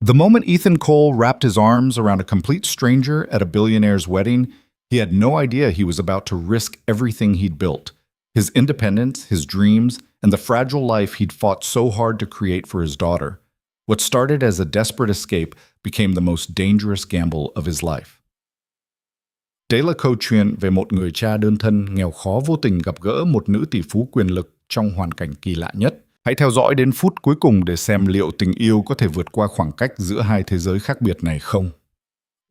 The moment Ethan Cole wrapped his arms around a complete stranger at a billionaire's wedding, he had no idea he was about to risk everything he'd built. His independence, his dreams, and the fragile life he'd fought so hard to create for his daughter. What started as a desperate escape became the most dangerous gamble of his life. Đây là câu chuyện về một người cha đơn thân nghèo khó vô tình gặp gỡ một nữ tỷ phú quyền lực trong hoàn cảnh kỳ lạ nhất. Hãy theo dõi đến phút cuối cùng để xem liệu tình yêu có thể vượt qua khoảng cách giữa hai thế giới khác biệt này không.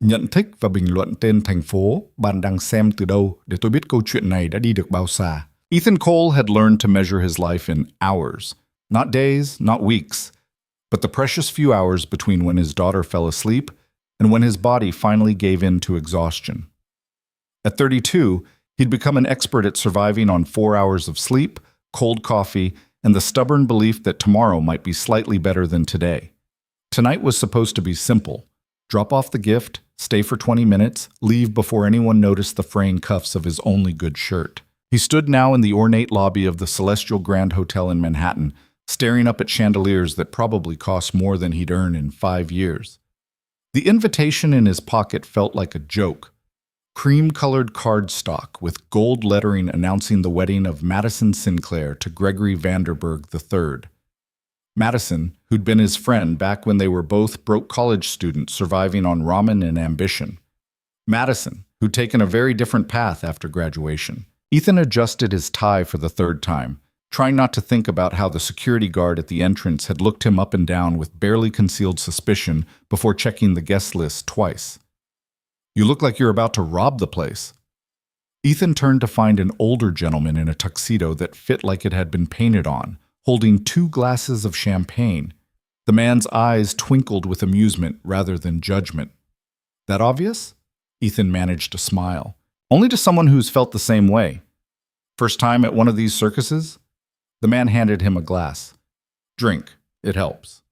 Nhận thích và bình luận tên thành phố bạn đang xem từ đâu để tôi biết câu chuyện này đã đi được bao xa. Ethan Cole had learned to measure his life in hours, not days, not weeks, but the precious few hours between when his daughter fell asleep and when his body finally gave in to exhaustion. At 32, he'd become an expert at surviving on 4 hours of sleep, cold coffee, and the stubborn belief that tomorrow might be slightly better than today. Tonight was supposed to be simple. Drop off the gift, stay for 20 minutes, leave before anyone noticed the fraying cuffs of his only good shirt. He stood now in the ornate lobby of the Celestial Grand Hotel in Manhattan, staring up at chandeliers that probably cost more than he'd earned in 5 years. The invitation in his pocket felt like a joke. Cream-colored cardstock with gold lettering announcing the wedding of Madison Sinclair to Gregory Vanderburg III. Madison, who'd been his friend back when they were both broke college students surviving on ramen and ambition. Madison, who'd taken a very different path after graduation. Ethan adjusted his tie for the third time, trying not to think about how the security guard at the entrance had looked him up and down with barely concealed suspicion before checking the guest list twice. You look like you're about to rob the place. Ethan turned to find an older gentleman in a tuxedo that fit like it had been painted on, holding 2 glasses of champagne. The man's eyes twinkled with amusement rather than judgment. That obvious? Ethan managed to smile. Only to someone who's felt the same way. First time at one of these circuses? The man handed him a glass. Drink. It helps.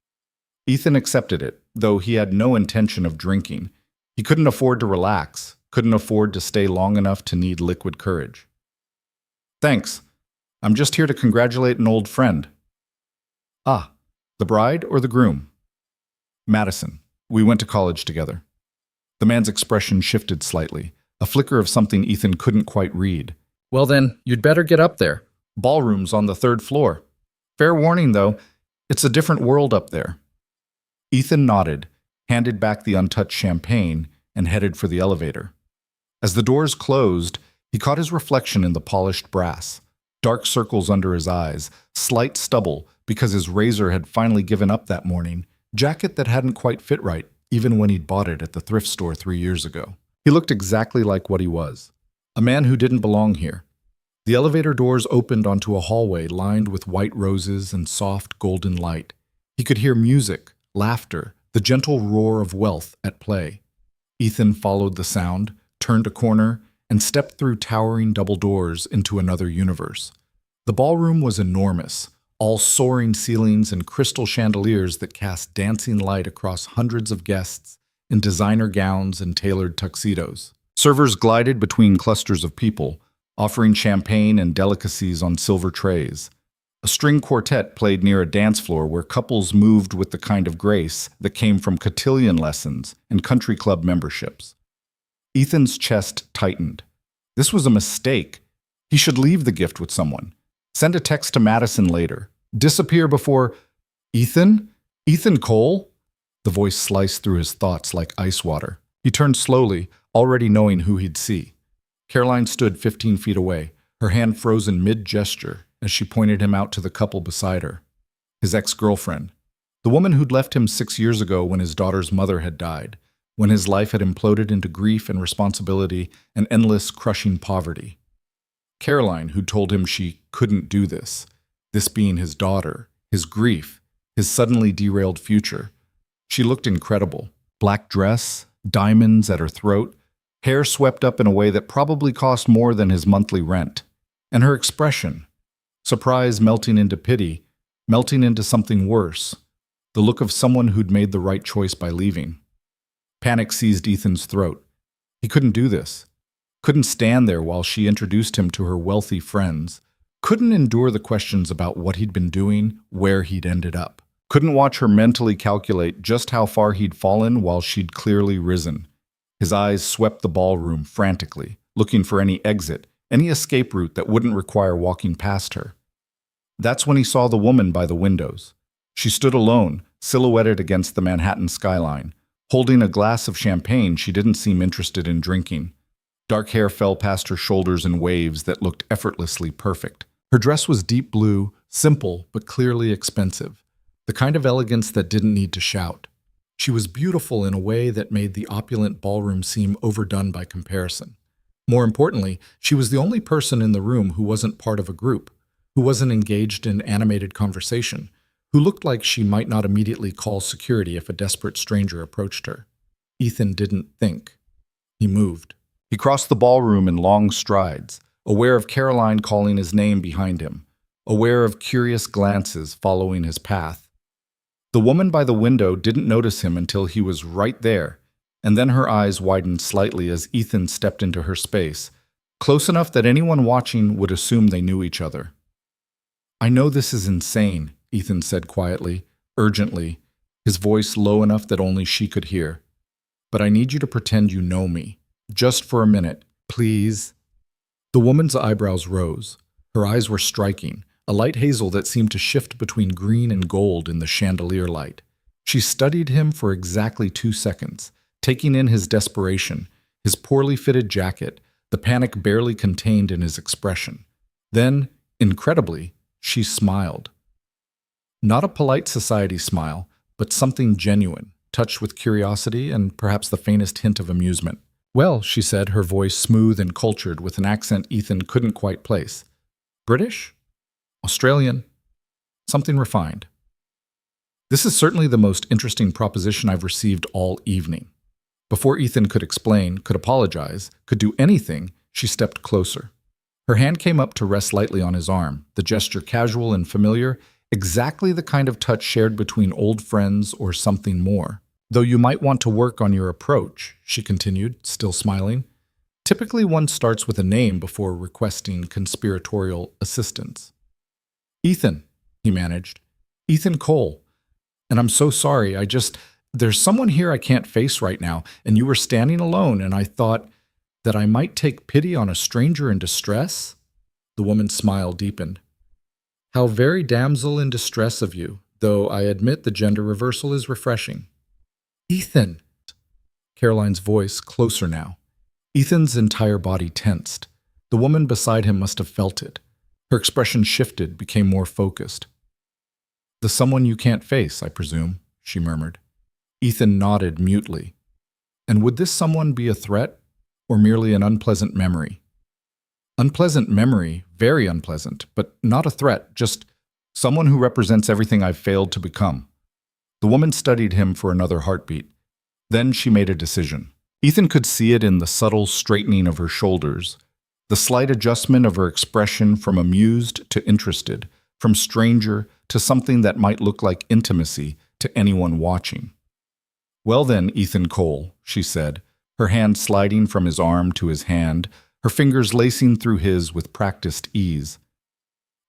Ethan accepted it, though he had no intention of drinking. He couldn't afford to relax, couldn't afford to stay long enough to need liquid courage. Thanks. I'm just here to congratulate an old friend. Ah, the bride or the groom? Madison. We went to college together. The man's expression shifted slightly, a flicker of something Ethan couldn't quite read. Well then, you'd better get up there. Ballroom's on the 3rd floor. Fair warning, though, it's a different world up there. Ethan nodded, handed back the untouched champagne, and headed for the elevator. As the doors closed, he caught his reflection in the polished brass. Dark circles under his eyes, slight stubble because his razor had finally given up that morning, jacket that hadn't quite fit right, even when he'd bought it at the thrift store 3 years ago. He looked exactly like what he was, a man who didn't belong here. The elevator doors opened onto a hallway lined with white roses and soft golden light. He could hear music, laughter, the gentle roar of wealth at play. Ethan followed the sound, turned a corner, and stepped through towering double doors into another universe. The ballroom was enormous, all soaring ceilings and crystal chandeliers that cast dancing light across hundreds of guests in designer gowns and tailored tuxedos. Servers glided between clusters of people, offering champagne and delicacies on silver trays. A string quartet played near a dance floor where couples moved with the kind of grace that came from cotillion lessons and country club memberships. Ethan's chest tightened. This was a mistake. He should leave the gift with someone. Send a text to Madison later. Disappear before... Ethan? Ethan Cole? The voice sliced through his thoughts like ice water. He turned slowly, already knowing who he'd see. Caroline stood 15 feet away, her hand frozen mid-gesture, as she pointed him out to the couple beside her. His ex-girlfriend. The woman who'd left him 6 years ago when his daughter's mother had died, when his life had imploded into grief and responsibility and endless, crushing poverty. Caroline, who told him she couldn't do this being his daughter, his grief, his suddenly derailed future. She looked incredible. Black dress, diamonds at her throat, hair swept up in a way that probably cost more than his monthly rent. And her expression, surprise melting into pity, melting into something worse, the look of someone who'd made the right choice by leaving. Panic seized Ethan's throat. He couldn't do this. Couldn't stand there while she introduced him to her wealthy friends. Couldn't endure the questions about what he'd been doing, where he'd ended up. Couldn't watch her mentally calculate just how far he'd fallen while she'd clearly risen. His eyes swept the ballroom frantically, looking for any exit, any escape route that wouldn't require walking past her. That's when he saw the woman by the windows. She stood alone, silhouetted against the Manhattan skyline. Holding a glass of champagne she didn't seem interested in drinking. Dark hair fell past her shoulders in waves that looked effortlessly perfect. Her dress was deep blue, simple but clearly expensive. The kind of elegance that didn't need to shout. She was beautiful in a way that made the opulent ballroom seem overdone by comparison. More importantly, she was the only person in the room who wasn't part of a group, who wasn't engaged in animated conversation, who looked like she might not immediately call security if a desperate stranger approached her. Ethan didn't think. He moved. He crossed the ballroom in long strides, aware of Caroline calling his name behind him, aware of curious glances following his path. The woman by the window didn't notice him until he was right there, and then her eyes widened slightly as Ethan stepped into her space, close enough that anyone watching would assume they knew each other. "I know this is insane," Ethan said quietly, urgently, his voice low enough that only she could hear. "But I need you to pretend you know me. Just for a minute, please." The woman's eyebrows rose. Her eyes were striking, a light hazel that seemed to shift between green and gold in the chandelier light. She studied him for exactly 2 seconds, taking in his desperation, his poorly fitted jacket, the panic barely contained in his expression. Then, incredibly, she smiled. Not a polite society smile, but something genuine, touched with curiosity and perhaps the faintest hint of amusement. "Well," she said, her voice smooth and cultured with an accent Ethan couldn't quite place. "British? Australian? Something refined." "This is certainly the most interesting proposition I've received all evening." Before Ethan could explain, could apologize, could do anything, she stepped closer. Her hand came up to rest lightly on his arm, the gesture casual and familiar, exactly the kind of touch shared between old friends or something more. "Though you might want to work on your approach," she continued, still smiling. "Typically one starts with a name before requesting conspiratorial assistance." "Ethan," he managed. "Ethan Cole. And I'm so sorry, there's someone here I can't face right now, and you were standing alone, and I thought that I might take pity on a stranger in distress?" The woman's smile deepened. "How very damsel in distress of you, though I admit the gender reversal is refreshing." "Ethan!" Caroline's voice closer now. Ethan's entire body tensed. The woman beside him must have felt it. Her expression shifted, became more focused. "The someone you can't face, I presume," she murmured. Ethan nodded mutely. "And would this someone be a threat, or merely an unpleasant memory?" "Unpleasant memory, very unpleasant, but not a threat, just someone who represents everything I've failed to become." The woman studied him for another heartbeat. Then she made a decision. Ethan could see it in the subtle straightening of her shoulders, the slight adjustment of her expression from amused to interested, from stranger to something that might look like intimacy to anyone watching. "Well then, Ethan Cole," she said, her hand sliding from his arm to his hand, her fingers lacing through his with practiced ease.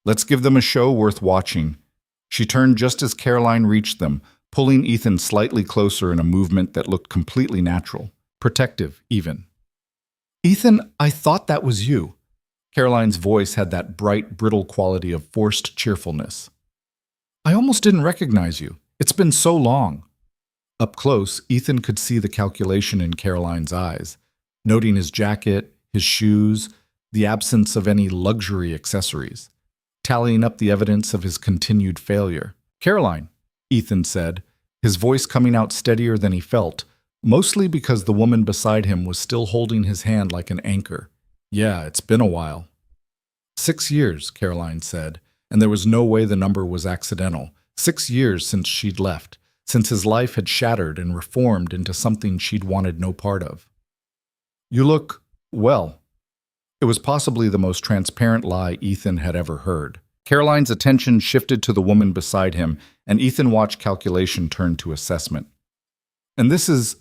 "Let's give them a show worth watching." She turned just as Caroline reached them, pulling Ethan slightly closer in a movement that looked completely natural, protective even. "Ethan, I thought that was you." Caroline's voice had that bright, brittle quality of forced cheerfulness. "I almost didn't recognize you. It's been so long." Up close, Ethan could see the calculation in Caroline's eyes, noting his jacket, his shoes, the absence of any luxury accessories, tallying up the evidence of his continued failure. "Caroline," Ethan said, his voice coming out steadier than he felt, mostly because the woman beside him was still holding his hand like an anchor. "Yeah, it's been a while." 6 years, Caroline said, and there was no way the number was accidental. 6 years since she'd left, since his life had shattered and reformed into something she'd wanted no part of. "You look, well." It was possibly the most transparent lie Ethan had ever heard. Caroline's attention shifted to the woman beside him, and Ethan watched calculation turn to assessment. "And this is—"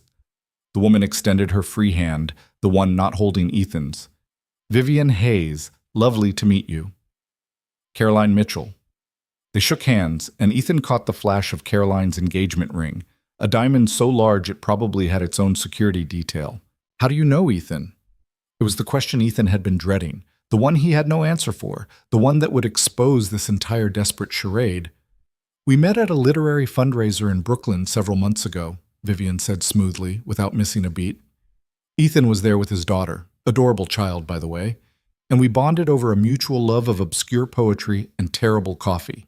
The woman extended her free hand, the one not holding Ethan's. "Vivian Hayes, lovely to meet you." "Caroline Mitchell." They shook hands, and Ethan caught the flash of Caroline's engagement ring, a diamond so large it probably had its own security detail. How do you know, Ethan? It was the question Ethan had been dreading, the one he had no answer for, the one that would expose this entire desperate charade. We met at a literary fundraiser in Brooklyn several months ago, Vivian said smoothly, without missing a beat. Ethan was there with his daughter, adorable child, by the way, and we bonded over a mutual love of obscure poetry and terrible coffee.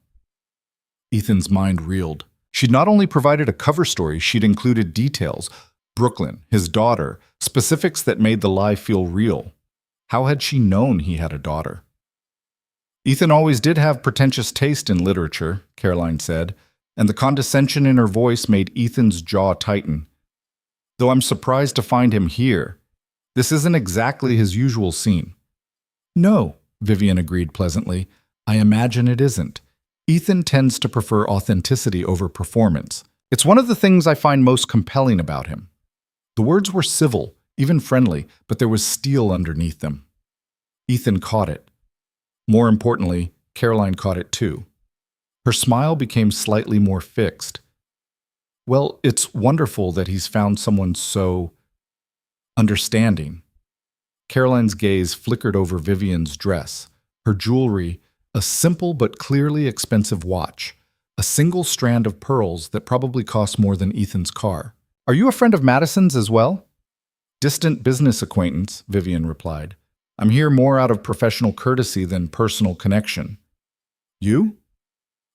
Ethan's mind reeled. She'd not only provided a cover story, she'd included details. Brooklyn, his daughter, specifics that made the lie feel real. How had she known he had a daughter? Ethan always did have pretentious taste in literature, Caroline said, and the condescension in her voice made Ethan's jaw tighten. Though I'm surprised to find him here. This isn't exactly his usual scene. No, Vivian agreed pleasantly. I imagine it isn't. Ethan tends to prefer authenticity over performance. It's one of the things I find most compelling about him. The words were civil, even friendly, but there was steel underneath them. Ethan caught it. More importantly, Caroline caught it too. Her smile became slightly more fixed. Well, it's wonderful that he's found someone so understanding. Caroline's gaze flickered over Vivian's dress, her jewelry, a simple but clearly expensive watch, a single strand of pearls that probably cost more than Ethan's car. Are you a friend of Madison's as well? Distant business acquaintance, Vivian replied. I'm here more out of professional courtesy than personal connection. You?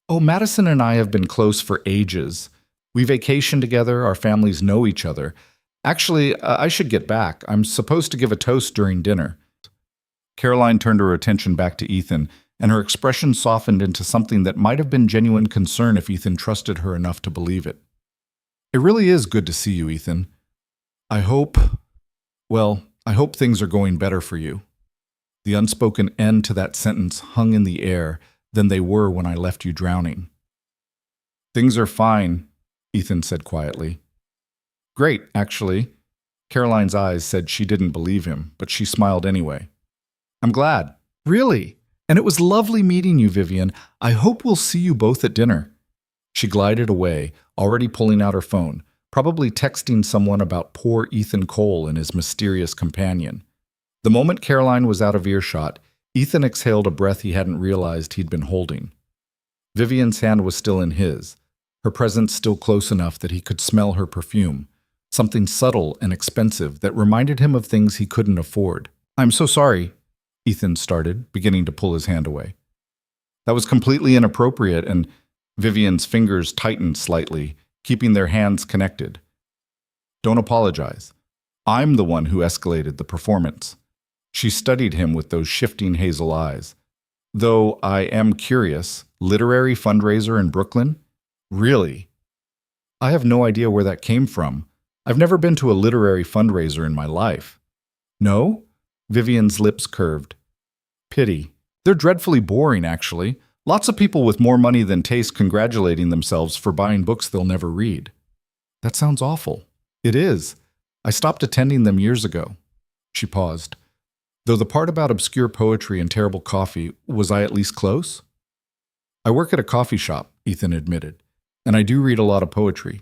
Oh, Madison and I have been close for ages. We vacation together, our families know each other. Actually, I should get back. I'm supposed to give a toast during dinner. Caroline turned her attention back to Ethan, and her expression softened into something that might have been genuine concern if Ethan trusted her enough to believe it. It really is good to see you, Ethan. I hope things are going better for you. The unspoken end to that sentence hung in the air than they were when I left you drowning. Things are fine, Ethan said quietly. Great, actually. Caroline's eyes said she didn't believe him, but she smiled anyway. I'm glad. Really? And it was lovely meeting you, Vivian. I hope we'll see you both at dinner. She glided away, already pulling out her phone, probably texting someone about poor Ethan Cole and his mysterious companion. The moment Caroline was out of earshot, Ethan exhaled a breath he hadn't realized he'd been holding. Vivian's hand was still in his, her presence still close enough that he could smell her perfume, something subtle and expensive that reminded him of things he couldn't afford. I'm so sorry, Ethan started, beginning to pull his hand away. That was completely inappropriate, and Vivian's fingers tightened slightly, keeping their hands connected. Don't apologize. I'm the one who escalated the performance. She studied him with those shifting hazel eyes. Though I am curious, literary fundraiser in Brooklyn? Really? I have no idea where that came from. I've never been to a literary fundraiser in my life. No? Vivian's lips curved. Pity. They're dreadfully boring, actually. Lots of people with more money than taste congratulating themselves for buying books they'll never read. That sounds awful. It is. I stopped attending them years ago. She paused. Though the part about obscure poetry and terrible coffee, was I at least close? I work at a coffee shop, Ethan admitted, and I do read a lot of poetry.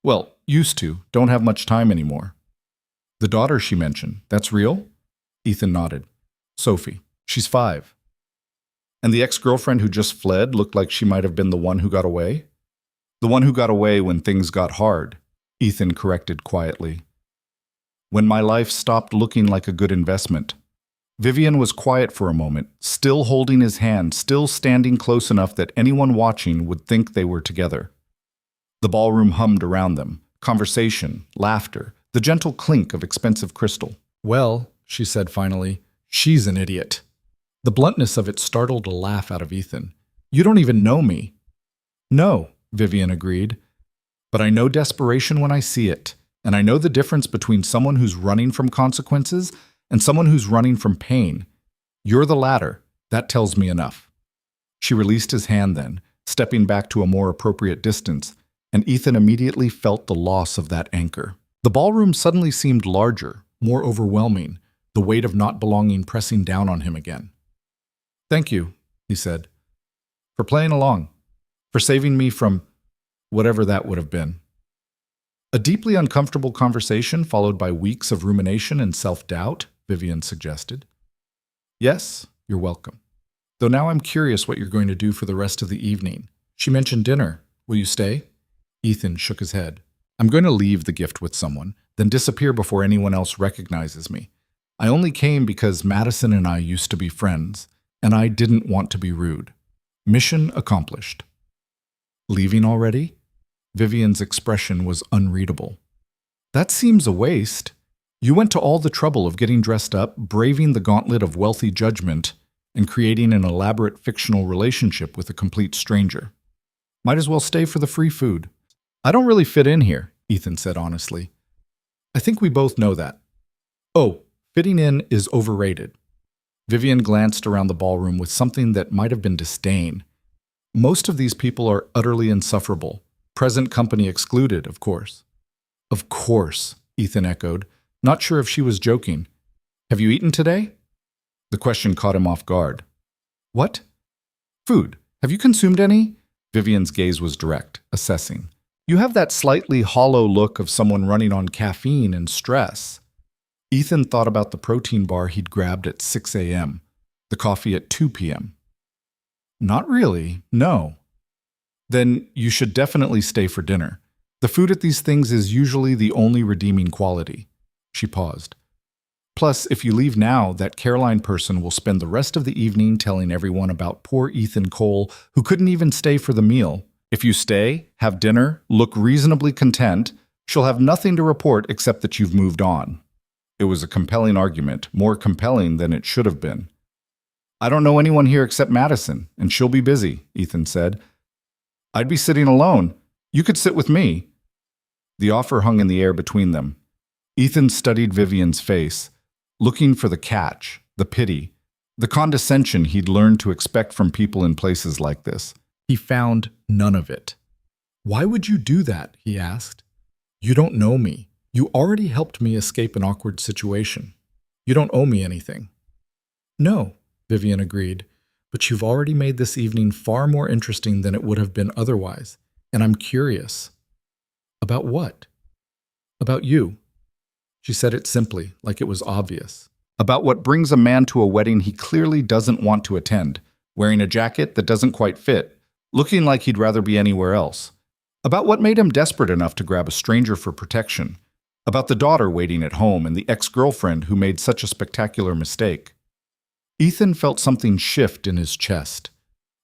Well, used to, don't have much time anymore. The daughter she mentioned, that's real? Ethan nodded. Sophie. She's 5. And the ex-girlfriend who just fled looked like she might have been the one who got away? The one who got away when things got hard, Ethan corrected quietly. When my life stopped looking like a good investment. Vivian was quiet for a moment, still holding his hand, still standing close enough that anyone watching would think they were together. The ballroom hummed around them, conversation, laughter, the gentle clink of expensive crystal. Well, she said finally, she's an idiot. The bluntness of it startled a laugh out of Ethan. You don't even know me. No, Vivian agreed. But I know desperation when I see it, and I know the difference between someone who's running from consequences and someone who's running from pain. You're the latter. That tells me enough. She released his hand then, stepping back to a more appropriate distance, and Ethan immediately felt the loss of that anchor. The ballroom suddenly seemed larger, more overwhelming, the weight of not belonging pressing down on him again. Thank you, he said. for playing along, for saving me from whatever that would have been. A deeply uncomfortable conversation followed by weeks of rumination and self-doubt, Vivian suggested. Yes, you're welcome. Though now I'm curious what you're going to do for the rest of the evening. She mentioned dinner. Will you stay? Ethan shook his head. I'm going to leave the gift with someone, then disappear before anyone else recognizes me. I only came because Madison and I used to be friends, and I didn't want to be rude. Mission accomplished. Leaving already? Vivian's expression was unreadable. That seems a waste. You went to all the trouble of getting dressed up, braving the gauntlet of wealthy judgment, and creating an elaborate fictional relationship with a complete stranger. Might as well stay for the free food. I don't really fit in here, Ethan said honestly. I think we both know that. Oh, fitting in is overrated. Vivian glanced around the ballroom with something that might have been disdain. Most of these people are utterly insufferable. Present company excluded, of course. Of course, Ethan echoed, not sure if she was joking. Have you eaten today? The question caught him off guard. What? Food. Have you consumed any? Vivian's gaze was direct, assessing. You have that slightly hollow look of someone running on caffeine and stress. Ethan thought about the protein bar he'd grabbed at 6 a.m., the coffee at 2 p.m. Not really, no. Then you should definitely stay for dinner. The food at these things is usually the only redeeming quality. She paused. Plus, if you leave now, that Caroline person will spend the rest of the evening telling everyone about poor Ethan Cole, who couldn't even stay for the meal. If you stay, have dinner, look reasonably content, she'll have nothing to report except that you've moved on. It was a compelling argument, more compelling than it should have been. I don't know anyone here except Madison, and she'll be busy, Ethan said. I'd be sitting alone. You could sit with me. The offer hung in the air between them. Ethan studied Vivian's face, looking for the catch, the pity, the condescension he'd learned to expect from people in places like this. He found none of it. Why would you do that? He asked. You don't know me. You already helped me escape an awkward situation. You don't owe me anything. No, Vivian agreed, but you've already made this evening far more interesting than it would have been otherwise, and I'm curious. About what? About you. She said it simply, like it was obvious. About what brings a man to a wedding he clearly doesn't want to attend, wearing a jacket that doesn't quite fit, looking like he'd rather be anywhere else. About what made him desperate enough to grab a stranger for protection. About the daughter waiting at home and the ex-girlfriend who made such a spectacular mistake. Ethan felt something shift in his chest,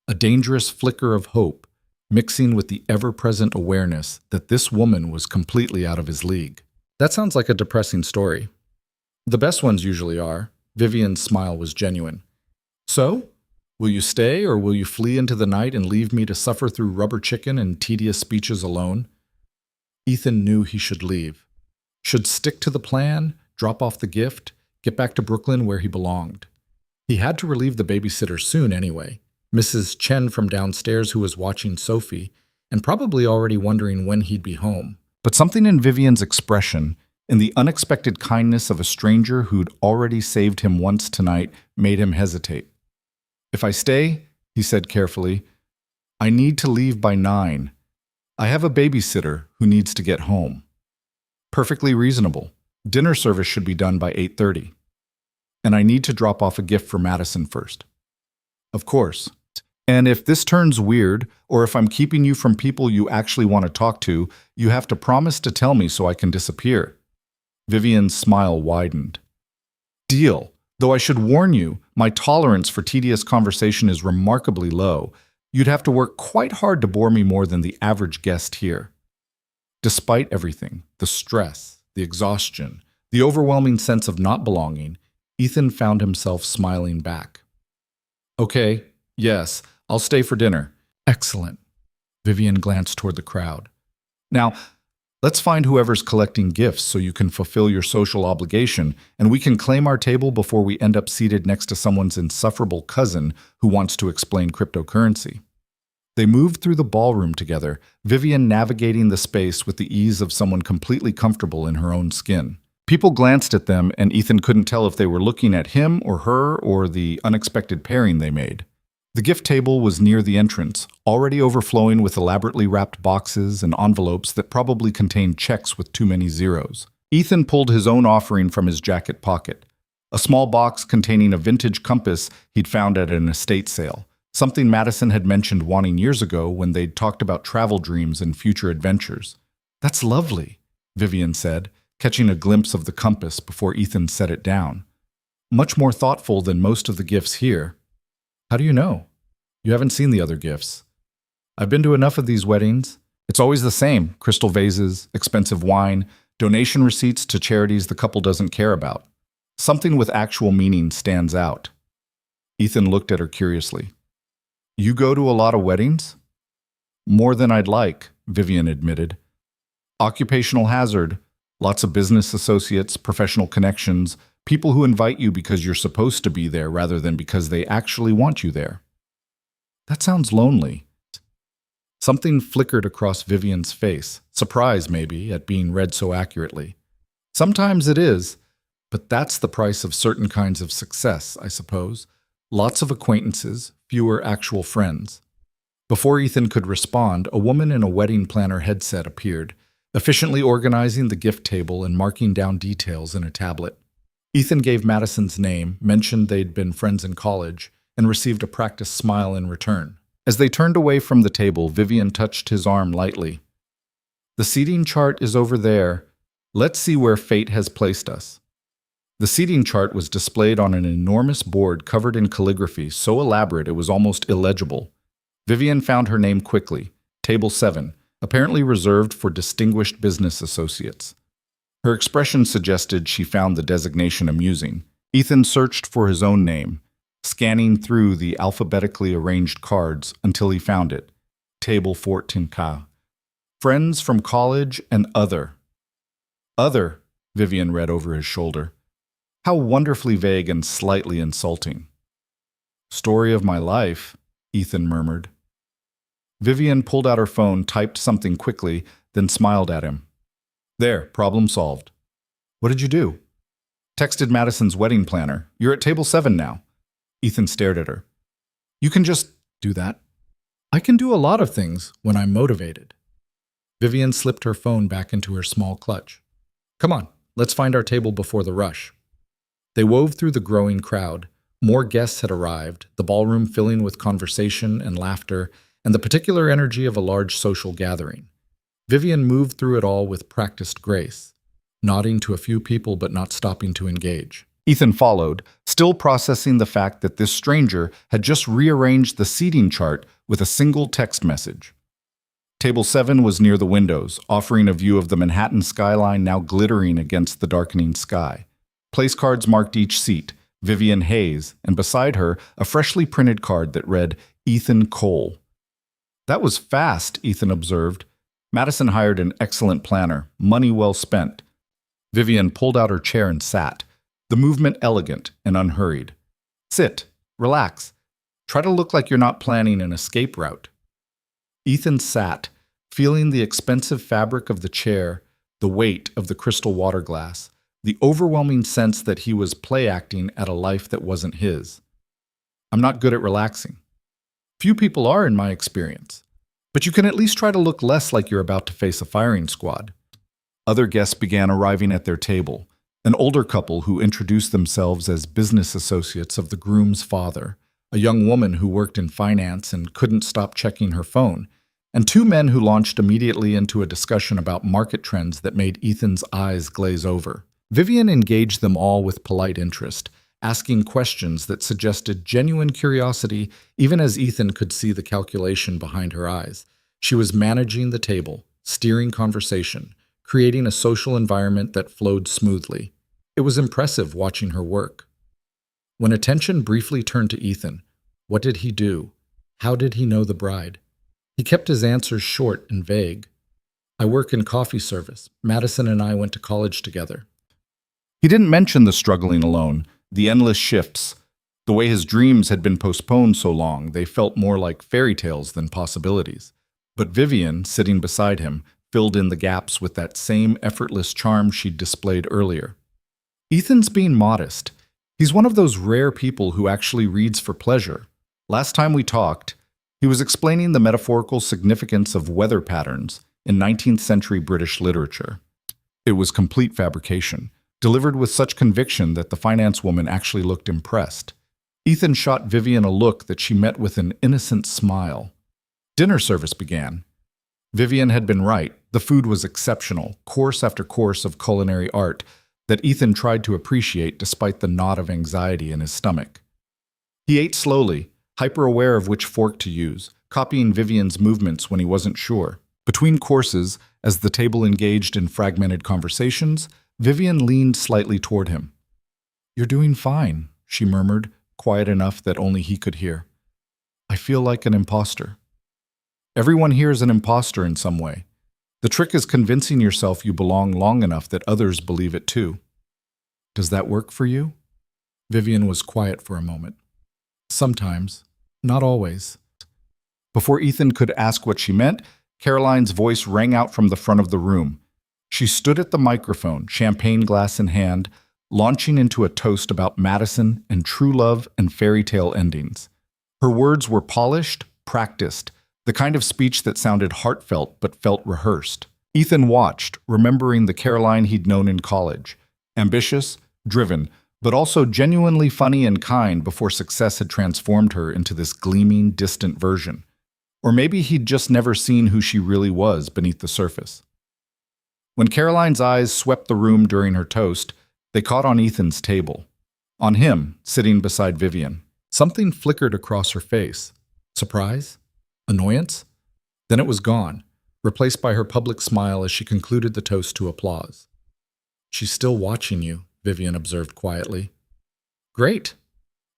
a dangerous flicker of hope, mixing with the ever-present awareness that this woman was completely out of his league. That sounds like a depressing story. The best ones usually are. Vivian's smile was genuine. So, will you stay or will you flee into the night and leave me to suffer through rubber chicken and tedious speeches alone? Ethan knew he should leave. Should stick to the plan, drop off the gift, get back to Brooklyn where he belonged. He had to relieve the babysitter soon anyway, Mrs. Chen from downstairs who was watching Sophie and probably already wondering when he'd be home. But something in Vivian's expression, in the unexpected kindness of a stranger who'd already saved him once tonight, made him hesitate. If I stay, he said carefully, I need to leave by 9. I have a babysitter who needs to get home. Perfectly reasonable. Dinner service should be done by 8:30. And I need to drop off a gift for Madison first. Of course. And if this turns weird, or if I'm keeping you from people you actually want to talk to, you have to promise to tell me so I can disappear. Vivian's smile widened. Deal. Though I should warn you, my tolerance for tedious conversation is remarkably low. You'd have to work quite hard to bore me more than the average guest here. Despite everything, the stress, the exhaustion, the overwhelming sense of not belonging, Ethan found himself smiling back. Okay, yes, I'll stay for dinner. Excellent. Vivian glanced toward the crowd. Now, let's find whoever's collecting gifts so you can fulfill your social obligation, and we can claim our table before we end up seated next to someone's insufferable cousin who wants to explain cryptocurrency. They moved through the ballroom together, Vivian navigating the space with the ease of someone completely comfortable in her own skin. People glanced at them, and Ethan couldn't tell if they were looking at him or her or the unexpected pairing they made. The gift table was near the entrance, already overflowing with elaborately wrapped boxes and envelopes that probably contained checks with too many zeros. Ethan pulled his own offering from his jacket pocket, a small box containing a vintage compass he'd found at an estate sale, something Madison had mentioned wanting years ago when they'd talked about travel dreams and future adventures. "That's lovely," Vivian said, catching a glimpse of the compass before Ethan set it down. "Much more thoughtful than most of the gifts here." "How do you know? You haven't seen the other gifts." "I've been to enough of these weddings. It's always the same: crystal vases, expensive wine, donation receipts to charities the couple doesn't care about. Something with actual meaning stands out." Ethan looked at her curiously. "You go to a lot of weddings?" "More than I'd like," Vivian admitted. "Occupational hazard, lots of business associates, professional connections, people who invite you because you're supposed to be there rather than because they actually want you there." "That sounds lonely." Something flickered across Vivian's face, surprise maybe at being read so accurately. "Sometimes it is, but that's the price of certain kinds of success, I suppose. Lots of acquaintances, fewer actual friends." Before Ethan could respond, a woman in a wedding planner headset appeared, efficiently organizing the gift table and marking down details in a tablet. Ethan gave Madison's name, mentioned they'd been friends in college, and received a practiced smile in return. As they turned away from the table, Vivian touched his arm lightly. "The seating chart is over there. Let's see where fate has placed us." The seating chart was displayed on an enormous board covered in calligraphy so elaborate it was almost illegible. Vivian found her name quickly, Table 7, apparently reserved for distinguished business associates. Her expression suggested she found the designation amusing. Ethan searched for his own name, scanning through the alphabetically arranged cards until he found it. Table 14K. Friends from college and other. "Other," Vivian read over his shoulder. How wonderfully vague and slightly insulting. "Story of my life," Ethan murmured. Vivian pulled out her phone, typed something quickly, then smiled at him. "There, problem solved." "What did you do?" "Texted Madison's wedding planner. You're at table 7 now." Ethan stared at her. "You can just do that." "I can do a lot of things when I'm motivated." Vivian slipped her phone back into her small clutch. "Come on, let's find our table before the rush." They wove through the growing crowd. More guests had arrived, the ballroom filling with conversation and laughter, and the particular energy of a large social gathering. Vivian moved through it all with practiced grace, nodding to a few people but not stopping to engage. Ethan followed, still processing the fact that this stranger had just rearranged the seating chart with a single text message. Table 7 was near the windows, offering a view of the Manhattan skyline now glittering against the darkening sky. Place cards marked each seat, Vivian Hayes, and beside her, a freshly printed card that read, Ethan Cole. "That was fast," Ethan observed. Madison hired an excellent planner, money well spent. Vivian pulled out her chair and sat, the movement elegant and unhurried. "Sit, relax. Try to look like you're not planning an escape route." Ethan sat, feeling the expensive fabric of the chair, the weight of the crystal water glass, the overwhelming sense that he was play-acting at a life that wasn't his. "I'm not good at relaxing." "Few people are, in my experience. But you can at least try to look less like you're about to face a firing squad." Other guests began arriving at their table. An older couple who introduced themselves as business associates of the groom's father, a young woman who worked in finance and couldn't stop checking her phone, and two men who launched immediately into a discussion about market trends that made Ethan's eyes glaze over. Vivian engaged them all with polite interest, asking questions that suggested genuine curiosity even as Ethan could see the calculation behind her eyes. She was managing the table, steering conversation, creating a social environment that flowed smoothly. It was impressive watching her work. When attention briefly turned to Ethan, what did he do? How did he know the bride? He kept his answers short and vague. "I work in coffee service. Madison and I went to college together." He didn't mention the struggling alone, the endless shifts. The way his dreams had been postponed so long, they felt more like fairy tales than possibilities. But Vivian, sitting beside him, filled in the gaps with that same effortless charm she'd displayed earlier. "Ethan's being modest. He's one of those rare people who actually reads for pleasure. Last time we talked, he was explaining the metaphorical significance of weather patterns in 19th century British literature. It was complete fabrication, delivered with such conviction that the finance woman actually looked impressed. Ethan shot Vivian a look that she met with an innocent smile. Dinner service began. Vivian had been right. The food was exceptional, course after course of culinary art that Ethan tried to appreciate despite the knot of anxiety in his stomach. He ate slowly, hyper-aware of which fork to use, copying Vivian's movements when he wasn't sure. Between courses, as the table engaged in fragmented conversations, Vivian leaned slightly toward him. "You're doing fine," she murmured, quiet enough that only he could hear. "I feel like an imposter." Everyone here is an imposter in some way. The trick is convincing yourself you belong long enough that others believe it too. Does that work for you? Vivian was quiet for a moment. Sometimes, not always. Before Ethan could ask what she meant, Caroline's voice rang out from the front of the room. She stood at the microphone, champagne glass in hand, launching into a toast about Madison and true love and fairy tale endings. Her words were polished, practiced, the kind of speech that sounded heartfelt but felt rehearsed. Ethan watched, remembering the Caroline he'd known in college. Ambitious, driven, but also genuinely funny and kind before success had transformed her into this gleaming, distant version. Or maybe he'd just never seen who she really was beneath the surface. When Caroline's eyes swept the room during her toast, they caught on Ethan's table. On him, sitting beside Vivian. Something flickered across her face. Surprise? Annoyance? Then it was gone, replaced by her public smile as she concluded the toast to applause. "She's still watching you," Vivian observed quietly. "Great.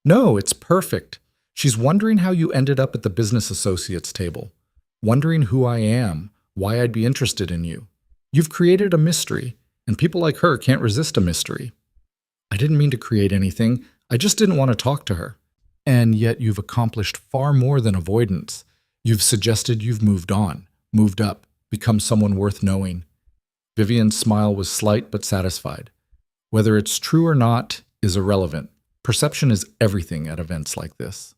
No, it's perfect. She's wondering how you ended up at the business associates table, wondering who I am, why I'd be interested in you. You've created a mystery, and people like her can't resist a mystery. I didn't mean to create anything. I just didn't want to talk to her. And yet you've accomplished far more than avoidance. You've suggested you've moved on, moved up, become someone worth knowing." Vivian's smile was slight but satisfied. Whether it's true or not is irrelevant. Perception is everything at events like this.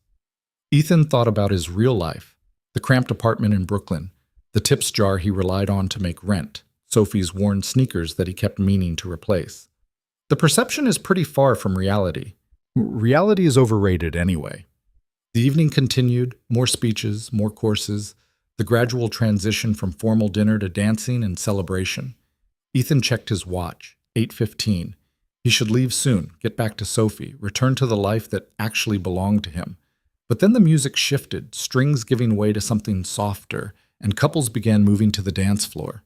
Ethan thought about his real life, the cramped apartment in Brooklyn, the tips jar he relied on to make rent, Sophie's worn sneakers that he kept meaning to replace. The perception is pretty far from reality. Reality is overrated anyway. The evening continued, more speeches, more courses, the gradual transition from formal dinner to dancing and celebration. Ethan checked his watch, 8:15. He should leave soon, get back to Sophie, return to the life that actually belonged to him. But then the music shifted, strings giving way to something softer, and couples began moving to the dance floor.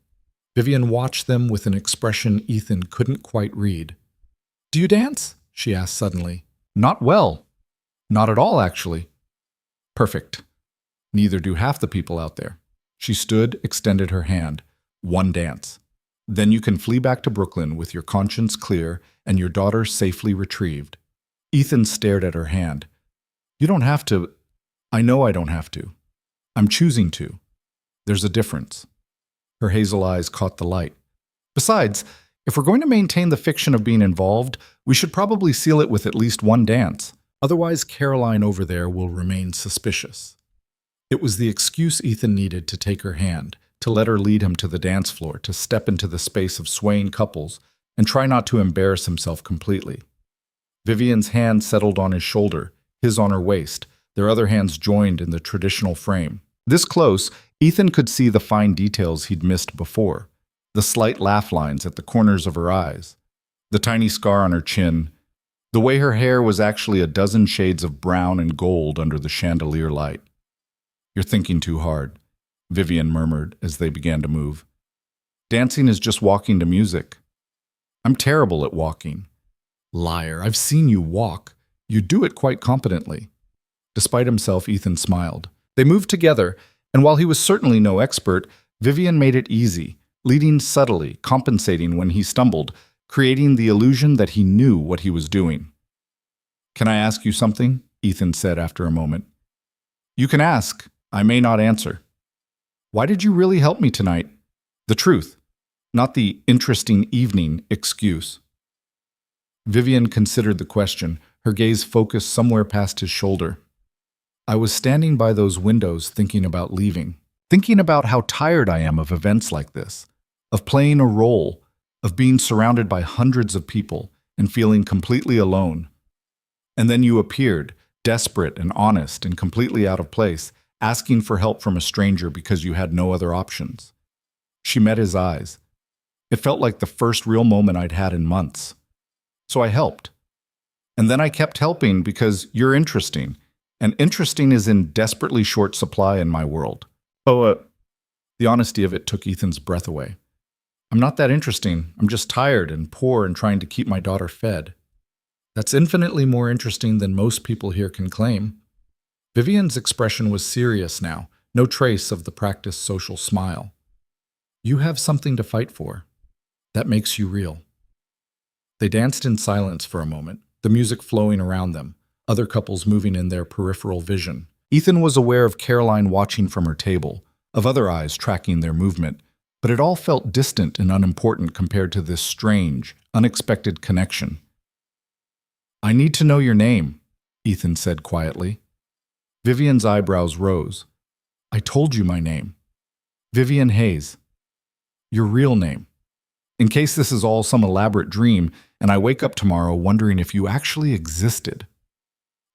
Vivian watched them with an expression Ethan couldn't quite read. "Do you dance?" she asked suddenly. "Not well. Not at all, actually." "Perfect. Neither do half the people out there." She stood, extended her hand. "One dance. Then you can flee back to Brooklyn with your conscience clear and your daughter safely retrieved." Ethan stared at her hand. "You don't have to." "I know I don't have to. I'm choosing to. There's a difference." Her hazel eyes caught the light. "Besides, if we're going to maintain the fiction of being involved, we should probably seal it with at least one dance. Otherwise, Caroline over there will remain suspicious." It was the excuse Ethan needed to take her hand, to let her lead him to the dance floor, to step into the space of swaying couples, and try not to embarrass himself completely. Vivian's hand settled on his shoulder, his on her waist, their other hands joined in the traditional frame. This close, Ethan could see the fine details he'd missed before, the slight laugh lines at the corners of her eyes, the tiny scar on her chin, the way her hair was actually a dozen shades of brown and gold under the chandelier light. "You're thinking too hard," Vivian murmured as they began to move. "Dancing is just walking to music." "I'm terrible at walking." "Liar, I've seen you walk. You do it quite competently." Despite himself, Ethan smiled. They moved together, and while he was certainly no expert, Vivian made it easy, leading subtly, compensating when he stumbled, creating the illusion that he knew what he was doing. "Can I ask you something?" Ethan said after a moment. "You can ask. I may not answer." "Why did you really help me tonight?" "The truth, not the interesting evening excuse." Vivian considered the question, her gaze focused somewhere past his shoulder. I was standing by those windows thinking about leaving, thinking about how tired I am of events like this, of playing a role, of being surrounded by hundreds of people and feeling completely alone. And then you appeared, desperate and honest and completely out of place, asking for help from a stranger because you had no other options. She met his eyes. It felt like the first real moment I'd had in months. So I helped. And then I kept helping because you're interesting, and interesting is in desperately short supply in my world. The honesty of it took Ethan's breath away. I'm not that interesting. I'm just tired and poor and trying to keep my daughter fed. That's infinitely more interesting than most people here can claim. Vivian's expression was serious now, no trace of the practiced social smile. You have something to fight for. That makes you real. They danced in silence for a moment, the music flowing around them, other couples moving in their peripheral vision. Ethan was aware of Caroline watching from her table, of other eyes tracking their movement, but it all felt distant and unimportant compared to this strange, unexpected connection. I need to know your name, Ethan said quietly. Vivian's eyebrows rose. I told you my name. Vivian Hayes. Your real name. In case this is all some elaborate dream, and I wake up tomorrow wondering if you actually existed.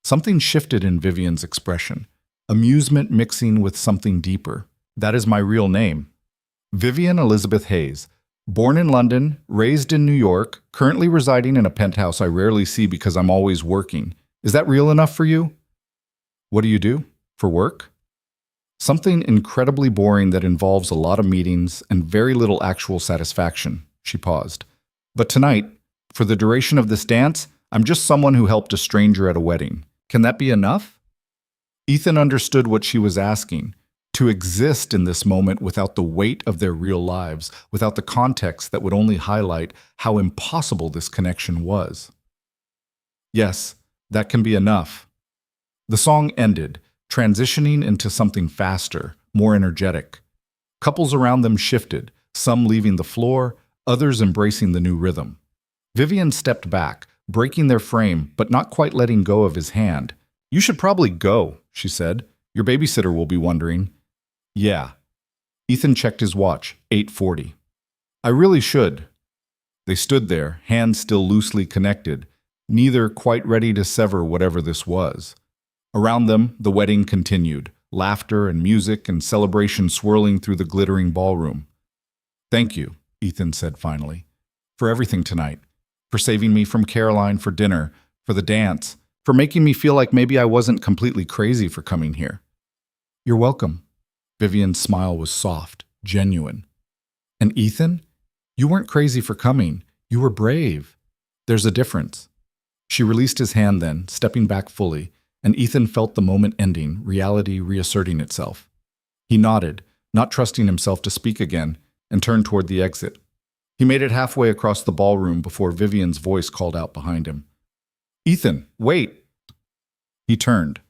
Something shifted in Vivian's expression, amusement mixing with something deeper. That is my real name. Vivian Elizabeth Hayes. Born in London, raised in New York, currently residing in a penthouse I rarely see because I'm always working. Is that real enough for you? What do you do? For work? Something incredibly boring that involves a lot of meetings and very little actual satisfaction. She paused. But tonight, for the duration of this dance, I'm just someone who helped a stranger at a wedding. Can that be enough? Ethan understood what she was asking. To exist in this moment without the weight of their real lives, without the context that would only highlight how impossible this connection was. Yes, that can be enough. The song ended, transitioning into something faster, more energetic. Couples around them shifted, some leaving the floor, others embracing the new rhythm. Vivian stepped back, breaking their frame, but not quite letting go of his hand. You should probably go, she said. Your babysitter will be wondering. Yeah. Ethan checked his watch, 8:40. I really should. They stood there, hands still loosely connected, neither quite ready to sever whatever this was. Around them, the wedding continued, laughter and music and celebration swirling through the glittering ballroom. Thank you, Ethan said finally, for everything tonight, for saving me from Caroline for dinner, for the dance, for making me feel like maybe I wasn't completely crazy for coming here. You're welcome. Vivian's smile was soft, genuine. And Ethan? You weren't crazy for coming. You were brave. There's a difference. She released his hand then, stepping back fully, and Ethan felt the moment ending, reality reasserting itself. He nodded, not trusting himself to speak again, and turned toward the exit. He made it halfway across the ballroom before Vivian's voice called out behind him. Ethan, wait! He turned.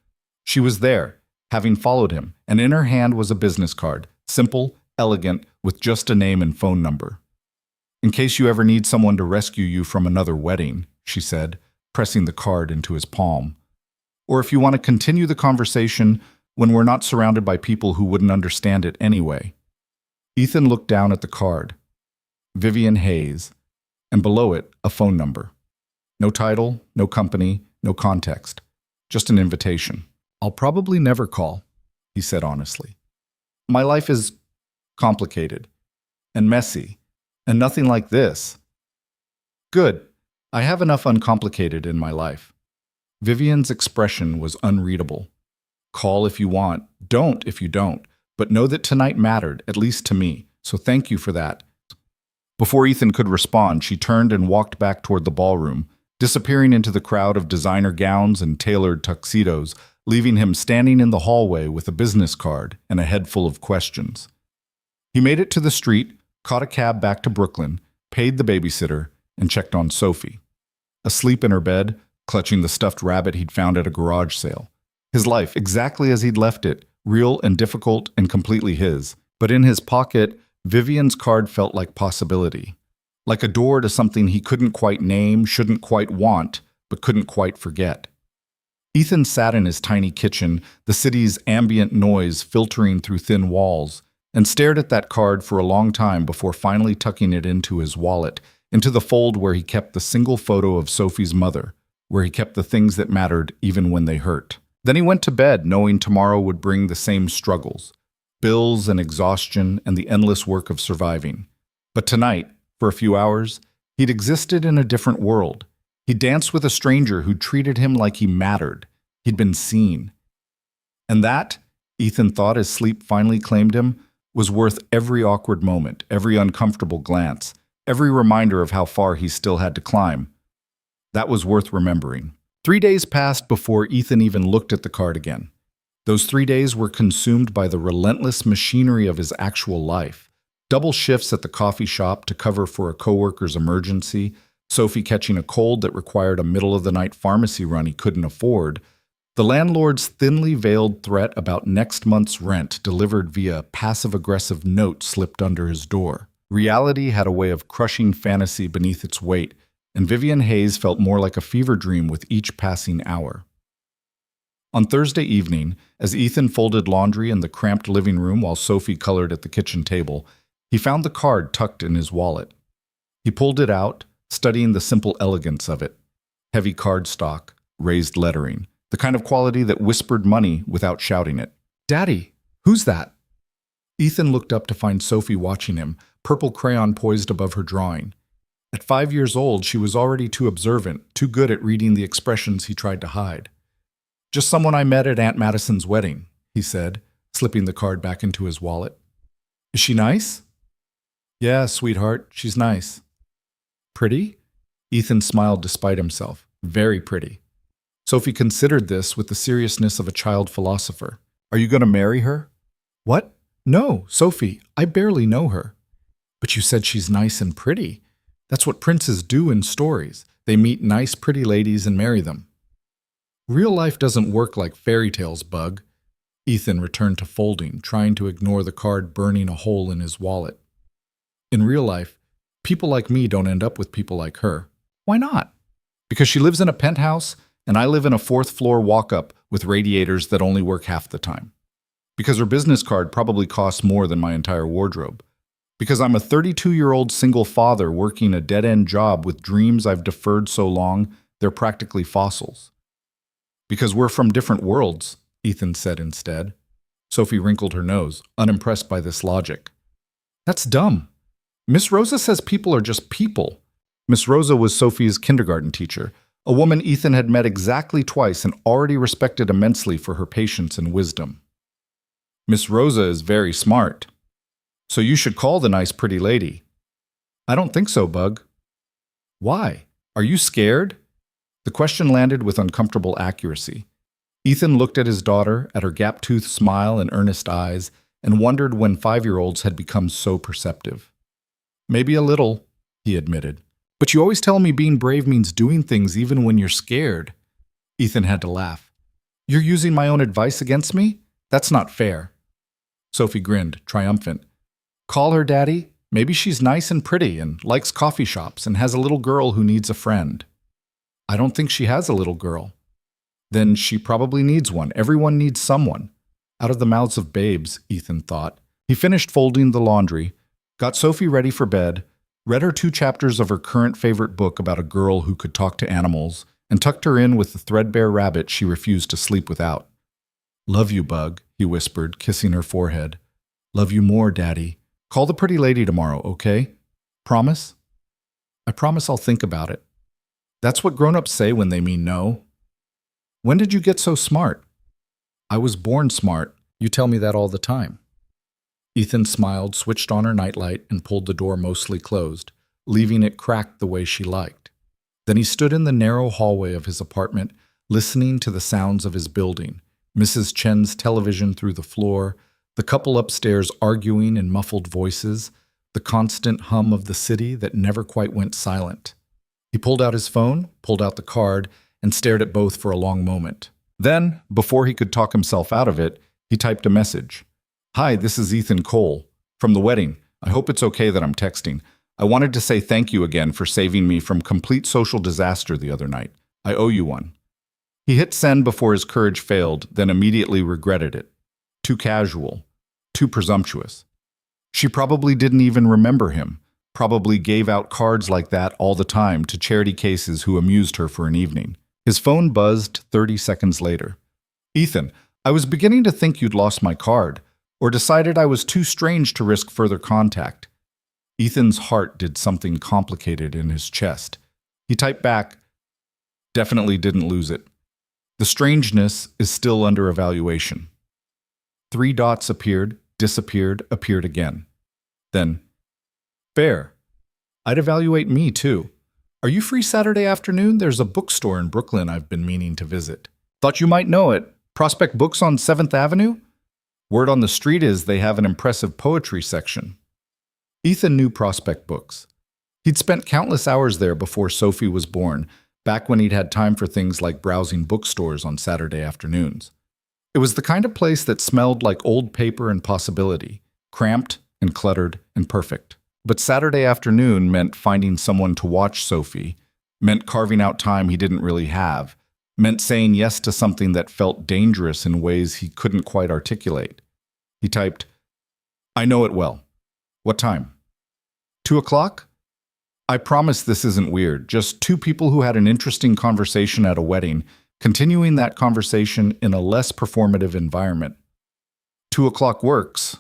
She was there, having followed him, and in her hand was a business card, simple, elegant, with just a name and phone number. In case you ever need someone to rescue you from another wedding, she said, pressing the card into his palm. Or if you want to continue the conversation when we're not surrounded by people who wouldn't understand it anyway. Ethan looked down at the card. Vivian Hayes, and below it, a phone number. No title, no company, no context, just an invitation. I'll probably never call, he said honestly. My life is complicated and messy, and nothing like this. Good. I have enough uncomplicated in my life. Vivian's expression was unreadable. Call if you want, don't if you don't, but know that tonight mattered, at least to me, so thank you for that. Before Ethan could respond, she turned and walked back toward the ballroom, disappearing into the crowd of designer gowns and tailored tuxedos, leaving him standing in the hallway with a business card and a head full of questions. He made it to the street, caught a cab back to Brooklyn, paid the babysitter, and checked on Sophie. Asleep in her bed, clutching the stuffed rabbit he'd found at a garage sale. His life, exactly as he'd left it, real and difficult and completely his. But in his pocket, Vivian's card felt like possibility. Like a door to something he couldn't quite name, shouldn't quite want, but couldn't quite forget. Ethan sat in his tiny kitchen, the city's ambient noise filtering through thin walls, and stared at that card for a long time before finally tucking it into his wallet, into the fold where he kept the single photo of Sophie's mother, where he kept the things that mattered even when they hurt. Then he went to bed, knowing tomorrow would bring the same struggles, bills and exhaustion and the endless work of surviving. But tonight, for a few hours, he'd existed in a different world. He danced with a stranger who treated him like he mattered. He'd been seen. And that, Ethan thought as sleep finally claimed him, was worth every awkward moment, every uncomfortable glance, every reminder of how far he still had to climb. That was worth remembering. 3 days passed before Ethan even looked at the card again. Those 3 days were consumed by the relentless machinery of his actual life. Double shifts at the coffee shop to cover for a coworker's emergency, Sophie catching a cold that required a middle-of-the-night pharmacy run he couldn't afford, the landlord's thinly veiled threat about next month's rent delivered via passive-aggressive note slipped under his door. Reality had a way of crushing fantasy beneath its weight, and Vivian Hayes felt more like a fever dream with each passing hour. On Thursday evening, as Ethan folded laundry in the cramped living room while Sophie colored at the kitchen table, he found the card tucked in his wallet. He pulled it out, studying the simple elegance of it. Heavy cardstock, raised lettering, the kind of quality that whispered money without shouting it. "Daddy, who's that?" Ethan looked up to find Sophie watching him, purple crayon poised above her drawing. At 5 years old, she was already too observant, too good at reading the expressions he tried to hide. "Just someone I met at Aunt Madison's wedding," he said, slipping the card back into his wallet. "Is she nice?" "Yeah, sweetheart, she's nice." "Pretty?" Ethan smiled despite himself. "Very pretty." Sophie considered this with the seriousness of a child philosopher. "Are you going to marry her?" "What? No, Sophie, I barely know her." "But you said she's nice and pretty. That's what princes do in stories. They meet nice, pretty ladies and marry them." "Real life doesn't work like fairy tales, Bug." Ethan returned to folding, trying to ignore the card burning a hole in his wallet. "In real life, people like me don't end up with people like her." "Why not?" "Because she lives in a penthouse, and I live in a fourth-floor walk-up with radiators that only work half the time. Because her business card probably costs more than my entire wardrobe. Because I'm a 32-year-old single father working a dead-end job with dreams I've deferred so long they're practically fossils. Because we're from different worlds," Ethan said instead. Sophie wrinkled her nose, unimpressed by this logic. "That's dumb. Miss Rosa says people are just people." Miss Rosa was Sophie's kindergarten teacher, a woman Ethan had met exactly twice and already respected immensely for her patience and wisdom. "Miss Rosa is very smart. So you should call the nice pretty lady." "I don't think so, Bug." "Why? Are you scared?" The question landed with uncomfortable accuracy. Ethan looked at his daughter, at her gap-toothed smile and earnest eyes, and wondered when 5-year-olds had become so perceptive. "Maybe a little," he admitted. "But you always tell me being brave means doing things even when you're scared." Ethan had to laugh. "You're using my own advice against me? That's not fair." Sophie grinned, triumphant. "Call her, Daddy. Maybe she's nice and pretty and likes coffee shops and has a little girl who needs a friend." "I don't think she has a little girl." "Then she probably needs one. Everyone needs someone." Out of the mouths of babes, Ethan thought. He finished folding the laundry, got Sophie ready for bed, read her 2 chapters of her current favorite book about a girl who could talk to animals, and tucked her in with the threadbare rabbit she refused to sleep without. "Love you, Bug," he whispered, kissing her forehead. "Love you more, Daddy. Call the pretty lady tomorrow, okay? Promise?" "I promise I'll think about it." That's what grown-ups say when they mean no. "When did you get so smart?" "I was born smart. You tell me that all the time." Ethan smiled, switched on her nightlight, and pulled the door mostly closed, leaving it cracked the way she liked. Then he stood in the narrow hallway of his apartment, listening to the sounds of his building, Mrs. Chen's television through the floor, the couple upstairs arguing in muffled voices, the constant hum of the city that never quite went silent. He pulled out his phone, pulled out the card, and stared at both for a long moment. Then, before he could talk himself out of it, he typed a message. "Hi, this is Ethan Cole. From the wedding. I hope it's okay that I'm texting. I wanted to say thank you again for saving me from complete social disaster the other night. I owe you one." He hit send before his courage failed, then immediately regretted it. Too casual. Too presumptuous. She probably didn't even remember him, probably gave out cards like that all the time to charity cases who amused her for an evening. His phone buzzed 30 seconds later. Ethan, I was beginning to think you'd lost my card, or decided I was too strange to risk further contact. Ethan's heart did something complicated in his chest. He typed back, definitely didn't lose it. The strangeness is still under evaluation. 3 dots appeared, disappeared, appeared again. Then, fair. I'd evaluate me too. Are you free Saturday afternoon? There's a bookstore in Brooklyn I've been meaning to visit. Thought you might know it. Prospect Books on 7th Avenue? Word on the street is they have an impressive poetry section. Ethan knew Prospect Books. He'd spent countless hours there before Sophie was born, back when he'd had time for things like browsing bookstores on Saturday afternoons. It was the kind of place that smelled like old paper and possibility, cramped and cluttered and perfect. But Saturday afternoon meant finding someone to watch Sophie, meant carving out time he didn't really have, meant saying yes to something that felt dangerous in ways he couldn't quite articulate. He typed, I know it well. What time? 2 o'clock? I promise this isn't weird, just 2 people who had an interesting conversation at a wedding, continuing that conversation in a less performative environment. 2 o'clock works,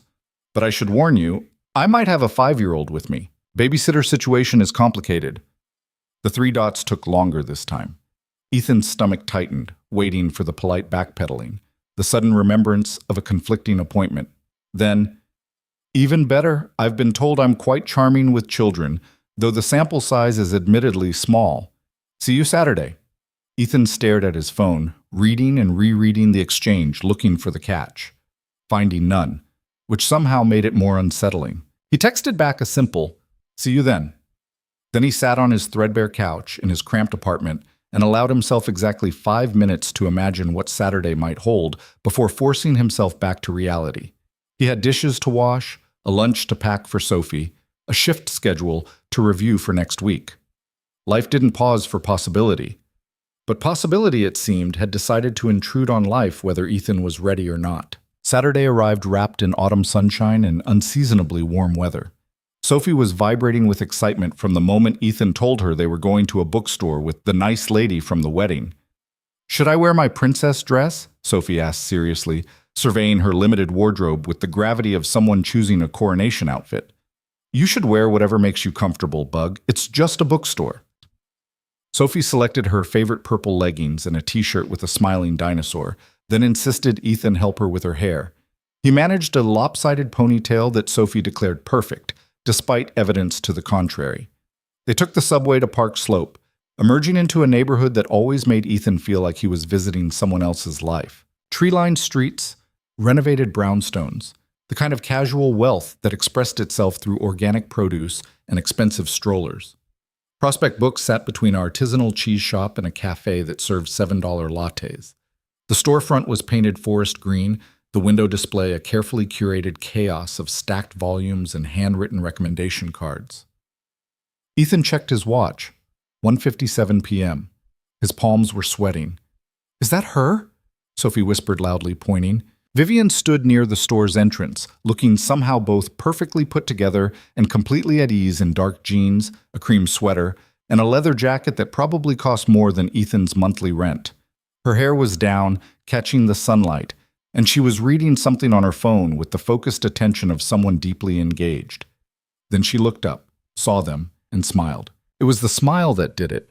but I should warn you, I might have a 5-year-old with me. Babysitter situation is complicated. The 3 dots took longer this time. Ethan's stomach tightened, waiting for the polite backpedaling, the sudden remembrance of a conflicting appointment. Then, even better, I've been told I'm quite charming with children, though the sample size is admittedly small. See you Saturday. Ethan stared at his phone, reading and rereading the exchange, looking for the catch, finding none, which somehow made it more unsettling. He texted back a simple, see you then. Then he sat on his threadbare couch in his cramped apartment and allowed himself exactly 5 minutes to imagine what Saturday might hold before forcing himself back to reality. He had dishes to wash, a lunch to pack for Sophie, a shift schedule to review for next week. Life didn't pause for possibility. But possibility, it seemed, had decided to intrude on life whether Ethan was ready or not. Saturday arrived wrapped in autumn sunshine and unseasonably warm weather. Sophie was vibrating with excitement from the moment Ethan told her they were going to a bookstore with the nice lady from the wedding. Should I wear my princess dress? Sophie asked seriously, surveying her limited wardrobe with the gravity of someone choosing a coronation outfit. You should wear whatever makes you comfortable, Bug. It's just a bookstore. Sophie selected her favorite purple leggings and a t-shirt with a smiling dinosaur, then insisted Ethan help her with her hair. He managed a lopsided ponytail that Sophie declared perfect, despite evidence to the contrary. They took the subway to Park Slope, emerging into a neighborhood that always made Ethan feel like he was visiting someone else's life. Tree-lined streets, renovated brownstones, the kind of casual wealth that expressed itself through organic produce and expensive strollers. Prospect Books sat between an artisanal cheese shop and a cafe that served $7 lattes. The storefront was painted forest green, the window display a carefully curated chaos of stacked volumes and handwritten recommendation cards. Ethan checked his watch. 1:57 p.m. His palms were sweating. Is that her? Sophie whispered loudly, pointing. Vivian stood near the store's entrance, looking somehow both perfectly put together and completely at ease in dark jeans, a cream sweater, and a leather jacket that probably cost more than Ethan's monthly rent. Her hair was down, catching the sunlight, and she was reading something on her phone with the focused attention of someone deeply engaged. Then she looked up, saw them, and smiled. It was the smile that did it,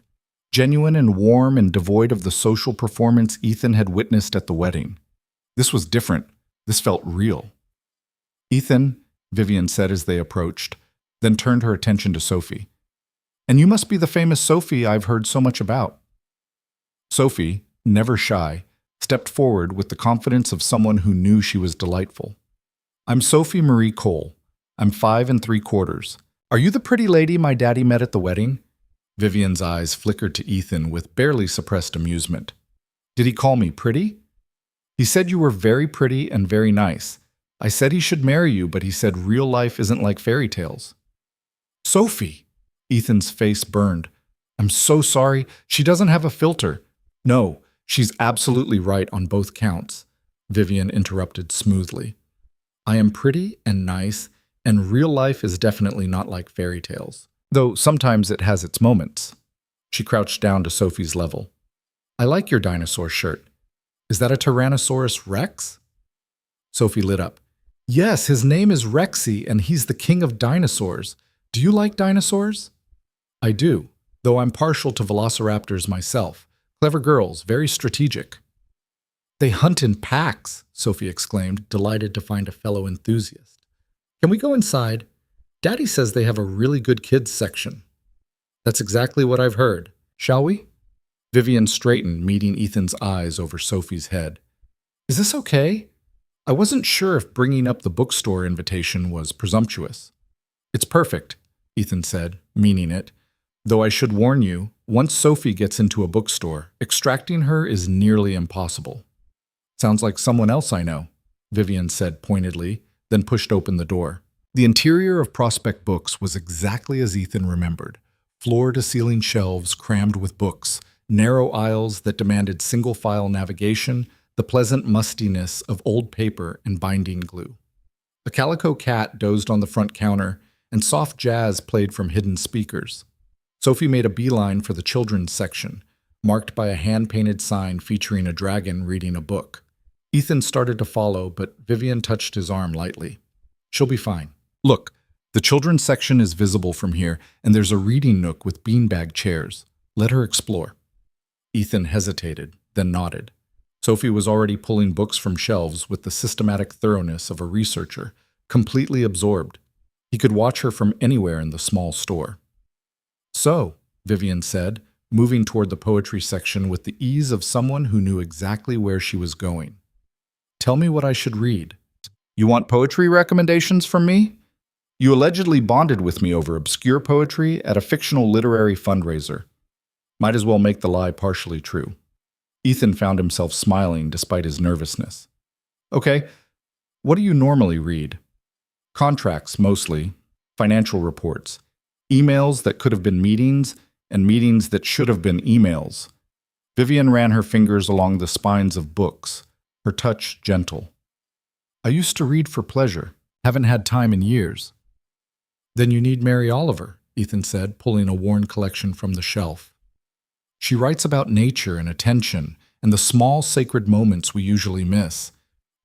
genuine and warm and devoid of the social performance Ethan had witnessed at the wedding. This was different. This felt real. Ethan, Vivian said as they approached, then turned her attention to Sophie. And you must be the famous Sophie I've heard so much about. Sophie, never shy, stepped forward with the confidence of someone who knew she was delightful. I'm Sophie Marie Cole. I'm 5 3/4. Are you the pretty lady my daddy met at the wedding? Vivian's eyes flickered to Ethan with barely suppressed amusement. Did he call me pretty? He said you were very pretty and very nice. I said he should marry you, but he said real life isn't like fairy tales. Sophie! Ethan's face burned. I'm so sorry. She doesn't have a filter. No, She's absolutely right on both counts, Vivian interrupted smoothly. I am pretty and nice, and real life is definitely not like fairy tales. Though sometimes it has its moments. She crouched down to Sophie's level. I like your dinosaur shirt. Is that a Tyrannosaurus Rex? Sophie lit up. Yes, his name is Rexy, and he's the king of dinosaurs. Do you like dinosaurs? I do, though I'm partial to velociraptors myself. Clever girls, very strategic. They hunt in packs, Sophie exclaimed, delighted to find a fellow enthusiast. Can we go inside? Daddy says they have a really good kids section. That's exactly what I've heard. Shall we? Vivian straightened, meeting Ethan's eyes over Sophie's head. Is this okay? I wasn't sure if bringing up the bookstore invitation was presumptuous. It's perfect, Ethan said, meaning it. Though I should warn you, once Sophie gets into a bookstore, extracting her is nearly impossible. Sounds like someone else I know, Vivian said pointedly, then pushed open the door. The interior of Prospect Books was exactly as Ethan remembered. Floor-to-ceiling shelves crammed with books, narrow aisles that demanded single-file navigation, the pleasant mustiness of old paper and binding glue. A calico cat dozed on the front counter, and soft jazz played from hidden speakers. Sophie made a beeline for the children's section, marked by a hand-painted sign featuring a dragon reading a book. Ethan started to follow, but Vivian touched his arm lightly. She'll be fine. Look, the children's section is visible from here, and there's a reading nook with beanbag chairs. Let her explore. Ethan hesitated, then nodded. Sophie was already pulling books from shelves with the systematic thoroughness of a researcher, completely absorbed. He could watch her from anywhere in the small store. So, Vivian said, moving toward the poetry section with the ease of someone who knew exactly where she was going. Tell me what I should read. You want poetry recommendations from me? You allegedly bonded with me over obscure poetry at a fictional literary fundraiser. Might as well make the lie partially true. Ethan found himself smiling despite his nervousness. Okay, what do you normally read? Contracts, mostly. Financial reports. Emails that could have been meetings, and meetings that should have been emails. Vivian ran her fingers along the spines of books, her touch gentle. I used to read for pleasure. Haven't had time in years. Then you need Mary Oliver, Ethan said, pulling a worn collection from the shelf. She writes about nature and attention and the small sacred moments we usually miss.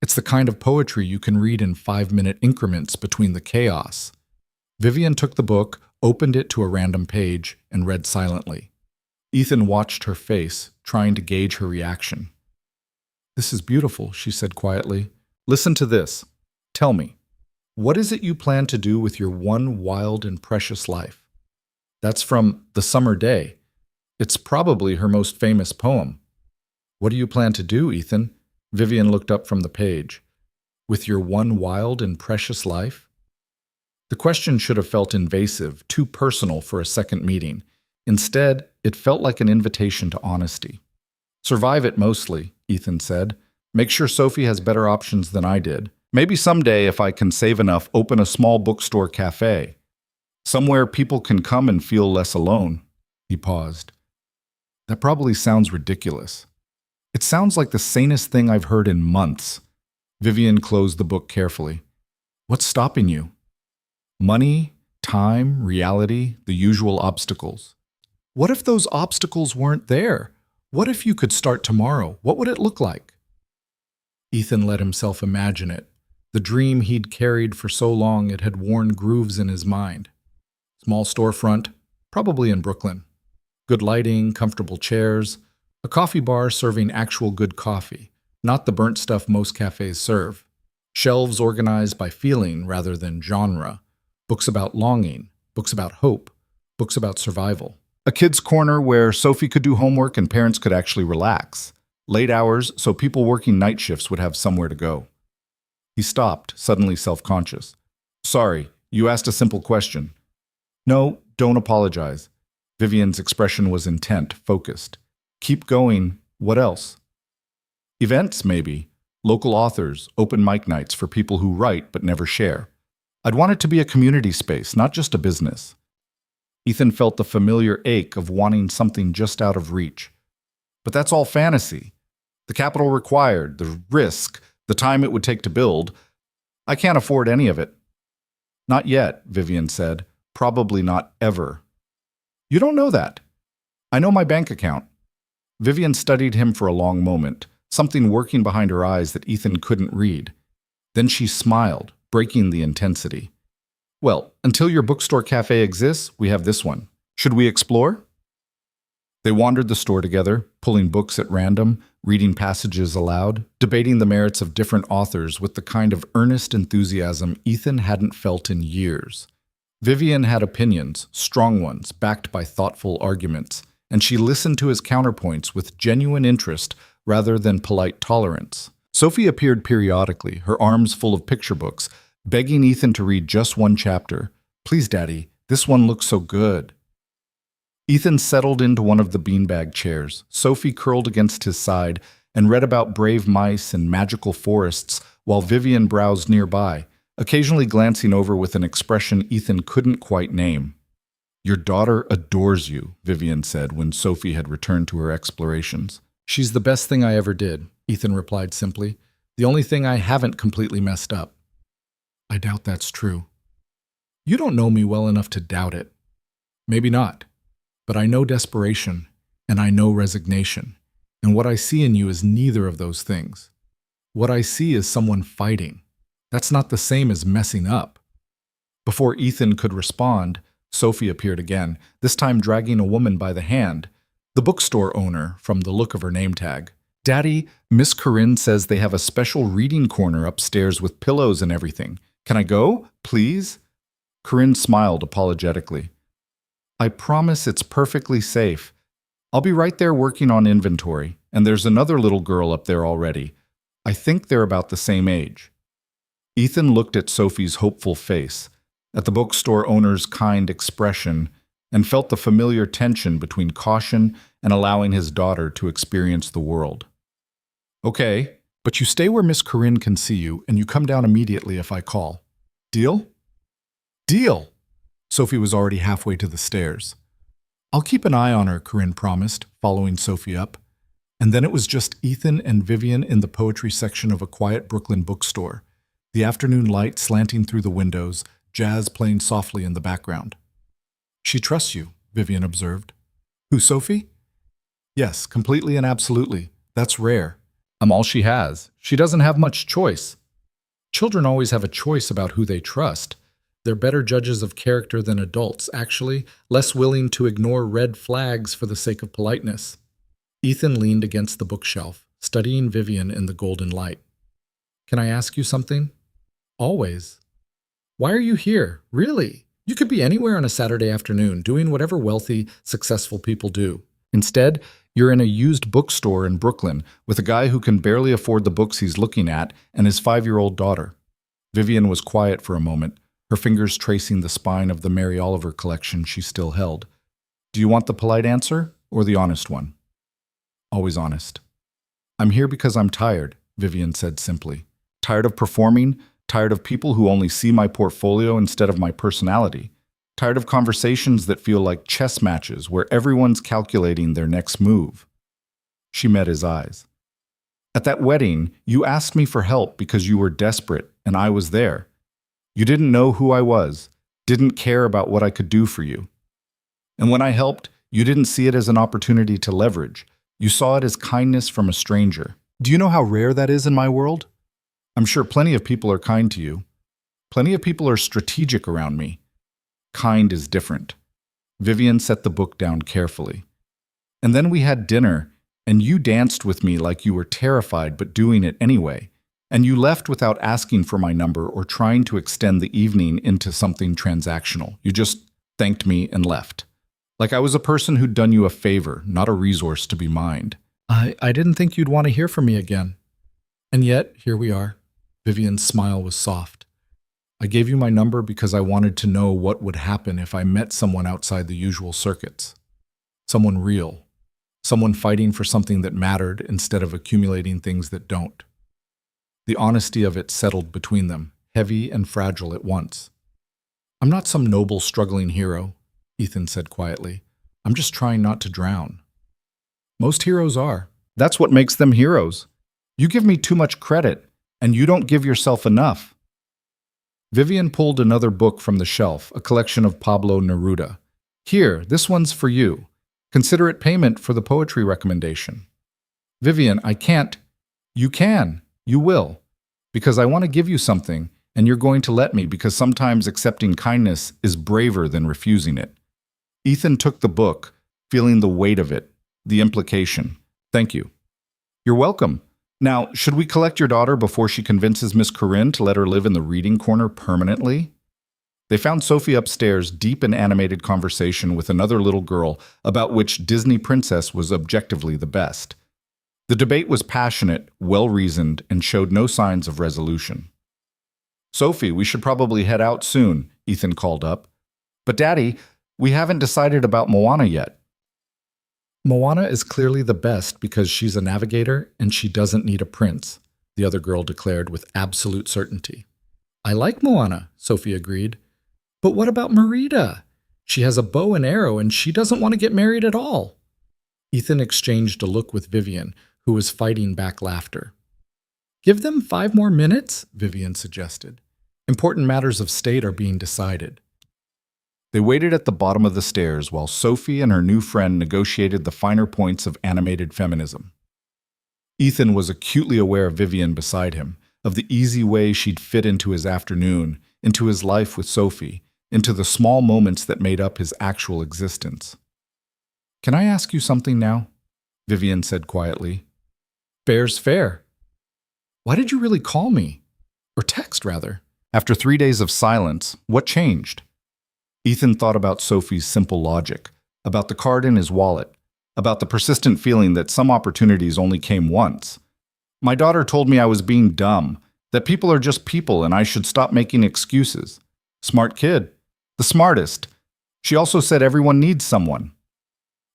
It's the kind of poetry you can read in 5-minute increments between the chaos. Vivian took the book, opened it to a random page, and read silently. Ethan watched her face, trying to gauge her reaction. This is beautiful, she said quietly. Listen to this. Tell me, what is it you plan to do with your one wild and precious life? That's from The Summer Day. It's probably her most famous poem. What do you plan to do, Ethan? Vivian looked up from the page. With your one wild and precious life? The question should have felt invasive, too personal for a second meeting. Instead, it felt like an invitation to honesty. Survive it mostly, Ethan said. Make sure Sophie has better options than I did. Maybe someday, if I can save enough, open a small bookstore cafe. Somewhere people can come and feel less alone. He paused. That probably sounds ridiculous. It sounds like the sanest thing I've heard in months. Vivian closed the book carefully. What's stopping you? Money, time, reality, the usual obstacles. What if those obstacles weren't there? What if you could start tomorrow? What would it look like? Ethan let himself imagine it. The dream he'd carried for so long it had worn grooves in his mind. Small storefront, probably in Brooklyn. Good lighting, comfortable chairs, a coffee bar serving actual good coffee, not the burnt stuff most cafes serve. Shelves organized by feeling rather than genre. Books about longing, books about hope, books about survival. A kid's corner where Sophie could do homework and parents could actually relax. Late hours so people working night shifts would have somewhere to go. He stopped, suddenly self-conscious. Sorry, you asked a simple question. No, don't apologize. Vivian's expression was intent, focused. Keep going. What else? Events, maybe. Local authors, open mic nights for people who write but never share. I'd want it to be a community space, not just a business. Ethan felt the familiar ache of wanting something just out of reach. But that's all fantasy. The capital required, the risk, the time it would take to build. I can't afford any of it. Not yet, Vivian said. Probably not ever. You don't know that. I know my bank account. Vivian studied him for a long moment, something working behind her eyes that Ethan couldn't read. Then she smiled, breaking the intensity. Well, until your bookstore cafe exists, we have this one. Should we explore? They wandered the store together, pulling books at random, reading passages aloud, debating the merits of different authors with the kind of earnest enthusiasm Ethan hadn't felt in years. Vivian had opinions, strong ones, backed by thoughtful arguments, and she listened to his counterpoints with genuine interest rather than polite tolerance. Sophie appeared periodically, her arms full of picture books, begging Ethan to read just one chapter. Please, Daddy, this one looks so good. Ethan settled into one of the beanbag chairs. Sophie curled against his side and read about brave mice and magical forests while Vivian browsed nearby, occasionally glancing over with an expression Ethan couldn't quite name. Your daughter adores you, Vivian said when Sophie had returned to her explorations. She's the best thing I ever did, Ethan replied simply. The only thing I haven't completely messed up. I doubt that's true. You don't know me well enough to doubt it. Maybe not. But I know desperation, and I know resignation, and what I see in you is neither of those things. What I see is someone fighting. That's not the same as messing up. Before Ethan could respond, Sophie appeared again, this time dragging a woman by the hand, the bookstore owner from the look of her name tag. Daddy, Miss Corinne says they have a special reading corner upstairs with pillows and everything. Can I go, please? Corinne smiled apologetically. I promise it's perfectly safe. I'll be right there working on inventory, and there's another little girl up there already. I think they're about the same age. Ethan looked at Sophie's hopeful face, at the bookstore owner's kind expression, and felt the familiar tension between caution and allowing his daughter to experience the world. Okay, but you stay where Miss Corinne can see you, and you come down immediately if I call. Deal? Deal! Sophie was already halfway to the stairs. I'll keep an eye on her, Corinne promised, following Sophie up. And then it was just Ethan and Vivian in the poetry section of a quiet Brooklyn bookstore, the afternoon light slanting through the windows, jazz playing softly in the background. She trusts you, Vivian observed. Who, Sophie? Yes, completely and absolutely. That's rare. I'm all she has. She doesn't have much choice. Children always have a choice about who they trust. They're better judges of character than adults, actually, less willing to ignore red flags for the sake of politeness. Ethan leaned against the bookshelf, studying Vivian in the golden light. Can I ask you something? Always. Why are you here? Really? You could be anywhere on a Saturday afternoon, doing whatever wealthy, successful people do. Instead, you're in a used bookstore in Brooklyn with a guy who can barely afford the books he's looking at and his 5-year-old daughter. Vivian was quiet for a moment, her fingers tracing the spine of the Mary Oliver collection she still held. Do you want the polite answer or the honest one? Always honest. I'm here because I'm tired, Vivian said simply. Tired of performing, tired of people who only see my portfolio instead of my personality. Tired of conversations that feel like chess matches where everyone's calculating their next move. She met his eyes. At that wedding, you asked me for help because you were desperate, and I was there. You didn't know who I was, didn't care about what I could do for you. And when I helped, you didn't see it as an opportunity to leverage. You saw it as kindness from a stranger. Do you know how rare that is in my world? I'm sure plenty of people are kind to you. Plenty of people are strategic around me. Kind is different. Vivian set the book down carefully. And then we had dinner, and you danced with me like you were terrified but doing it anyway. And you left without asking for my number or trying to extend the evening into something transactional. You just thanked me and left. Like I was a person who'd done you a favor, not a resource to be mined. I didn't think you'd want to hear from me again. And yet, here we are. Vivian's smile was soft. I gave you my number because I wanted to know what would happen if I met someone outside the usual circuits. Someone real. Someone fighting for something that mattered instead of accumulating things that don't. The honesty of it settled between them, heavy and fragile at once. I'm not some noble, struggling hero, Ethan said quietly. I'm just trying not to drown. Most heroes are. That's what makes them heroes. You give me too much credit, and you don't give yourself enough. Vivian pulled another book from the shelf, a collection of Pablo Neruda. Here, this one's for you. Consider it payment for the poetry recommendation. Vivian, I can't. You can. You will. Because I want to give you something, and you're going to let me because sometimes accepting kindness is braver than refusing it. Ethan took the book, feeling the weight of it, the implication. Thank you. You're welcome. Now, should we collect your daughter before she convinces Miss Corinne to let her live in the reading corner permanently? They found Sophie upstairs, deep in animated conversation with another little girl about which Disney princess was objectively the best. The debate was passionate, well-reasoned, and showed no signs of resolution. Sophie, we should probably head out soon, Ethan called up. But Daddy, we haven't decided about Moana yet. Moana is clearly the best because she's a navigator and she doesn't need a prince, the other girl declared with absolute certainty. I like Moana, Sophie agreed. But what about Merida? She has a bow and arrow and she doesn't want to get married at all. Ethan exchanged a look with Vivian, who was fighting back laughter. Give them 5 more minutes, Vivian suggested. Important matters of state are being decided. They waited at the bottom of the stairs while Sophie and her new friend negotiated the finer points of animated feminism. Ethan was acutely aware of Vivian beside him, of the easy way she'd fit into his afternoon, into his life with Sophie, into the small moments that made up his actual existence. Can I ask you something now? Vivian said quietly. Fair's fair. Why did you really call me? Or text, rather? After 3 days of silence, what changed? Ethan thought about Sophie's simple logic, about the card in his wallet, about the persistent feeling that some opportunities only came once. My daughter told me I was being dumb, that people are just people and I should stop making excuses. Smart kid. The smartest. She also said everyone needs someone.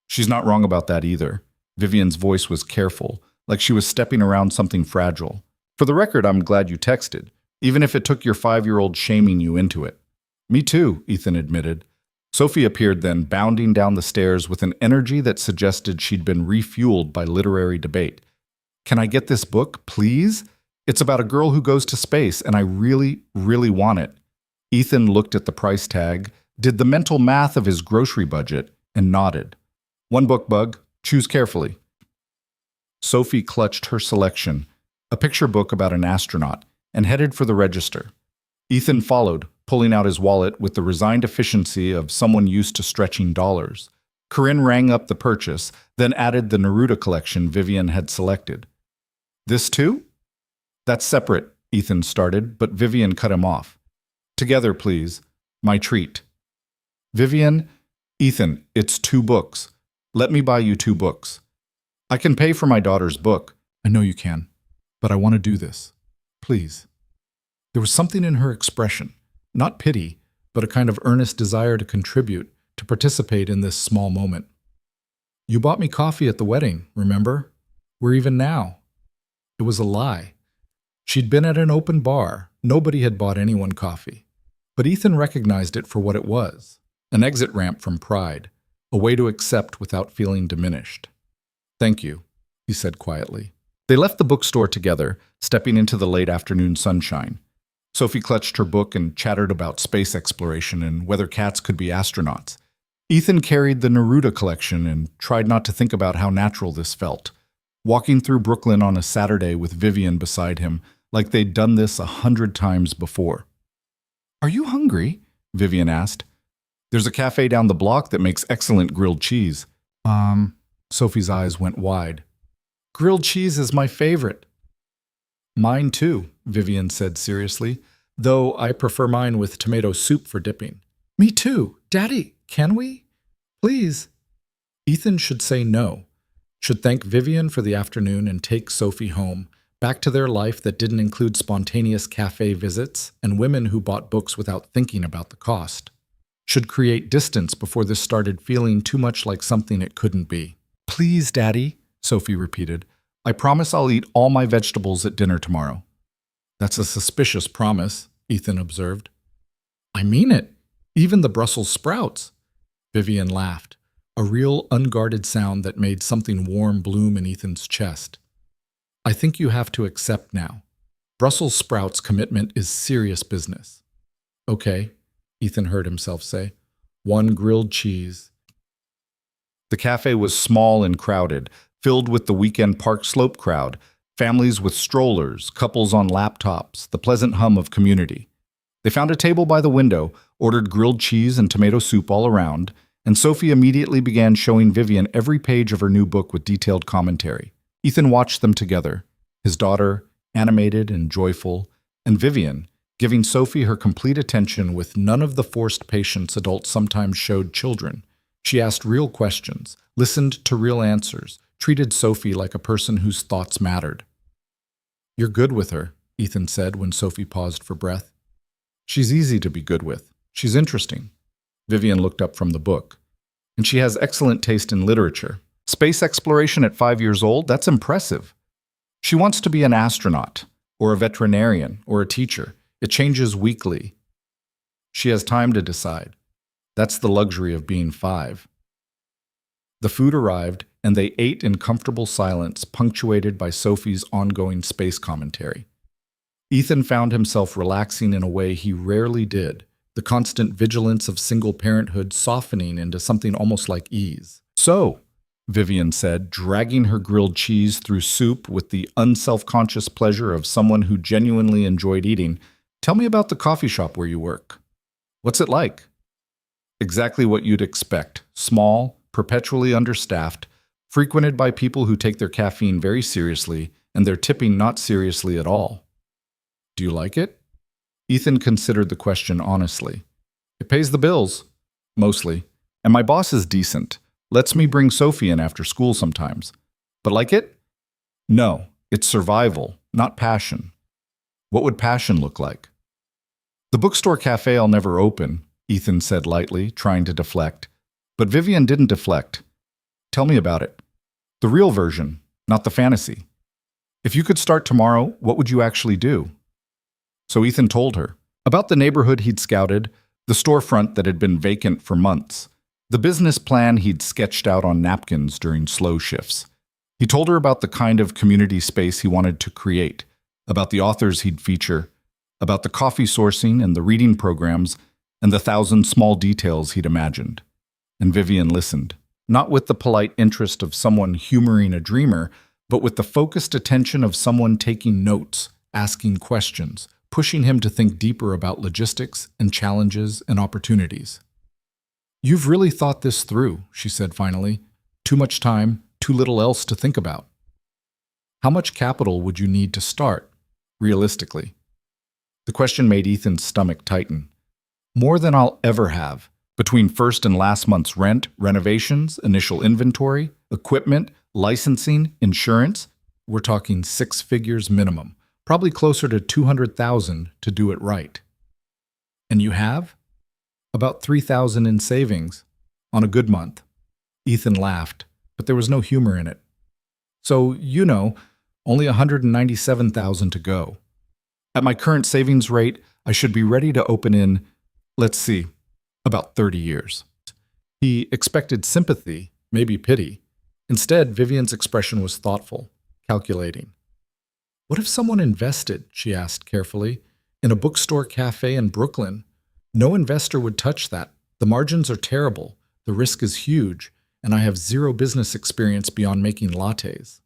She's not wrong about that either. Vivian's voice was careful, like she was stepping around something fragile. For the record, I'm glad you texted, even if it took your 5-year-old shaming you into it. Me too, Ethan admitted. Sophie appeared then, bounding down the stairs with an energy that suggested she'd been refueled by literary debate. Can I get this book, please? It's about a girl who goes to space, and I really, really want it. Ethan looked at the price tag, did the mental math of his grocery budget, and nodded. 1 book, Bug. Choose carefully. Sophie clutched her selection, a picture book about an astronaut, and headed for the register. Ethan followed, pulling out his wallet with the resigned efficiency of someone used to stretching dollars. Corinne rang up the purchase, then added the Neruda collection Vivian had selected. This too? That's separate, Ethan started, but Vivian cut him off. Together, please. My treat. Vivian, Ethan, it's 2 books. Let me buy you 2 books. I can pay for my daughter's book. I know you can, but I want to do this. Please. There was something in her expression. Not pity, but a kind of earnest desire to contribute, to participate in this small moment. You bought me coffee at the wedding, remember? We're even now. It was a lie. She'd been at an open bar. Nobody had bought anyone coffee. But Ethan recognized it for what it was, an exit ramp from pride, a way to accept without feeling diminished. Thank you, he said quietly. They left the bookstore together, stepping into the late afternoon sunshine. Sophie clutched her book and chattered about space exploration and whether cats could be astronauts. Ethan carried the Neruda collection and tried not to think about how natural this felt. Walking through Brooklyn on a Saturday with Vivian beside him, like they'd done this 100 times before. Are you hungry? Vivian asked. There's a cafe down the block that makes excellent grilled cheese. Sophie's eyes went wide. Grilled cheese is my favorite. Mine too, Vivian said seriously, though I prefer mine with tomato soup for dipping. Me too. Daddy, can we? Please. Ethan should say no, should thank Vivian for the afternoon and take Sophie home, back to their life that didn't include spontaneous cafe visits and women who bought books without thinking about the cost. Should create distance before this started feeling too much like something it couldn't be. Please, Daddy, Sophie repeated. I promise I'll eat all my vegetables at dinner tomorrow. That's a suspicious promise, Ethan observed. I mean it. Even the Brussels sprouts. Vivian laughed. a real unguarded sound that made something warm bloom in Ethan's chest. I think you have to accept now. Brussels sprouts commitment is serious business. Okay, Ethan heard himself say. 1 grilled cheese. The cafe was small and crowded, filled with the weekend Park Slope crowd, families with strollers, couples on laptops, the pleasant hum of community. They found a table by the window, ordered grilled cheese and tomato soup all around, and Sophie immediately began showing Vivian every page of her new book with detailed commentary. Ethan watched them together, his daughter, animated and joyful, and Vivian, giving Sophie her complete attention with none of the forced patience adults sometimes showed children. She asked real questions, listened to real answers, treated Sophie like a person whose thoughts mattered. You're good with her, Ethan said when Sophie paused for breath. She's easy to be good with. She's interesting. Vivian looked up from the book. And she has excellent taste in literature. Space exploration at 5 years old? That's impressive. She wants to be an astronaut, or a veterinarian, or a teacher. It changes weekly. She has time to decide. That's the luxury of being 5. The food arrived, and they ate in comfortable silence, punctuated by Sophie's ongoing space commentary. Ethan found himself relaxing in a way he rarely did, the constant vigilance of single parenthood softening into something almost like ease. So, Vivian said, dragging her grilled cheese through soup with the unself-conscious pleasure of someone who genuinely enjoyed eating, tell me about the coffee shop where you work. What's it like? Exactly what you'd expect. Small, perpetually understaffed, frequented by people who take their caffeine very seriously and their tipping not seriously at all. Do you like it? Ethan considered the question honestly. It pays the bills, mostly, and my boss is decent. Lets me bring Sophie in after school sometimes. But like it? No, it's survival, not passion. What would passion look like? The bookstore cafe I'll never open, Ethan said lightly, trying to deflect. But Vivian didn't deflect. Tell me about it. The real version, not the fantasy. If you could start tomorrow, what would you actually do? So Ethan told her about the neighborhood he'd scouted, the storefront that had been vacant for months, the business plan he'd sketched out on napkins during slow shifts. He told her about the kind of community space he wanted to create, about the authors he'd feature, about the coffee sourcing and the reading programs, and the 1,000 small details he'd imagined. And Vivian listened, not with the polite interest of someone humoring a dreamer, but with the focused attention of someone taking notes, asking questions, pushing him to think deeper about logistics and challenges and opportunities. You've really thought this through, she said finally. Too much time, too little else to think about. How much capital would you need to start, realistically? The question made Ethan's stomach tighten. More than I'll ever have, between first and last month's rent, renovations, initial inventory, equipment, licensing, insurance. We're talking 6 figures minimum, probably closer to 200,000 to do it right. And you have? About 3,000 in savings, on a good month. Ethan laughed, but there was no humor in it. So, only 197,000 to go. At my current savings rate, I should be ready to open in, let's see, about 30 years. He expected sympathy, maybe pity. Instead, Vivian's expression was thoughtful, calculating. What if someone invested, she asked carefully, in a bookstore cafe in Brooklyn? No investor would touch that. The margins are terrible, the risk is huge, and I have 0 business experience beyond making lattes.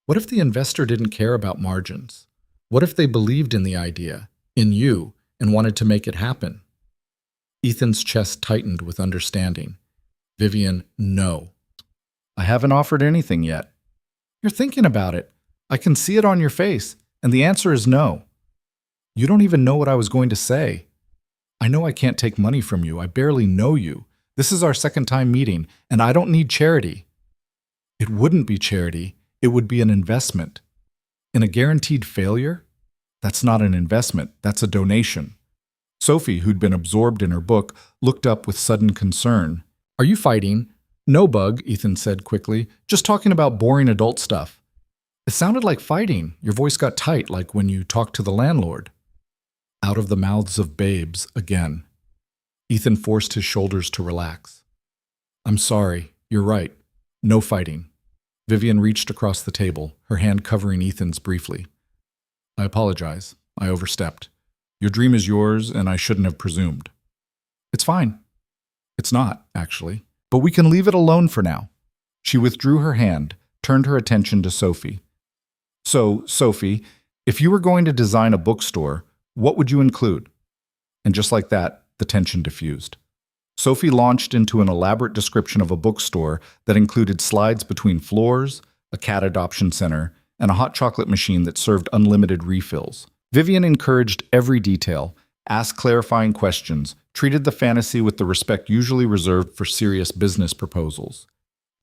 What if the investor didn't care about margins? What if they believed in the idea, in you, and wanted to make it happen? Ethan's chest tightened with understanding. Vivian, no. I haven't offered anything yet. You're thinking about it. I can see it on your face, and the answer is no. You don't even know what I was going to say. I know I can't take money from you. I barely know you. This is our second time meeting, and I don't need charity. It wouldn't be charity. It would be an investment. In a guaranteed failure? That's not an investment. That's a donation. Sophie, who'd been absorbed in her book, looked up with sudden concern. Are you fighting? No, Bug, Ethan said quickly. Just talking about boring adult stuff. It sounded like fighting. Your voice got tight, like when you talked to the landlord. Out of the mouths of babes again. Ethan forced his shoulders to relax. I'm sorry, You're right. No fighting. Vivian reached across the table, her hand covering Ethan's briefly. I apologize. I overstepped. Your dream is yours, and I shouldn't have presumed. It's fine. It's not, actually. But we can leave it alone for now. She withdrew her hand, turned her attention to Sophie. So, Sophie, if you were going to design a bookstore, what would you include? And just like that, the tension diffused. Sophie launched into an elaborate description of a bookstore that included slides between floors, a cat adoption center, and a hot chocolate machine that served unlimited refills. Vivian encouraged every detail, asked clarifying questions, treated the fantasy with the respect usually reserved for serious business proposals.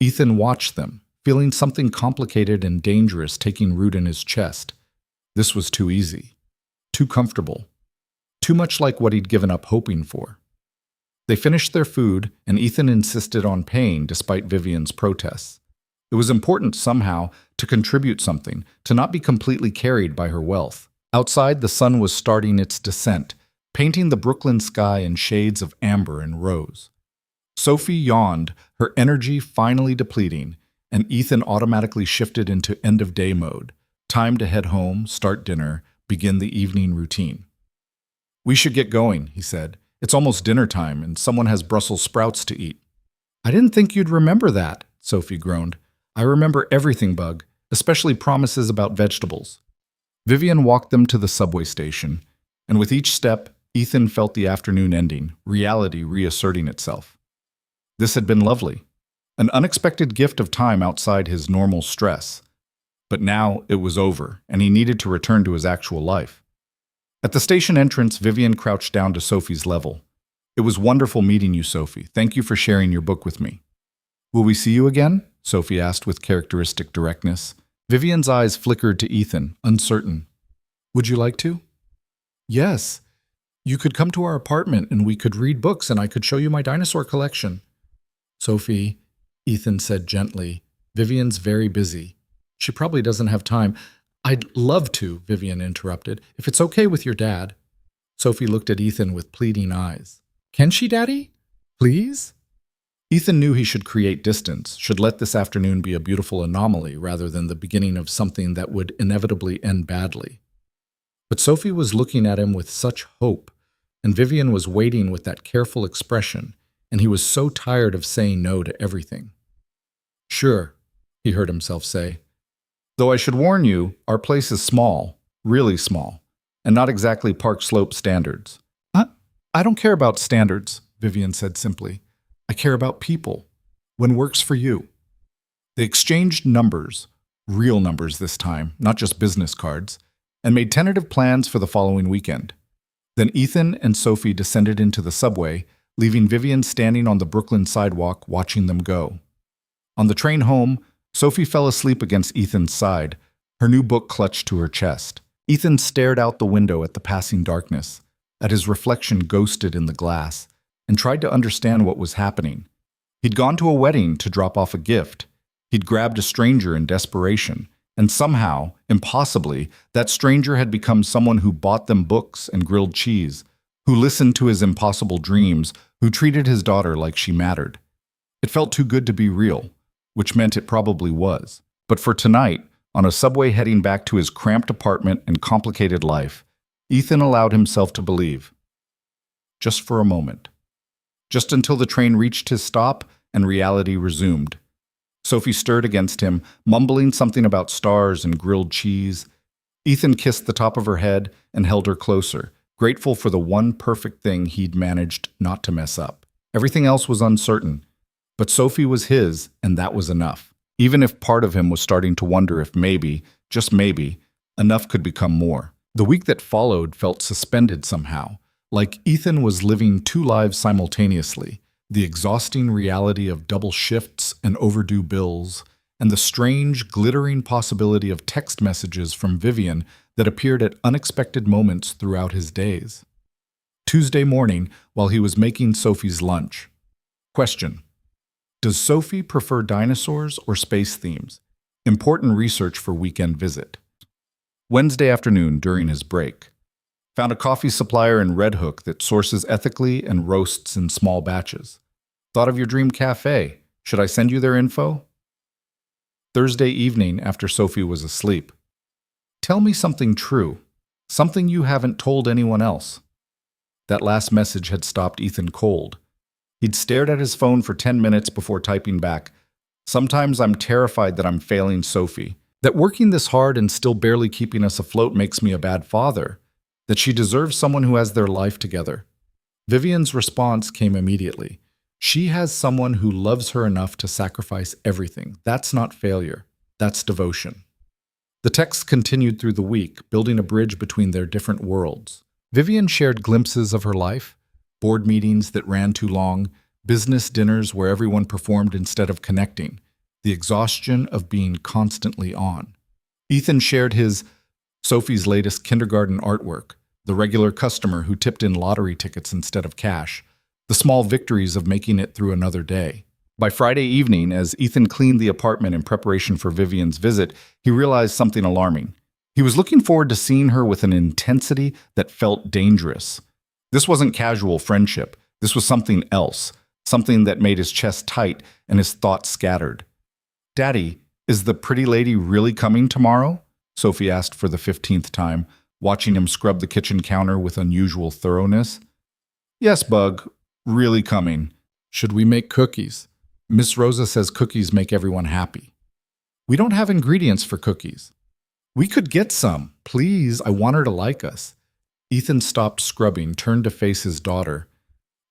Ethan watched them, feeling something complicated and dangerous taking root in his chest. This was too easy, too comfortable, too much like what he'd given up hoping for. They finished their food, and Ethan insisted on paying despite Vivian's protests. It was important somehow to contribute something, to not be completely carried by her wealth. Outside, the sun was starting its descent, painting the Brooklyn sky in shades of amber and rose. Sophie yawned, her energy finally depleting, and Ethan automatically shifted into end-of-day mode. Time to head home, start dinner, begin the evening routine. We should get going, he said. It's almost dinner time, and someone has Brussels sprouts to eat. I didn't think you'd remember that, Sophie groaned. I remember everything, Bug, especially promises about vegetables. Vivian walked them to the subway station, and with each step, Ethan felt the afternoon ending, reality reasserting itself. This had been lovely, an unexpected gift of time outside his normal stress. But now it was over, and he needed to return to his actual life. At the station entrance, Vivian crouched down to Sophie's level. It was wonderful meeting you, Sophie. Thank you for sharing your book with me. Will we see you again? Sophie asked with characteristic directness. Vivian's eyes flickered to Ethan, uncertain. Would you like to? Yes. You could come to our apartment and we could read books and I could show you my dinosaur collection. Sophie, Ethan said gently, Vivian's very busy. She probably doesn't have time. I'd love to, Vivian interrupted, if it's okay with your dad. Sophie looked at Ethan with pleading eyes. Can she, Daddy? Please? Ethan knew he should create distance, should let this afternoon be a beautiful anomaly rather than the beginning of something that would inevitably end badly. But Sophie was looking at him with such hope, and Vivian was waiting with that careful expression, and he was so tired of saying no to everything. Sure, he heard himself say. Though I should warn you, our place is small, really small, and not exactly Park Slope standards. I don't care about standards, Vivian said simply. I care about people. When works for you. They exchanged numbers, real numbers this time, not just business cards, and made tentative plans for the following weekend. Then Ethan and Sophie descended into the subway, leaving Vivian standing on the Brooklyn sidewalk watching them go. On the train home, Sophie fell asleep against Ethan's side, her new book clutched to her chest. Ethan stared out the window at the passing darkness, at his reflection ghosted in the glass, and tried to understand what was happening. He'd gone to a wedding to drop off a gift. He'd grabbed a stranger in desperation, and somehow, impossibly, that stranger had become someone who bought them books and grilled cheese, who listened to his impossible dreams, who treated his daughter like she mattered. It felt too good to be real, which meant it probably was. But for tonight, on a subway heading back to his cramped apartment and complicated life, Ethan allowed himself to believe. Just for a moment. Just until the train reached his stop and reality resumed. Sophie stirred against him, mumbling something about stars and grilled cheese. Ethan kissed the top of her head and held her closer, grateful for the one perfect thing he'd managed not to mess up. Everything else was uncertain, but Sophie was his, and that was enough. Even if part of him was starting to wonder if maybe, just maybe, enough could become more. The week that followed felt suspended somehow, like Ethan was living two lives simultaneously, the exhausting reality of double shifts and overdue bills, and the strange, glittering possibility of text messages from Vivian that appeared at unexpected moments throughout his days. Tuesday morning, while he was making Sophie's lunch. Question: does Sophie prefer dinosaurs or space themes? Important research for weekend visit. Wednesday afternoon during his break. Found a coffee supplier in Red Hook that sources ethically and roasts in small batches. Thought of your dream cafe. Should I send you their info? Thursday evening after Sophie was asleep. Tell me something true, something you haven't told anyone else. That last message had stopped Ethan cold. He'd stared at his phone for 10 minutes before typing back, "Sometimes I'm terrified that I'm failing Sophie, that working this hard and still barely keeping us afloat makes me a bad father, that she deserves someone who has their life together." Vivian's response came immediately. She has someone who loves her enough to sacrifice everything. That's not failure. That's devotion. The text continued through the week, building a bridge between their different worlds. Vivian shared glimpses of her life, board meetings that ran too long, business dinners where everyone performed instead of connecting, the exhaustion of being constantly on. Ethan shared his Sophie's latest kindergarten artwork, the regular customer who tipped in lottery tickets instead of cash, the small victories of making it through another day. By Friday evening, as Ethan cleaned the apartment in preparation for Vivian's visit, he realized something alarming. He was looking forward to seeing her with an intensity that felt dangerous. This wasn't casual friendship. This was something else, something that made his chest tight and his thoughts scattered. "Daddy, is the pretty lady really coming tomorrow?" Sophie asked for the 15th time, watching him scrub the kitchen counter with unusual thoroughness. "Yes, Bug, really coming." "Should we make cookies? Miss Rosa says cookies make everyone happy." "We don't have ingredients for cookies." "We could get some. Please, I want her to like us." Ethan stopped scrubbing, turned to face his daughter.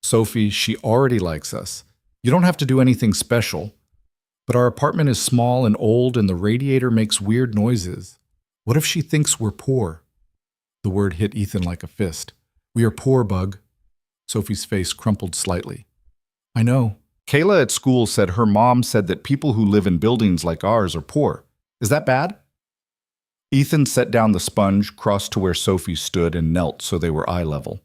"Sophie, she already likes us. You don't have to do anything special. But our apartment is small and old and the radiator makes weird noises. What if she thinks we're poor?" The word hit Ethan like a fist. "We are poor, Bug." Sophie's face crumpled slightly. "I know. Kayla at school said her mom said that people who live in buildings like ours are poor. Is that bad?" Ethan set down the sponge, crossed to where Sophie stood, and knelt so they were eye level.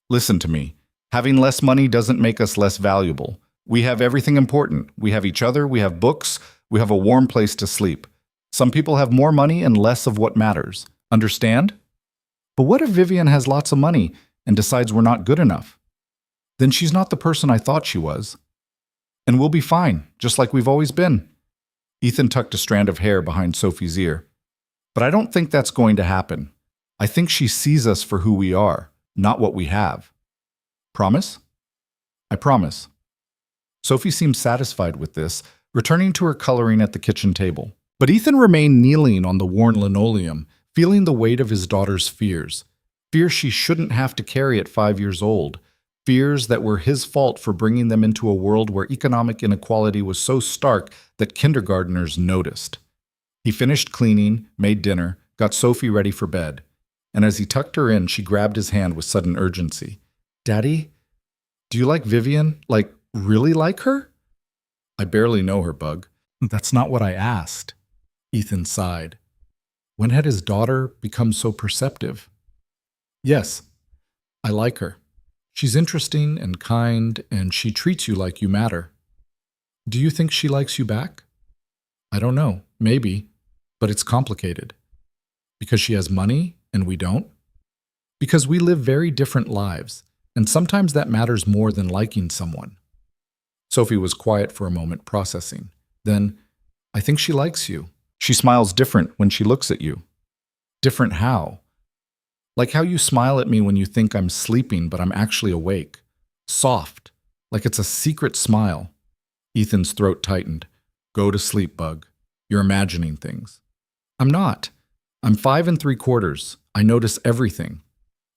"Listen to me. Having less money doesn't make us less valuable. We have everything important. We have each other, we have books, we have a warm place to sleep. Some people have more money and less of what matters. Understand? But what if Vivian has lots of money and decides we're not good enough? Then she's not the person I thought she was. And we'll be fine, just like we've always been." Ethan tucked a strand of hair behind Sophie's ear. "But I don't think that's going to happen. I think she sees us for who we are, not what we have. Promise?" "I promise." Sophie seemed satisfied with this, returning to her coloring at the kitchen table. But Ethan remained kneeling on the worn linoleum, feeling the weight of his daughter's fears. Fears she shouldn't have to carry at 5 years old. Fears that were his fault for bringing them into a world where economic inequality was so stark that kindergartners noticed. He finished cleaning, made dinner, got Sophie ready for bed. And as he tucked her in, she grabbed his hand with sudden urgency. "Daddy, do you like Vivian? Like, really like her?" "I barely know her, Bug." "That's not what I asked." Ethan sighed. When had his daughter become so perceptive? "Yes, I like her. She's interesting and kind, and she treats you like you matter." "Do you think she likes you back?" "I don't know. Maybe. But it's complicated." "Because she has money and we don't?" "Because we live very different lives, and sometimes that matters more than liking someone." Sophie was quiet for a moment, processing. Then, "I think she likes you. She smiles different when she looks at you." "Different how?" "Like how you smile at me when you think I'm sleeping but I'm actually awake. Soft, like it's a secret smile." Ethan's throat tightened. "Go to sleep, Bug. You're imagining things." "I'm not. I'm 5 3/4. I notice everything."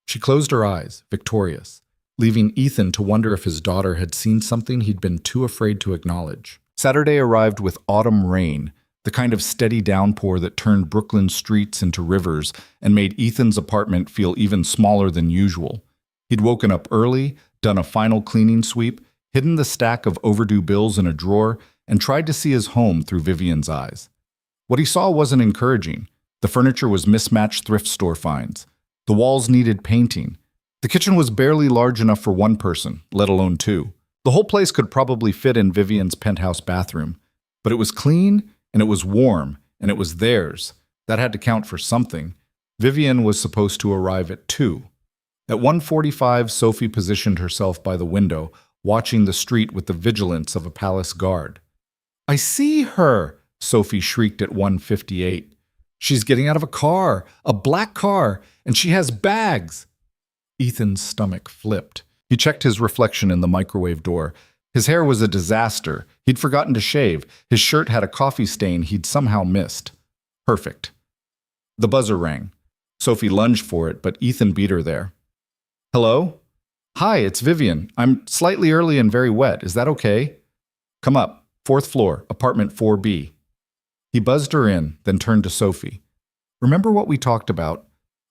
She closed her eyes, victorious, leaving Ethan to wonder if his daughter had seen something he'd been too afraid to acknowledge. Saturday arrived with autumn rain, the kind of steady downpour that turned Brooklyn streets into rivers and made Ethan's apartment feel even smaller than usual. He'd woken up early, done a final cleaning sweep, hidden the stack of overdue bills in a drawer, and tried to see his home through Vivian's eyes. What he saw wasn't encouraging. The furniture was mismatched thrift store finds. The walls needed painting. The kitchen was barely large enough for one person, let alone two. The whole place could probably fit in Vivian's penthouse bathroom. But it was clean, and it was warm, and it was theirs. That had to count for something. Vivian was supposed to arrive at 2. At 1:45, Sophie positioned herself by the window, watching the street with the vigilance of a palace guard. I see her, Sophie shrieked at 1:58. She's getting out of a car, a black car, and she has bags. Ethan's stomach flipped. He checked his reflection in the microwave door. His hair was a disaster. He'd forgotten to shave. His shirt had a coffee stain he'd somehow missed. Perfect. The buzzer rang. Sophie lunged for it, but Ethan beat her there. Hello? Hi, it's Vivian. I'm slightly early and very wet. Is that okay? Come up. 4th floor, apartment 4B. He buzzed her in, then turned to Sophie. Remember what we talked about?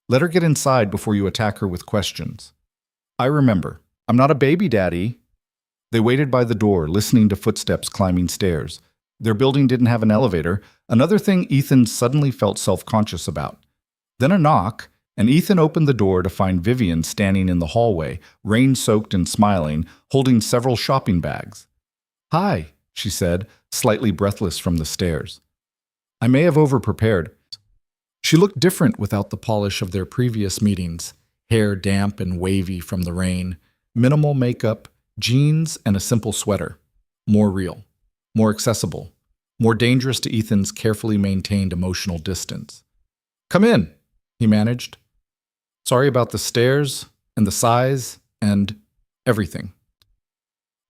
Let her get inside before you attack her with questions. I remember. I'm not a baby daddy. They waited by the door, listening to footsteps climbing stairs. Their building didn't have an elevator, another thing Ethan suddenly felt self-conscious about. Then a knock, and Ethan opened the door to find Vivian standing in the hallway, rain-soaked and smiling, holding several shopping bags. Hi, she said, slightly breathless from the stairs. I may have overprepared. She looked different without the polish of their previous meetings, hair damp and wavy from the rain, minimal makeup, jeans, and a simple sweater. More real, more accessible, more dangerous to Ethan's carefully maintained emotional distance. Come in, he managed. Sorry about the stairs, and the size, and everything.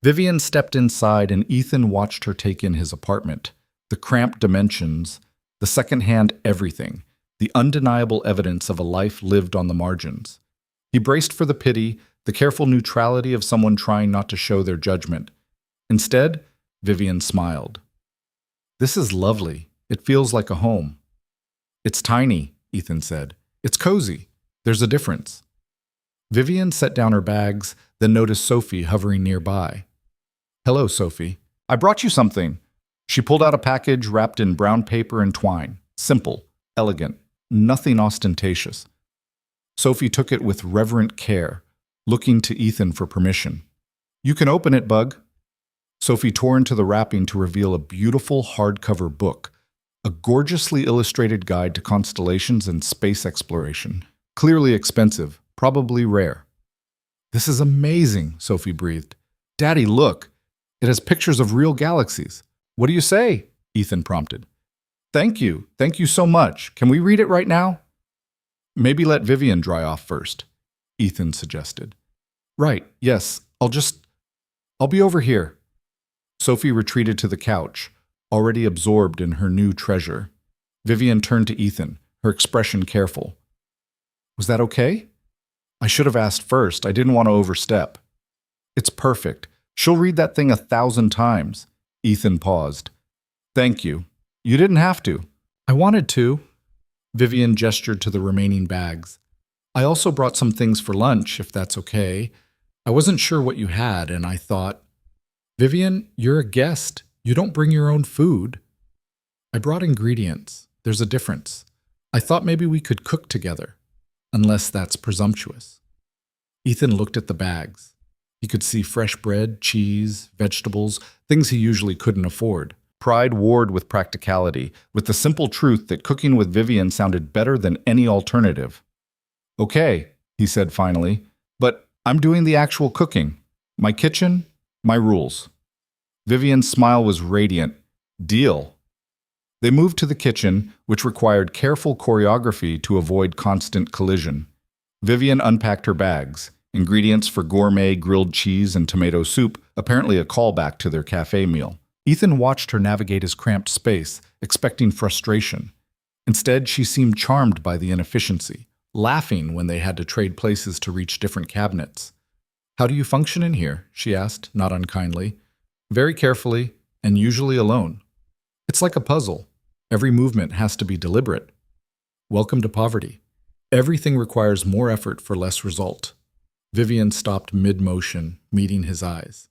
Vivian stepped inside and Ethan watched her take in his apartment. The cramped dimensions, the second-hand everything, the undeniable evidence of a life lived on the margins. He braced for the pity, the careful neutrality of someone trying not to show their judgment. Instead, Vivian smiled. This is lovely. It feels like a home. It's tiny, Ethan said. It's cozy. There's a difference. Vivian set down her bags, then noticed Sophie hovering nearby. Hello, Sophie. I brought you something. She pulled out a package wrapped in brown paper and twine. Simple, elegant, nothing ostentatious. Sophie took it with reverent care, looking to Ethan for permission. You can open it, Bug. Sophie tore into the wrapping to reveal a beautiful hardcover book, a gorgeously illustrated guide to constellations and space exploration. Clearly expensive, probably rare. This is amazing, Sophie breathed. Daddy, look. It has pictures of real galaxies. What do you say? Ethan prompted. Thank you. Thank you so much. Can we read it right now? Maybe let Vivian dry off first, Ethan suggested. Right, yes. I'll be over here. Sophie retreated to the couch, already absorbed in her new treasure. Vivian turned to Ethan, her expression careful. Was that okay? I should have asked first. I didn't want to overstep. It's perfect. She'll read that thing 1,000 times. Ethan paused. Thank you. You didn't have to. I wanted to. Vivian gestured to the remaining bags. I also brought some things for lunch, if that's okay. I wasn't sure what you had, and I thought, Vivian, you're a guest. You don't bring your own food. I brought ingredients. There's a difference. I thought maybe we could cook together, unless that's presumptuous. Ethan looked at the bags. He could see fresh bread, cheese, vegetables, things he usually couldn't afford. Pride warred with practicality, with the simple truth that cooking with Vivian sounded better than any alternative. Okay, he said finally, but I'm doing the actual cooking. My kitchen, my rules. Vivian's smile was radiant. Deal. They moved to the kitchen, which required careful choreography to avoid constant collision. Vivian unpacked her bags. Ingredients for gourmet grilled cheese and tomato soup, apparently a callback to their cafe meal. Ethan watched her navigate his cramped space, expecting frustration. Instead, she seemed charmed by the inefficiency, laughing when they had to trade places to reach different cabinets. How do you function in here? She asked, not unkindly. Very carefully, and usually alone. It's like a puzzle. Every movement has to be deliberate. Welcome to poverty. Everything requires more effort for less result. Vivian stopped mid-motion, meeting his eyes.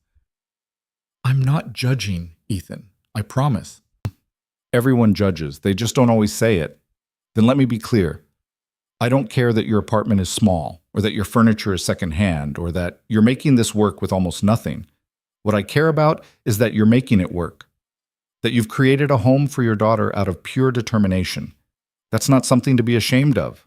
I'm not judging, Ethan. I promise. Everyone judges. They just don't always say it. Then let me be clear. I don't care that your apartment is small, or that your furniture is secondhand, or that you're making this work with almost nothing. What I care about is that you're making it work. That you've created a home for your daughter out of pure determination. That's not something to be ashamed of.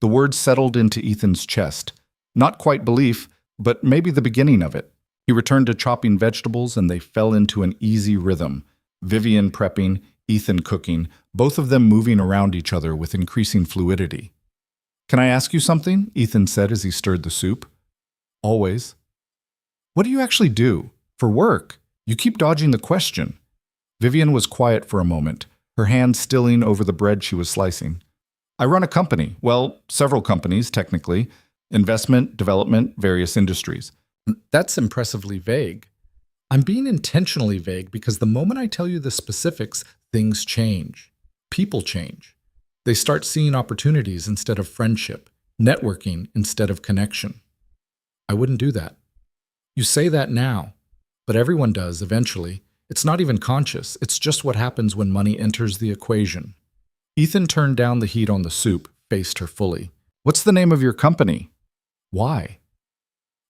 The words settled into Ethan's chest. Not quite belief, but maybe the beginning of it. He returned to chopping vegetables and they fell into an easy rhythm. Vivian prepping, Ethan cooking, both of them moving around each other with increasing fluidity. "Can I ask you something?" Ethan said as he stirred the soup. "Always." "What do you actually do? For work? You keep dodging the question." Vivian was quiet for a moment, her hand stilling over the bread she was slicing. "I run a company. Well, several companies, technically. Investment, development, various industries." That's impressively vague. I'm being intentionally vague because the moment I tell you the specifics, things change. People change. They start seeing opportunities instead of friendship, networking instead of connection. I wouldn't do that. You say that now, but everyone does eventually. It's not even conscious. It's just what happens when money enters the equation. Ethan turned down the heat on the soup, faced her fully. "What's the name of your company?" Why?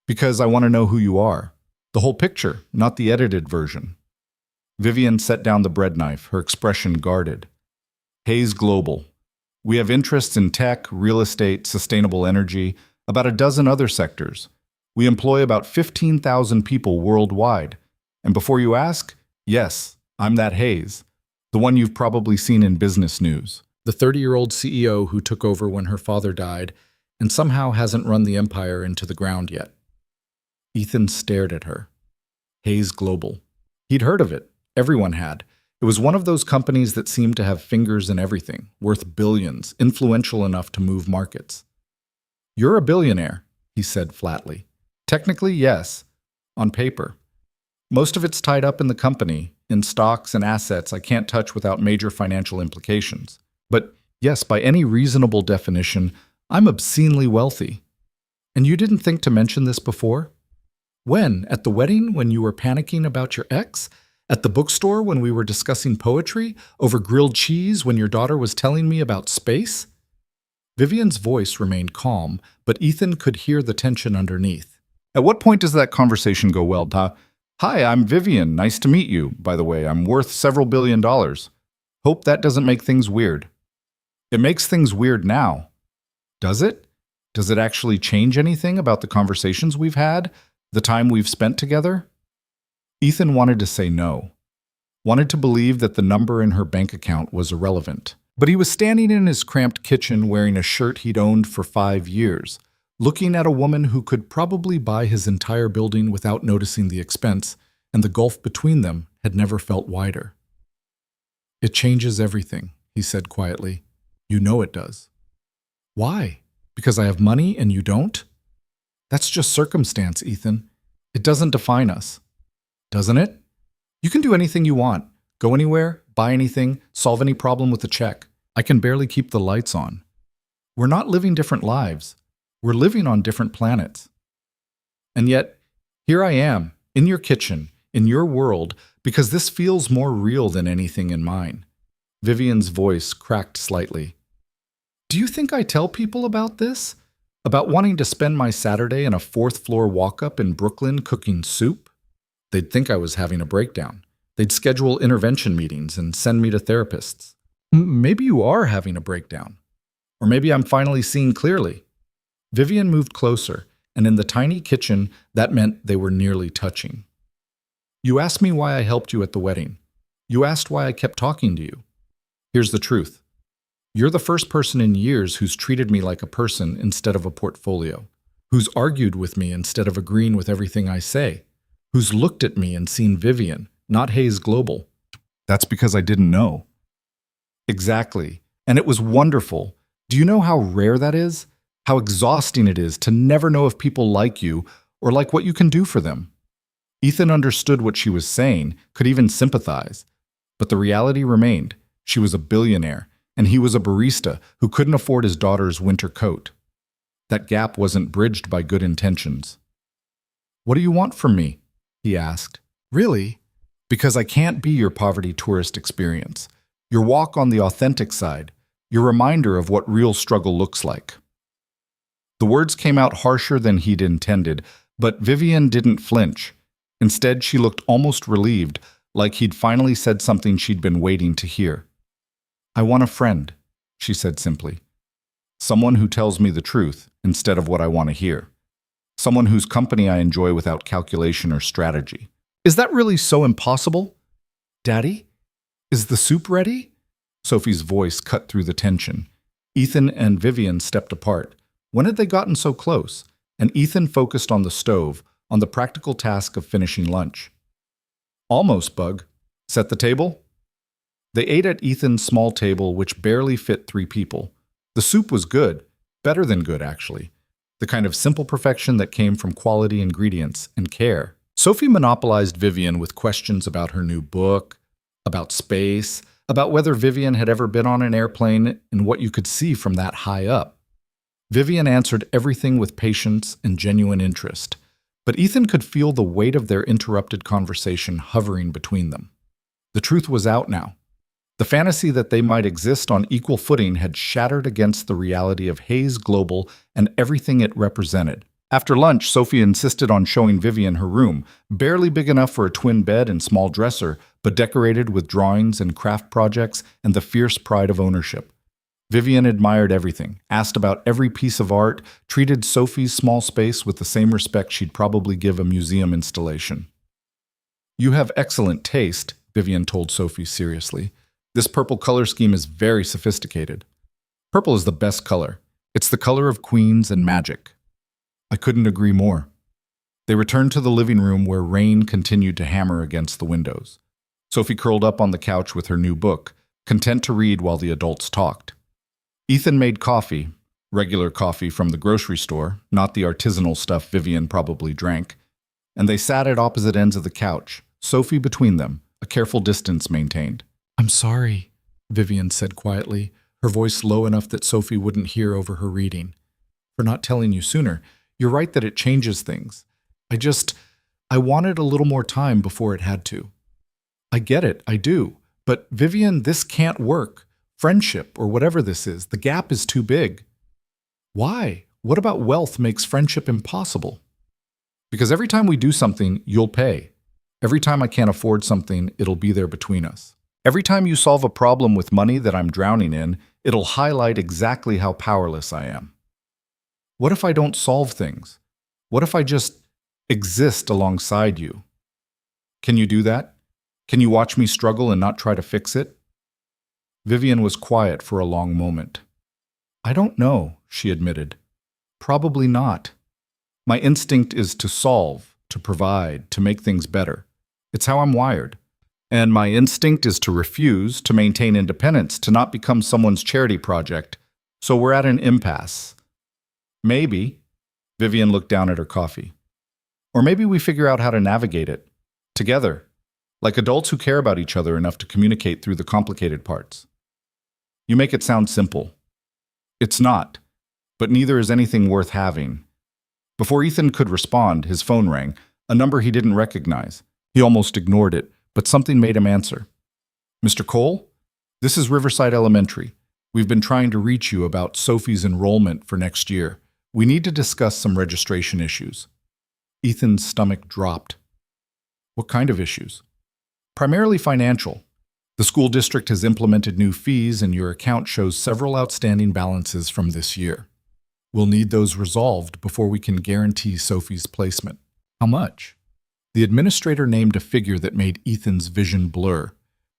"Because I want to know who you are. The whole picture, not the edited version." Vivian set down the bread knife, her expression guarded. "Hayes Global. We have interests in tech, real estate, sustainable energy, about a dozen other sectors. We employ about 15,000 people worldwide. And before you ask, yes, I'm that Hayes, the one you've probably seen in business news." The 30-year-old CEO who took over when her father died and somehow hasn't run the empire into the ground yet. Ethan stared at her. Hayes Global. He'd heard of it. Everyone had. It was one of those companies that seemed to have fingers in everything, worth billions, influential enough to move markets. "You're a billionaire," he said flatly. "Technically, yes. On paper. Most of it's tied up in the company, in stocks and assets I can't touch without major financial implications. But yes, by any reasonable definition, I'm obscenely wealthy. And you didn't think to mention this before? When? At the wedding, when you were panicking about your ex? At the bookstore, when we were discussing poetry? Over grilled cheese, when your daughter was telling me about space?" Vivian's voice remained calm, but Ethan could hear the tension underneath. "At what point does that conversation go well, Ta? Hi, I'm Vivian. Nice to meet you. By the way, I'm worth several $billion. Hope that doesn't make things weird." "It makes things weird now." "Does it? Does it actually change anything about the conversations we've had? The time we've spent together?" Ethan wanted to say no. Wanted to believe that the number in her bank account was irrelevant. But he was standing in his cramped kitchen wearing a shirt he'd owned for 5 years, looking at a woman who could probably buy his entire building without noticing the expense, and the gulf between them had never felt wider. "It changes everything," he said quietly. "You know it does." "Why? Because I have money and you don't?" "That's just circumstance, Ethan. It doesn't define us." "Doesn't it? You can do anything you want. Go anywhere, buy anything, solve any problem with a check. I can barely keep the lights on. We're not living different lives. We're living on different planets. And yet, here I am, in your kitchen, in your world, because this feels more real than anything in mine." Vivian's voice cracked slightly. "Do you think I tell people about this? About wanting to spend my Saturday in a 4th-floor walk-up in Brooklyn cooking soup? They'd think I was having a breakdown. They'd schedule intervention meetings and send me to therapists. Maybe you are having a breakdown. Or maybe I'm finally seeing clearly." Vivian moved closer, and in the tiny kitchen, that meant they were nearly touching. "You asked me why I helped you at the wedding. You asked why I kept talking to you. Here's the truth. You're the first person in years who's treated me like a person instead of a portfolio, who's argued with me instead of agreeing with everything I say, who's looked at me and seen Vivian, not Hayes Global." "That's because I didn't know." "Exactly. And it was wonderful. Do you know how rare that is? How exhausting it is to never know if people like you or like what you can do for them." Ethan understood what she was saying, could even sympathize. But the reality remained. She was a billionaire, and he was a barista who couldn't afford his daughter's winter coat. That gap wasn't bridged by good intentions. "What do you want from me?" he asked. "Really? Because I can't be your poverty tourist experience, your walk on the authentic side, your reminder of what real struggle looks like." The words came out harsher than he'd intended, but Vivian didn't flinch. Instead, she looked almost relieved, like he'd finally said something she'd been waiting to hear. "I want a friend," she said simply. "Someone who tells me the truth instead of what I want to hear. Someone whose company I enjoy without calculation or strategy." "Is that really so impossible?" "Daddy, Is the soup ready? Sophie's voice cut through the tension. Ethan and Vivian stepped apart. When had they gotten so close? And Ethan focused on the stove, on the practical task of finishing lunch. Almost, Bug. Set the table? They ate at Ethan's small table, which barely fit 3 people. The soup was good, better than good, actually. The kind of simple perfection that came from quality ingredients and care. Sophie monopolized Vivian with questions about her new book, about space, about whether Vivian had ever been on an airplane and what you could see from that high up. Vivian answered everything with patience and genuine interest, but Ethan could feel the weight of their interrupted conversation hovering between them. The truth was out now. The fantasy that they might exist on equal footing had shattered against the reality of Hayes Global and everything it represented. After lunch, Sophie insisted on showing Vivian her room, barely big enough for a twin bed and small dresser, but decorated with drawings and craft projects and the fierce pride of ownership. Vivian admired everything, asked about every piece of art, treated Sophie's small space with the same respect she'd probably give a museum installation. "You have excellent taste," Vivian told Sophie seriously. "This purple color scheme is very sophisticated. Purple is the best color. It's the color of queens and magic." I couldn't agree more. They returned to the living room where rain continued to hammer against the windows. Sophie curled up on the couch with her new book, content to read while the adults talked. Ethan made coffee, regular coffee from the grocery store, not the artisanal stuff Vivian probably drank, and they sat at opposite ends of the couch, Sophie between them, a careful distance maintained. "I'm sorry," Vivian said quietly, her voice low enough that Sophie wouldn't hear over her reading. "For not telling you sooner. You're right that it changes things. I wanted a little more time before it had to." "I get it, I do. But Vivian, this can't work. Friendship, or whatever this is, the gap is too big." "Why? What about wealth makes friendship impossible?" "Because every time we do something, you'll pay. Every time I can't afford something, it'll be there between us. Every time you solve a problem with money that I'm drowning in, it'll highlight exactly how powerless I am. What if I don't solve things? What if I just exist alongside you? Can you do that? Can you watch me struggle and not try to fix it?" Vivian was quiet for a long moment. "I don't know," she admitted. "Probably not. My instinct is to solve, to provide, to make things better. It's how I'm wired. And my instinct is to refuse, to maintain independence, to not become someone's charity project. So we're at an impasse. Maybe," Vivian looked down at her coffee, "or maybe we figure out how to navigate it, together, like adults who care about each other enough to communicate through the complicated parts." "You make it sound simple." "It's not, but neither is anything worth having." Before Ethan could respond, his phone rang, a number he didn't recognize. He almost ignored it, but something made him answer. "Mr. Cole? This is Riverside Elementary. We've been trying to reach you about Sophie's enrollment for next year. We need to discuss some registration issues." Ethan's stomach dropped. "What kind of issues?" "Primarily financial. The school district has implemented new fees and your account shows several outstanding balances from this year. We'll need those resolved before we can guarantee Sophie's placement." "How much?" The administrator named a figure that made Ethan's vision blur.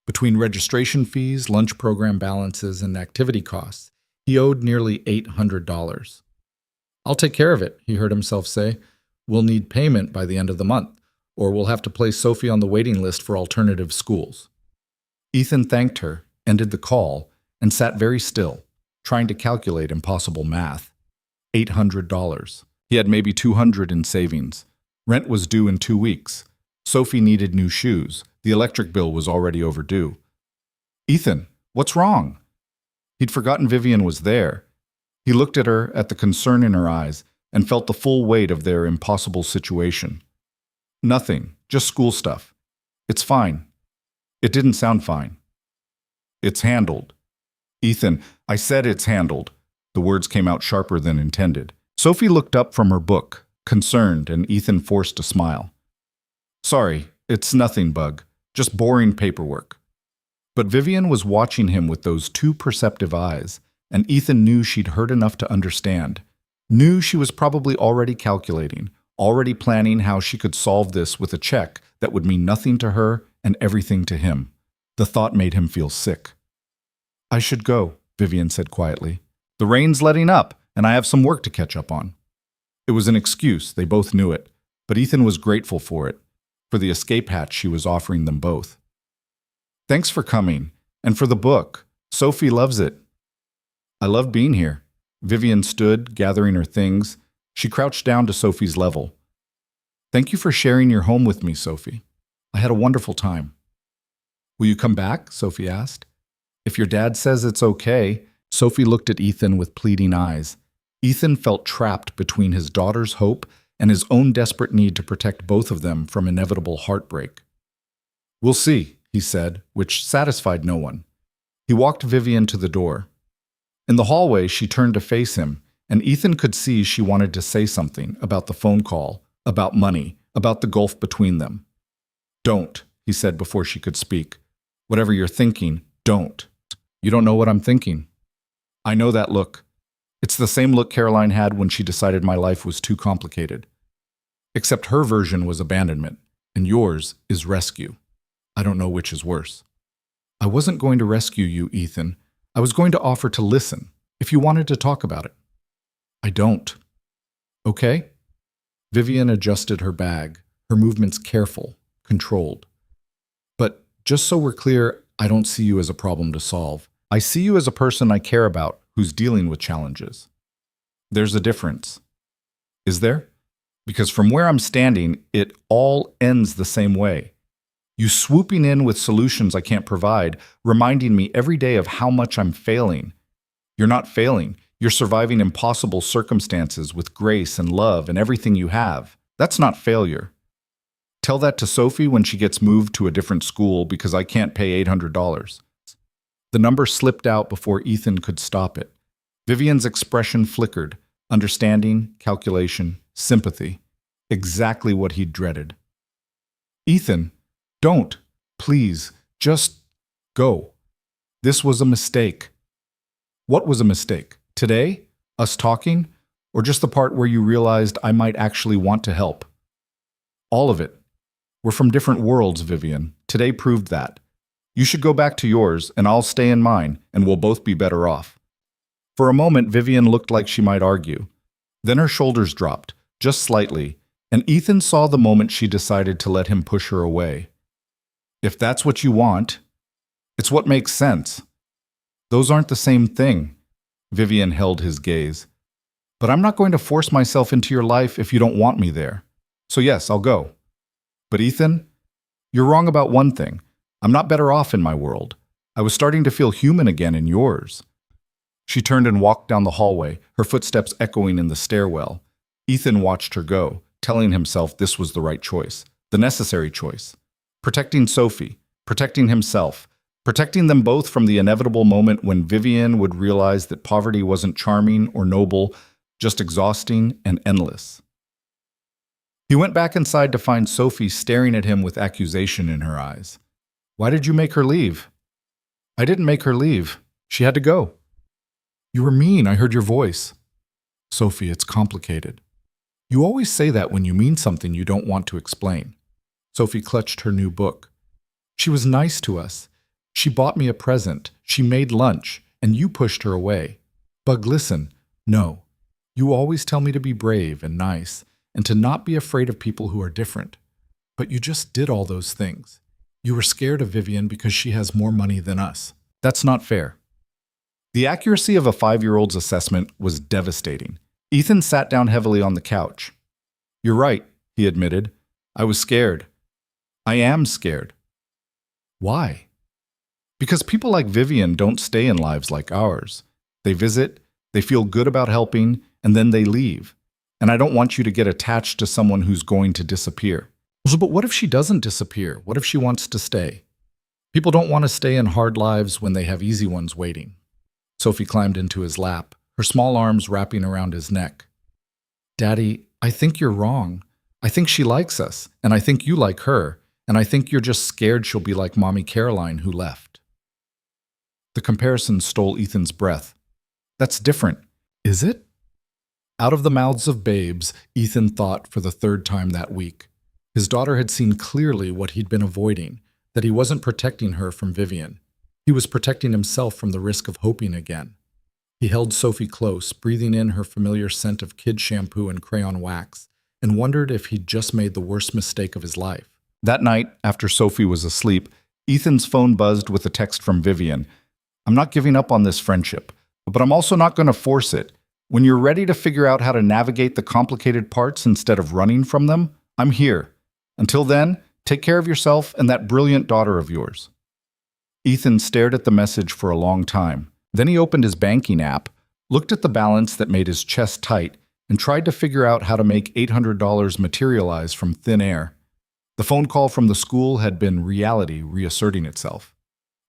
Between registration fees, lunch program balances, and activity costs, he owed nearly $800. "I'll take care of it," he heard himself say. "We'll need payment by the end of the month, or we'll have to place Sophie on the waiting list for alternative schools." Ethan thanked her, ended the call, and sat very still, trying to calculate impossible math. $800. He had maybe $200 in savings. Rent was due in 2 weeks. Sophie needed new shoes. The electric bill was already overdue. "Ethan, what's wrong?" He'd forgotten Vivian was there. He looked at her, at the concern in her eyes, and felt the full weight of their impossible situation. "Nothing, just school stuff. It's fine." It didn't sound fine. "It's handled." "Ethan, I said it's handled." The words came out sharper than intended. Sophie looked up from her book, concerned, and Ethan forced a smile. "Sorry, it's nothing, Bug. Just boring paperwork." But Vivian was watching him with those two perceptive eyes, and Ethan knew she'd heard enough to understand. Knew she was probably already calculating, already planning how she could solve this with a check that would mean nothing to her and everything to him. The thought made him feel sick. I should go, Vivian said quietly. The rain's letting up, and I have some work to catch up on. It was an excuse, they both knew it, but Ethan was grateful for it, for the escape hatch she was offering them both. Thanks for coming, and for the book. Sophie loves it. I love being here. Vivian stood, gathering her things. She crouched down to Sophie's level. Thank you for sharing your home with me, Sophie. I had a wonderful time. Will you come back? Sophie asked. If your dad says it's okay. Sophie looked at Ethan with pleading eyes. Ethan felt trapped between his daughter's hope and his own desperate need to protect both of them from inevitable heartbreak. We'll see, he said, which satisfied no one. He walked Vivian to the door. In the hallway, she turned to face him, and Ethan could see she wanted to say something about the phone call, about money, about the gulf between them. Don't, he said before she could speak. Whatever you're thinking, don't. You don't know what I'm thinking. I know that look. It's the same look Caroline had when she decided my life was too complicated. Except her version was abandonment, and yours is rescue. I don't know which is worse. I wasn't going to rescue you, Ethan. I was going to offer to listen, if you wanted to talk about it. I don't. Okay? Vivian adjusted her bag, her movements careful, controlled. But just so we're clear, I don't see you as a problem to solve. I see you as a person I care about who's dealing with challenges. There's a difference. Is there? Because from where I'm standing, it all ends the same way. You swooping in with solutions I can't provide, reminding me every day of how much I'm failing. You're not failing. You're surviving impossible circumstances with grace and love and everything you have. That's not failure. Tell that to Sophie when she gets moved to a different school because I can't pay $800. The number slipped out before Ethan could stop it. Vivian's expression flickered. Understanding, calculation, sympathy. Exactly what he'd dreaded. Ethan, don't. Please, just go. This was a mistake. What was a mistake? Today? Us talking? Or just the part where you realized I might actually want to help? All of it. We're from different worlds, Vivian. Today proved that. You should go back to yours, and I'll stay in mine, and we'll both be better off. For a moment, Vivian looked like she might argue. Then her shoulders dropped, just slightly, and Ethan saw the moment she decided to let him push her away. If that's what you want, it's what makes sense. Those aren't the same thing. Vivian held his gaze. But I'm not going to force myself into your life if you don't want me there. So yes, I'll go. But Ethan, you're wrong about one thing. I'm not better off in my world. I was starting to feel human again in yours. She turned and walked down the hallway, her footsteps echoing in the stairwell. Ethan watched her go, telling himself this was the right choice, the necessary choice. Protecting Sophie, protecting himself, protecting them both from the inevitable moment when Vivian would realize that poverty wasn't charming or noble, just exhausting and endless. He went back inside to find Sophie staring at him with accusation in her eyes. Why did you make her leave? I didn't make her leave. She had to go. You were mean. I heard your voice. Sophie, it's complicated. You always say that when you mean something you don't want to explain. Sophie clutched her new book. She was nice to us. She bought me a present. She made lunch, and you pushed her away. Bug, listen. No. You always tell me to be brave and nice, and to not be afraid of people who are different. But you just did all those things. You were scared of Vivian because she has more money than us. That's not fair. The accuracy of a 5-year-old's assessment was devastating. Ethan sat down heavily on the couch. You're right, he admitted. I was scared. I am scared. Why? Because people like Vivian don't stay in lives like ours. They visit, they feel good about helping, and then they leave. And I don't want you to get attached to someone who's going to disappear. But what if she doesn't disappear? What if she wants to stay? People don't want to stay in hard lives when they have easy ones waiting. Sophie climbed into his lap, her small arms wrapping around his neck. Daddy, I think you're wrong. I think she likes us, and I think you like her, and I think you're just scared she'll be like Mommy Caroline who left. The comparison stole Ethan's breath. That's different. Is it? Out of the mouths of babes, Ethan thought for the 3rd time that week. His daughter had seen clearly what he'd been avoiding, that he wasn't protecting her from Vivian. He was protecting himself from the risk of hoping again. He held Sophie close, breathing in her familiar scent of kid shampoo and crayon wax, and wondered if he'd just made the worst mistake of his life. That night, after Sophie was asleep, Ethan's phone buzzed with a text from Vivian. "I'm not giving up on this friendship, but I'm also not going to force it. When you're ready to figure out how to navigate the complicated parts instead of running from them, I'm here. Until then, take care of yourself and that brilliant daughter of yours." Ethan stared at the message for a long time. Then he opened his banking app, looked at the balance that made his chest tight, and tried to figure out how to make $800 materialize from thin air. The phone call from the school had been reality reasserting itself.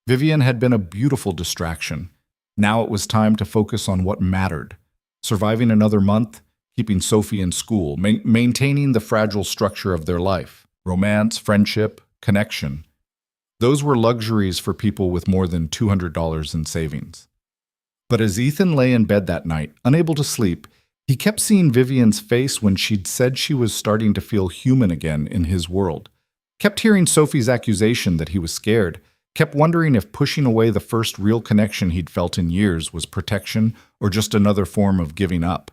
Vivian had been a beautiful distraction. Now it was time to focus on what mattered: surviving another month, keeping Sophie in school, maintaining the fragile structure of their life. Romance, friendship, connection. Those were luxuries for people with more than $200 in savings. But as Ethan lay in bed that night, unable to sleep, he kept seeing Vivian's face when she'd said she was starting to feel human again in his world. Kept hearing Sophie's accusation that he was scared. Kept wondering if pushing away the first real connection he'd felt in years was protection or just another form of giving up.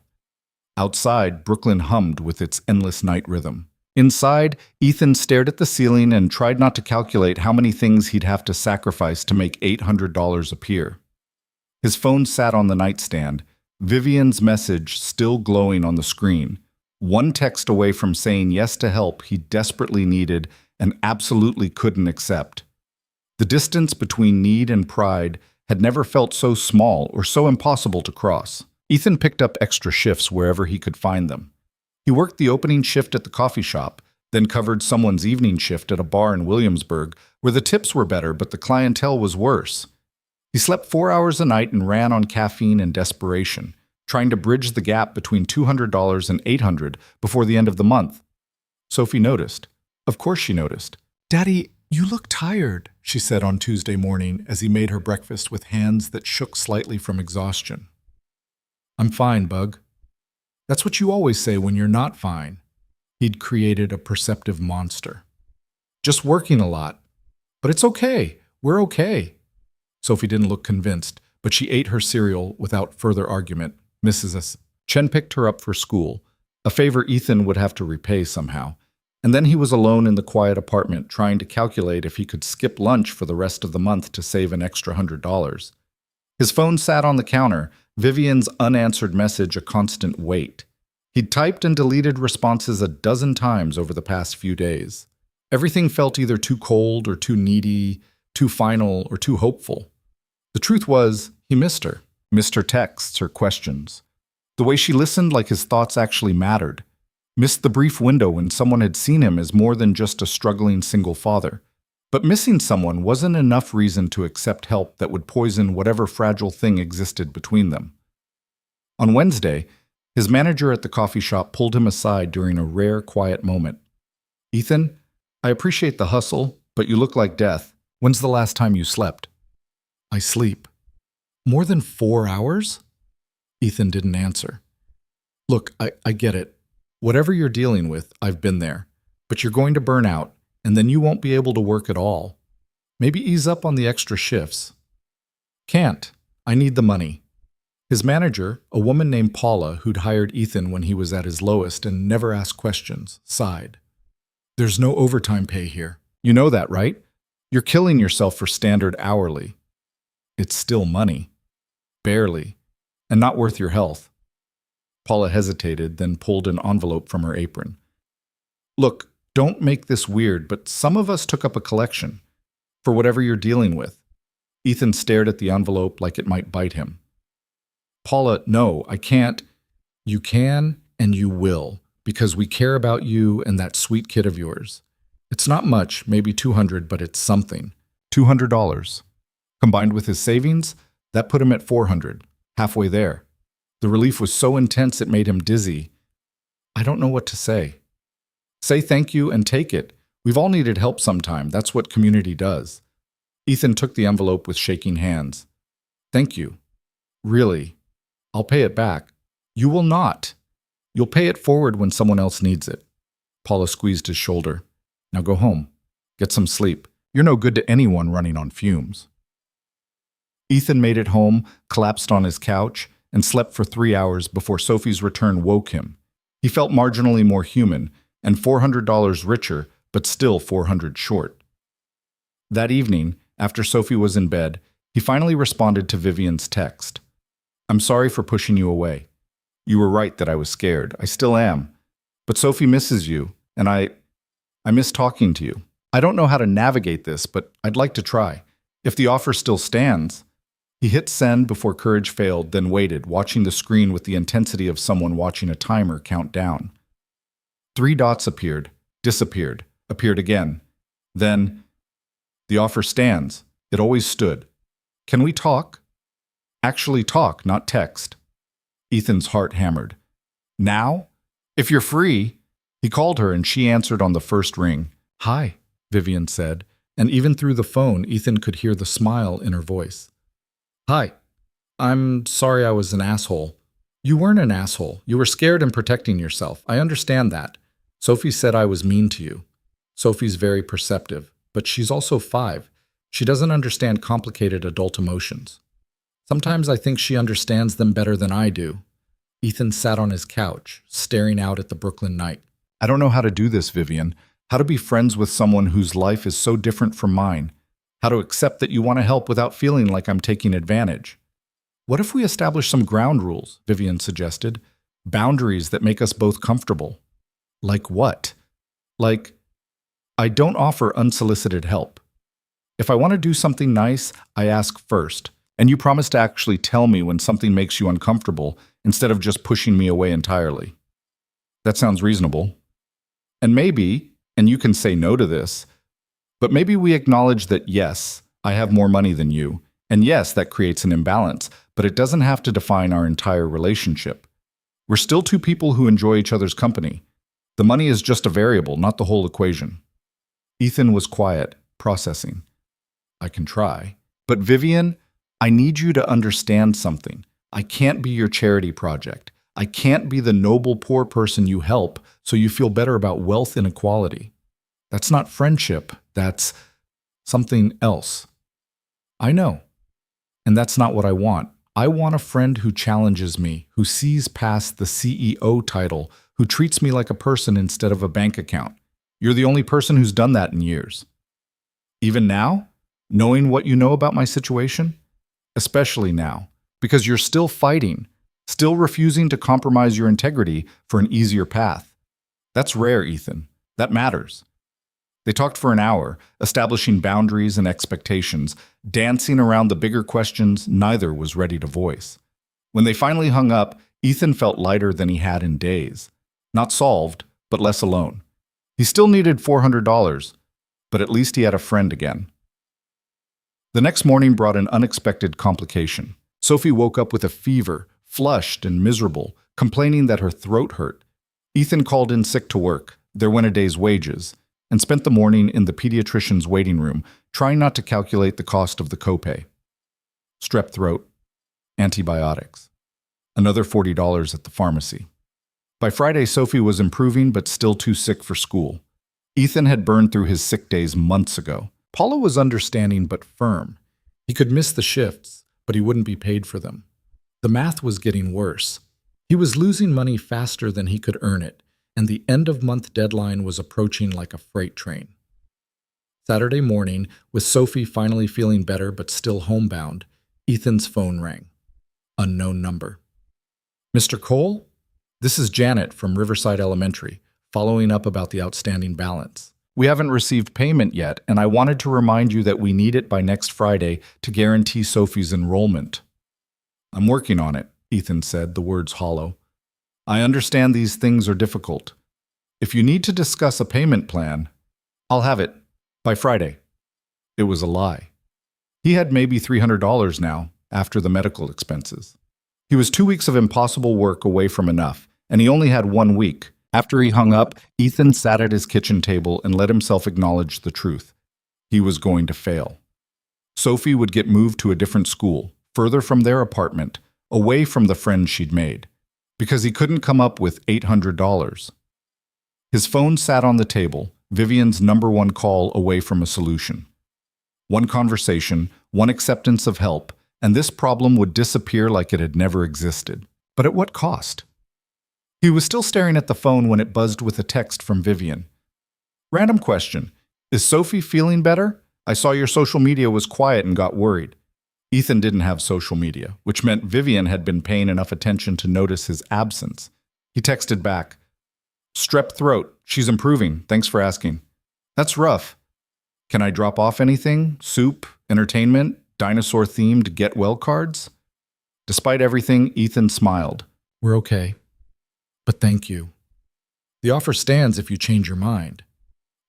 Outside, Brooklyn hummed with its endless night rhythm. Inside, Ethan stared at the ceiling and tried not to calculate how many things he'd have to sacrifice to make $800 appear. His phone sat on the nightstand, Vivian's message still glowing on the screen, one text away from saying yes to help he desperately needed and absolutely couldn't accept. The distance between need and pride had never felt so small or so impossible to cross. Ethan picked up extra shifts wherever he could find them. He worked the opening shift at the coffee shop, then covered someone's evening shift at a bar in Williamsburg, where the tips were better but the clientele was worse. He slept 4 hours a night and ran on caffeine and desperation, trying to bridge the gap between $200 and $800 before the end of the month. Sophie noticed. Of course she noticed. "Daddy, you look tired," she said on Tuesday morning as he made her breakfast with hands that shook slightly from exhaustion. "I'm fine, Bug." "That's what you always say when you're not fine." He'd created a perceptive monster. "Just working a lot. But it's okay. We're okay." Sophie didn't look convinced, but she ate her cereal without further argument. Mrs. S. Chen picked her up for school, a favor Ethan would have to repay somehow. And then he was alone in the quiet apartment trying to calculate if he could skip lunch for the rest of the month to save an extra $100. His phone sat on the counter, Vivian's unanswered message a constant wait. He'd typed and deleted responses a dozen times over the past few days. Everything felt either too cold or too needy, too final or too hopeful. The truth was, he missed her. Missed her texts, her questions. The way she listened like his thoughts actually mattered. Missed the brief window when someone had seen him as more than just a struggling single father. But missing someone wasn't enough reason to accept help that would poison whatever fragile thing existed between them. On Wednesday, his manager at the coffee shop pulled him aside during a rare, quiet moment. "Ethan, I appreciate the hustle, but you look like death. When's the last time you slept?" "I sleep." "More than 4 hours?" Ethan didn't answer. "Look, I get it. Whatever you're dealing with, I've been there. But you're going to burn out, and then you won't be able to work at all. Maybe ease up on the extra shifts." "Can't. I need the money." His manager, a woman named Paula, who'd hired Ethan when he was at his lowest and never asked questions, sighed. "There's no overtime pay here. You know that, right? You're killing yourself for standard hourly." "It's still money." "Barely. And not worth your health." Paula hesitated, then pulled an envelope from her apron. "Look, don't make this weird, but some of us took up a collection. For whatever you're dealing with." Ethan stared at the envelope like it might bite him. "Paula, no, I can't." "You can and you will, because we care about you and that sweet kid of yours. It's not much, maybe $200, but it's something." $200. Combined with his savings, that put him at $400, halfway there. The relief was so intense it made him dizzy. "I don't know what to say." "Say thank you and take it. We've all needed help sometime. That's what community does." Ethan took the envelope with shaking hands. "Thank you. Really. I'll pay it back." "You will not. You'll pay it forward when someone else needs it." Paula squeezed his shoulder. "Now go home. Get some sleep. You're no good to anyone running on fumes. Ethan made it home, collapsed on his couch, and slept for 3 hours before Sophie's return woke him. He felt marginally more human and $400 richer, but still 400 short. That evening, after Sophie was in bed, he finally responded to Vivian's text. "I'm sorry for pushing you away. You were right that I was scared. I still am. But Sophie misses you, and I miss talking to you. I don't know how to navigate this, but I'd like to try. If the offer still stands." He hit send before courage failed, then waited, watching the screen with the intensity of someone watching a timer count down. 3 dots appeared, disappeared, appeared again. Then, "The offer stands. It always stood. Can we talk?" Actually talk, not text. Ethan's heart hammered. "Now? If you're free." He called her and she answered on the first ring. "Hi," Vivian said, and even through the phone, Ethan could hear the smile in her voice. "Hi. I'm sorry I was an asshole." "You weren't an asshole. You were scared and protecting yourself. I understand that. Sophie said I was mean to you." Sophie's very perceptive, but she's also 5. She doesn't understand complicated adult emotions. Sometimes I think she understands them better than I do. Ethan sat on his couch, staring out at the Brooklyn night. "I don't know how to do this, Vivian. How to be friends with someone whose life is so different from mine. How to accept that you want to help without feeling like I'm taking advantage." "What if we establish some ground rules?" Vivian suggested. "Boundaries that make us both comfortable." "Like what?" "Like, I don't offer unsolicited help. If I want to do something nice, I ask first, and you promise to actually tell me when something makes you uncomfortable instead of just pushing me away entirely." "That sounds reasonable. And maybe, and you can say no to this, but maybe we acknowledge that yes, I have more money than you, and yes, that creates an imbalance, but it doesn't have to define our entire relationship. We're still 2 people who enjoy each other's company. The money is just a variable, not the whole equation." Ethan was quiet, processing. "I can try. But Vivian, I need you to understand something. I can't be your charity project. I can't be the noble poor person you help so you feel better about wealth inequality. That's not friendship. That's something else." "I know. And that's not what I want. I want a friend who challenges me, who sees past the CEO title, who treats me like a person instead of a bank account. You're the only person who's done that in years." "Even now? Knowing what you know about my situation?" "Especially now, because you're still fighting, still refusing to compromise your integrity for an easier path. That's rare, Ethan. That matters." They talked for an hour, establishing boundaries and expectations, dancing around the bigger questions neither was ready to voice. When they finally hung up, Ethan felt lighter than he had in days. Not solved, but less alone. He still needed $400, but at least he had a friend again. The next morning brought an unexpected complication. Sophie woke up with a fever, flushed and miserable, complaining that her throat hurt. Ethan called in sick to work. There went a day's wages, and spent the morning in the pediatrician's waiting room, trying not to calculate the cost of the copay. Strep throat, antibiotics, another $40 at the pharmacy. By Friday, Sophie was improving but still too sick for school. Ethan had burned through his sick days months ago. Paula was understanding but firm. He could miss the shifts, but he wouldn't be paid for them. The math was getting worse. He was losing money faster than he could earn it, and the end-of-month deadline was approaching like a freight train. Saturday morning, with Sophie finally feeling better but still homebound, Ethan's phone rang. Unknown number. "Mr. Cole? This is Janet from Riverside Elementary, following up about the outstanding balance. We haven't received payment yet, and I wanted to remind you that we need it by next Friday to guarantee Sophie's enrollment." "I'm working on it," Ethan said, the words hollow. "I understand these things are difficult. If you need to discuss a payment plan, I'll have it by Friday." It was a lie. He had maybe $300 now, after the medical expenses. He was 2 weeks of impossible work away from enough, and he only had 1 week. After he hung up, Ethan sat at his kitchen table and let himself acknowledge the truth. He was going to fail. Sophie would get moved to a different school, further from their apartment, away from the friends she'd made, because he couldn't come up with $800. His phone sat on the table, Vivian's #1 call away from a solution. One conversation, one acceptance of help, and this problem would disappear like it had never existed. But at what cost? He was still staring at the phone when it buzzed with a text from Vivian. Random question. Is Sophie feeling better? I saw your social media was quiet and got worried. Ethan didn't have social media, which meant Vivian had been paying enough attention to notice his absence. He texted back, "Strep throat. She's improving. Thanks for asking." "That's rough. Can I drop off anything? Soup? Entertainment? Dinosaur-themed get-well cards?" Despite everything, Ethan smiled. We're okay. But thank you. The offer stands if you change your mind.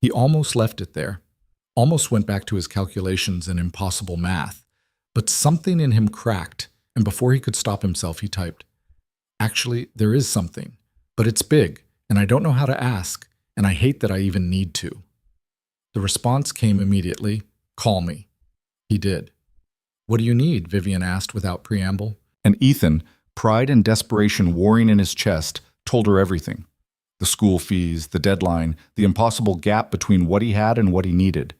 He almost left it there, almost went back to his calculations and impossible math. But something in him cracked, and before he could stop himself, he typed, "Actually, there is something, but it's big, and I don't know how to ask, and I hate that I even need to." The response came immediately, "Call me." He did. "What do you need?" Vivian asked without preamble. And Ethan, pride and desperation warring in his chest, told her everything. The school fees, the deadline, the impossible gap between what he had and what he needed.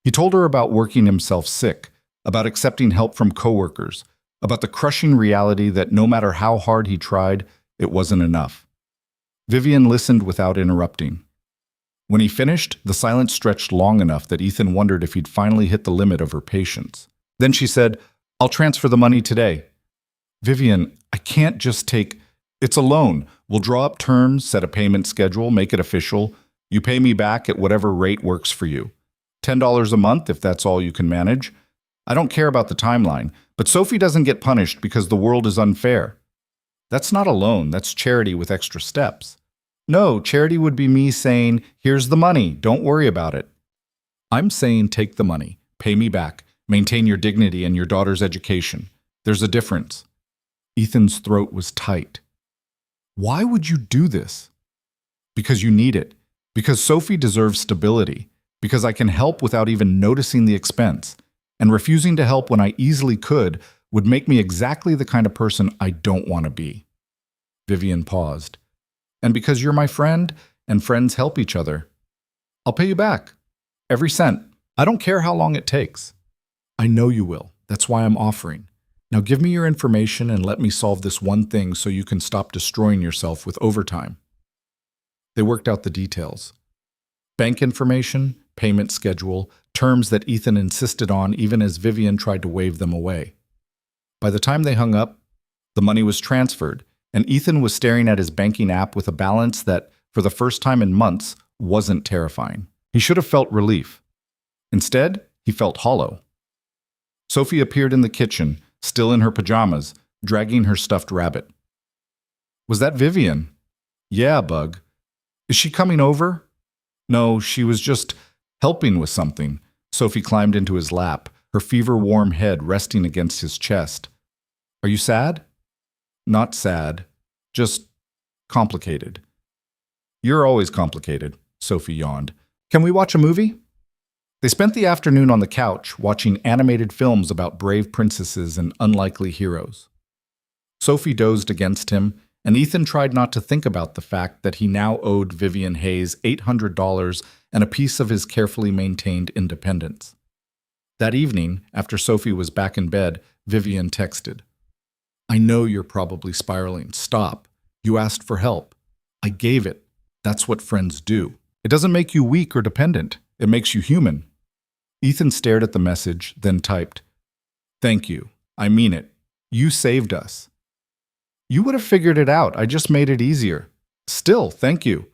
He told her about working himself sick, about accepting help from coworkers, about the crushing reality that no matter how hard he tried, it wasn't enough. Vivian listened without interrupting. When he finished, the silence stretched long enough that Ethan wondered if he'd finally hit the limit of her patience. Then she said, "I'll transfer the money today." "Vivian, I can't just take... It's a loan. We'll draw up terms, set a payment schedule, make it official. You pay me back at whatever rate works for you. $10 a month if that's all you can manage. I don't care about the timeline, but Sophie doesn't get punished because the world is unfair." "That's not a loan, that's charity with extra steps." "No, charity would be me saying, 'Here's the money, don't worry about it.'" "I'm saying take the money, pay me back, maintain your dignity and your daughter's education. There's a difference." Ethan's throat was tight. "Why would you do this?" "Because you need it. Because Sophie deserves stability. Because I can help without even noticing the expense. And refusing to help when I easily could would make me exactly the kind of person I don't want to be." Vivian paused. "And because you're my friend, and friends help each other. I'll pay you back. Every cent. I don't care how long it takes." "I know you will. That's why I'm offering. Now give me your information and let me solve this one thing so you can stop destroying yourself with overtime." They worked out the details. Bank information, payment schedule, terms that Ethan insisted on even as Vivian tried to wave them away. By the time they hung up, the money was transferred, and Ethan was staring at his banking app with a balance that, for the first time in months, wasn't terrifying. He should have felt relief. Instead, he felt hollow. Sophie appeared in the kitchen, still in her pajamas, dragging her stuffed rabbit. "Was that Vivian?" "Yeah, Bug." "Is she coming over?" "No, she was just helping with something." Sophie climbed into his lap, her fever-warm head resting against his chest. "Are you sad?" "Not sad, just complicated." "You're always complicated," Sophie yawned. "Can we watch a movie?" They spent the afternoon on the couch watching animated films about brave princesses and unlikely heroes. Sophie dozed against him, and Ethan tried not to think about the fact that he now owed Vivian Hayes $800 and a piece of his carefully maintained independence. That evening, after Sophie was back in bed, Vivian texted, "I know you're probably spiraling. Stop. You asked for help. I gave it. That's what friends do. It doesn't make you weak or dependent. It makes you human." Ethan stared at the message, then typed, "Thank you. I mean it. You saved us." "You would have figured it out. I just made it easier." "Still, thank you."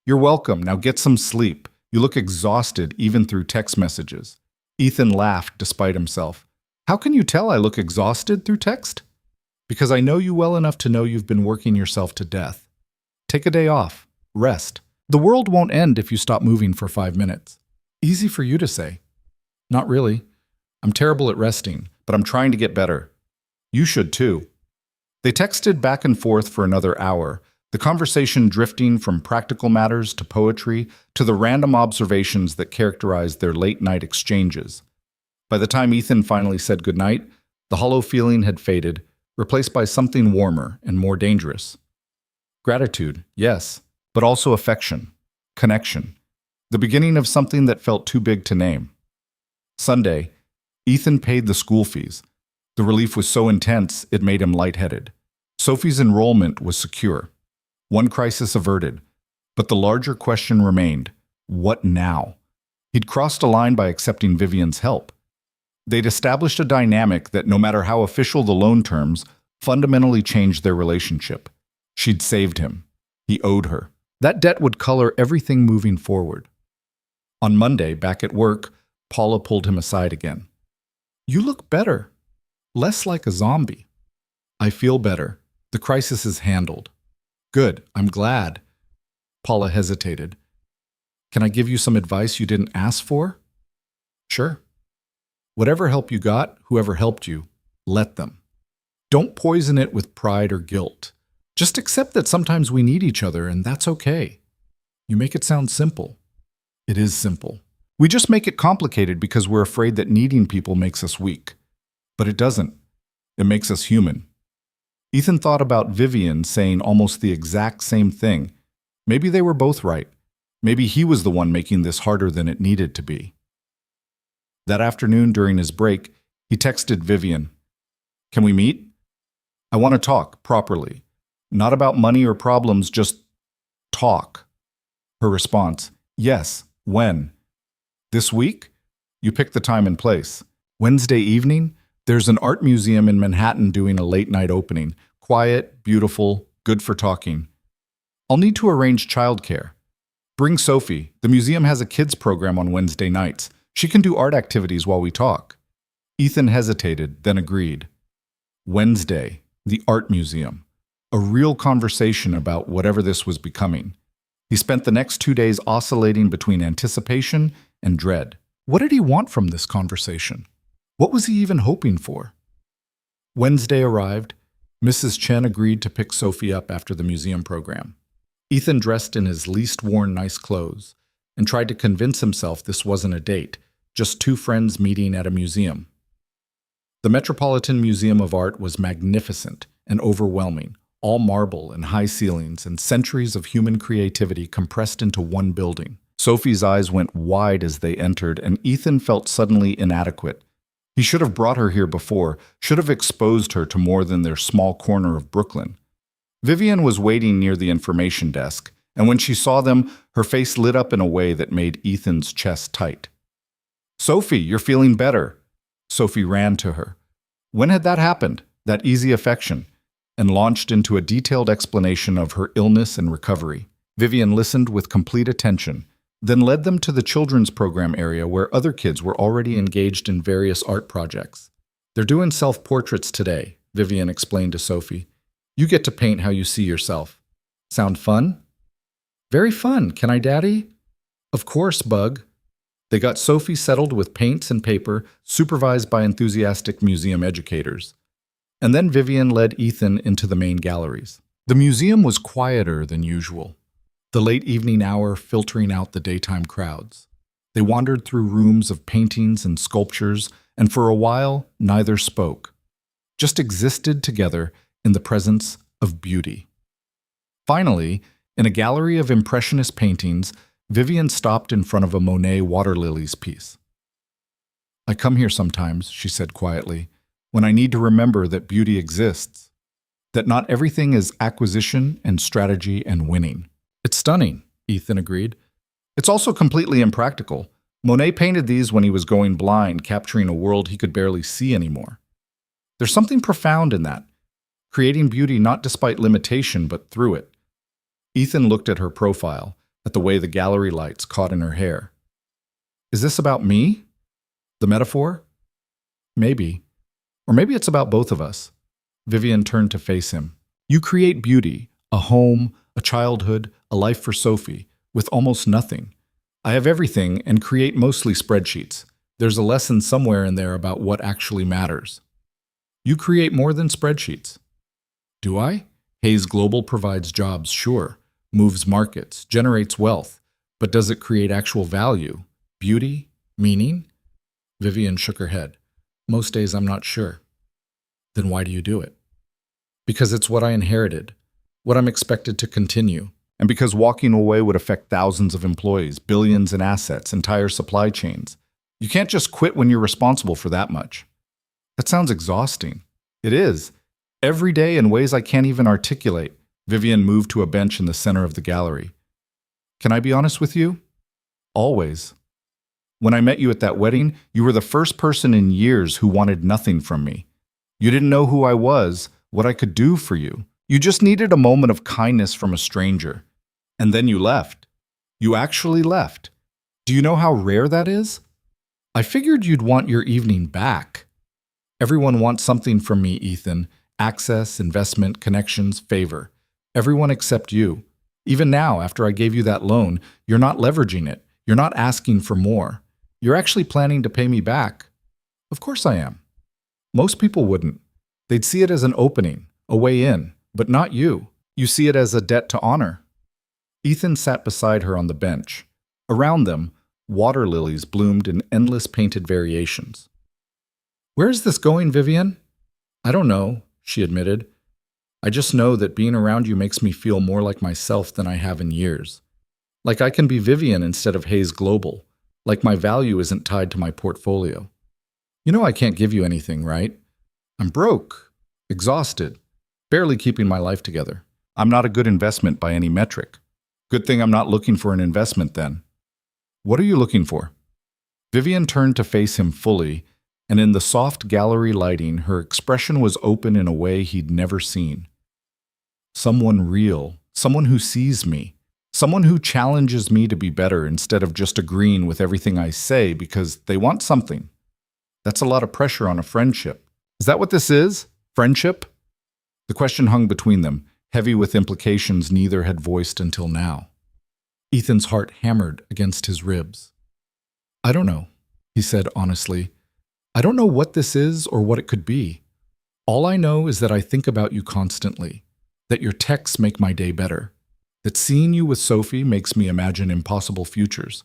"You're welcome. Now get some sleep. You look exhausted even through text messages." Ethan laughed despite himself. "How can you tell I look exhausted through text?" "Because I know you well enough to know you've been working yourself to death. Take a day off. Rest. The world won't end if you stop moving for 5 minutes." "Easy for you to say." "Not really. I'm terrible at resting, but I'm trying to get better. You should too." They texted back and forth for another hour, the conversation drifting from practical matters to poetry to the random observations that characterized their late-night exchanges. By the time Ethan finally said goodnight, the hollow feeling had faded, replaced by something warmer and more dangerous. Gratitude, yes, but also affection, connection, the beginning of something that felt too big to name. Sunday, Ethan paid the school fees. The relief was so intense it made him lightheaded. Sophie's enrollment was secure. One crisis averted. But the larger question remained, what now? He'd crossed a line by accepting Vivian's help. They'd established a dynamic that, no matter how official the loan terms, fundamentally changed their relationship. She'd saved him. He owed her. That debt would color everything moving forward. On Monday, back at work, Paula pulled him aside again. "You look better. Less like a zombie." "I feel better. The crisis is handled." "Good. I'm glad." Paula hesitated. "Can I give you some advice you didn't ask for?" "Sure." "Whatever help you got, whoever helped you, let them. Don't poison it with pride or guilt. Just accept that sometimes we need each other, and that's okay." "You make it sound simple." "It is simple. We just make it complicated because we're afraid that needing people makes us weak. But it doesn't. It makes us human." Ethan thought about Vivian saying almost the exact same thing. Maybe they were both right. Maybe he was the one making this harder than it needed to be. That afternoon during his break, he texted Vivian, "Can we meet? I want to talk properly. Not about money or problems, just talk." Her response, "Yes, when?" "This week?" You pick the time and place. "Wednesday evening? There's an art museum in Manhattan doing a late-night opening. Quiet, beautiful, good for talking. I'll need to arrange childcare. Bring Sophie. The museum has a kids program on Wednesday nights. She can do art activities while we talk." Ethan hesitated, then agreed. Wednesday, the art museum. A real conversation about whatever this was becoming. He spent the next 2 days oscillating between anticipation and dread. What did he want from this conversation? What was he even hoping for? Wednesday arrived. Mrs. Chen agreed to pick Sophie up after the museum program. Ethan dressed in his least worn nice clothes and tried to convince himself this wasn't a date, just two friends meeting at a museum. The Metropolitan Museum of Art was magnificent and overwhelming, all marble and high ceilings and centuries of human creativity compressed into one building. Sophie's eyes went wide as they entered, and Ethan felt suddenly inadequate. He should have brought her here before, should have exposed her to more than their small corner of Brooklyn. Vivian was waiting near the information desk, and when she saw them, her face lit up in a way that made Ethan's chest tight. "Sophie, you're feeling better." Sophie ran to her. When had that happened, that easy affection, and launched into a detailed explanation of her illness and recovery. Vivian listened with complete attention, then led them to the children's program area where other kids were already engaged in various art projects. "They're doing self-portraits today," Vivian explained to Sophie. "You get to paint how you see yourself. Sound fun?" "Very fun. Can I, Daddy?" "Of course, Bug." They got Sophie settled with paints and paper, supervised by enthusiastic museum educators. And then Vivian led Ethan into the main galleries. The museum was quieter than usual, the late evening hour filtering out the daytime crowds. They wandered through rooms of paintings and sculptures, and for a while, neither spoke, just existed together in the presence of beauty. Finally, in a gallery of impressionist paintings, Vivian stopped in front of a Monet water lilies piece. "I come here sometimes," she said quietly, "when I need to remember that beauty exists, that not everything is acquisition and strategy and winning." "It's stunning," Ethan agreed. "It's also completely impractical. Monet painted these when he was going blind, capturing a world he could barely see anymore. There's something profound in that, creating beauty not despite limitation but through it." Ethan looked at her profile, at the way the gallery lights caught in her hair. "Is this about me? The metaphor?" "Maybe. Or maybe it's about both of us." Vivian turned to face him. "You create beauty, a home, a childhood, a life for Sophie, with almost nothing. I have everything and create mostly spreadsheets. There's a lesson somewhere in there about what actually matters." "You create more than spreadsheets." "Do I? Hayes Global provides jobs, sure. Moves markets, generates wealth, but does it create actual value, beauty, meaning?" Vivian shook her head. "Most days I'm not sure." "Then why do you do it?" "Because it's what I inherited, what I'm expected to continue, and because walking away would affect thousands of employees, billions in assets, entire supply chains. You can't just quit when you're responsible for that much. That sounds exhausting. It is. Every day in ways I can't even articulate. Vivian moved to a bench in the center of the gallery. Can I be honest with you? Always. When I met you at that wedding, you were the first person in years who wanted nothing from me. You didn't know who I was, what I could do for you. You just needed a moment of kindness from a stranger. And then you left. You actually left. Do you know how rare that is? I figured you'd want your evening back. Everyone wants something from me, Ethan. Access, investment, connections, favor. Everyone except you. Even now, after I gave you that loan, you're not leveraging it. You're not asking for more. You're actually planning to pay me back. Of course I am. Most people wouldn't. They'd see it as an opening, a way in, but not you. You see it as a debt to honor. Ethan sat beside her on the bench. Around them, water lilies bloomed in endless painted variations. Where's this going, Vivian? I don't know, she admitted. I just know that being around you makes me feel more like myself than I have in years. Like I can be Vivian instead of Hayes Global. Like my value isn't tied to my portfolio. You know I can't give you anything, right? I'm broke, exhausted, barely keeping my life together. I'm not a good investment by any metric. Good thing I'm not looking for an investment then. What are you looking for? Vivian turned to face him fully, and in the soft gallery lighting, her expression was open in a way he'd never seen. Someone real, someone who sees me, someone who challenges me to be better instead of just agreeing with everything I say because they want something. That's a lot of pressure on a friendship. Is that what this is? Friendship? The question hung between them, heavy with implications neither had voiced until now. Ethan's heart hammered against his ribs. I don't know, he said honestly. I don't know what this is or what it could be. All I know is that I think about you constantly, that your texts make my day better, that seeing you with Sophie makes me imagine impossible futures.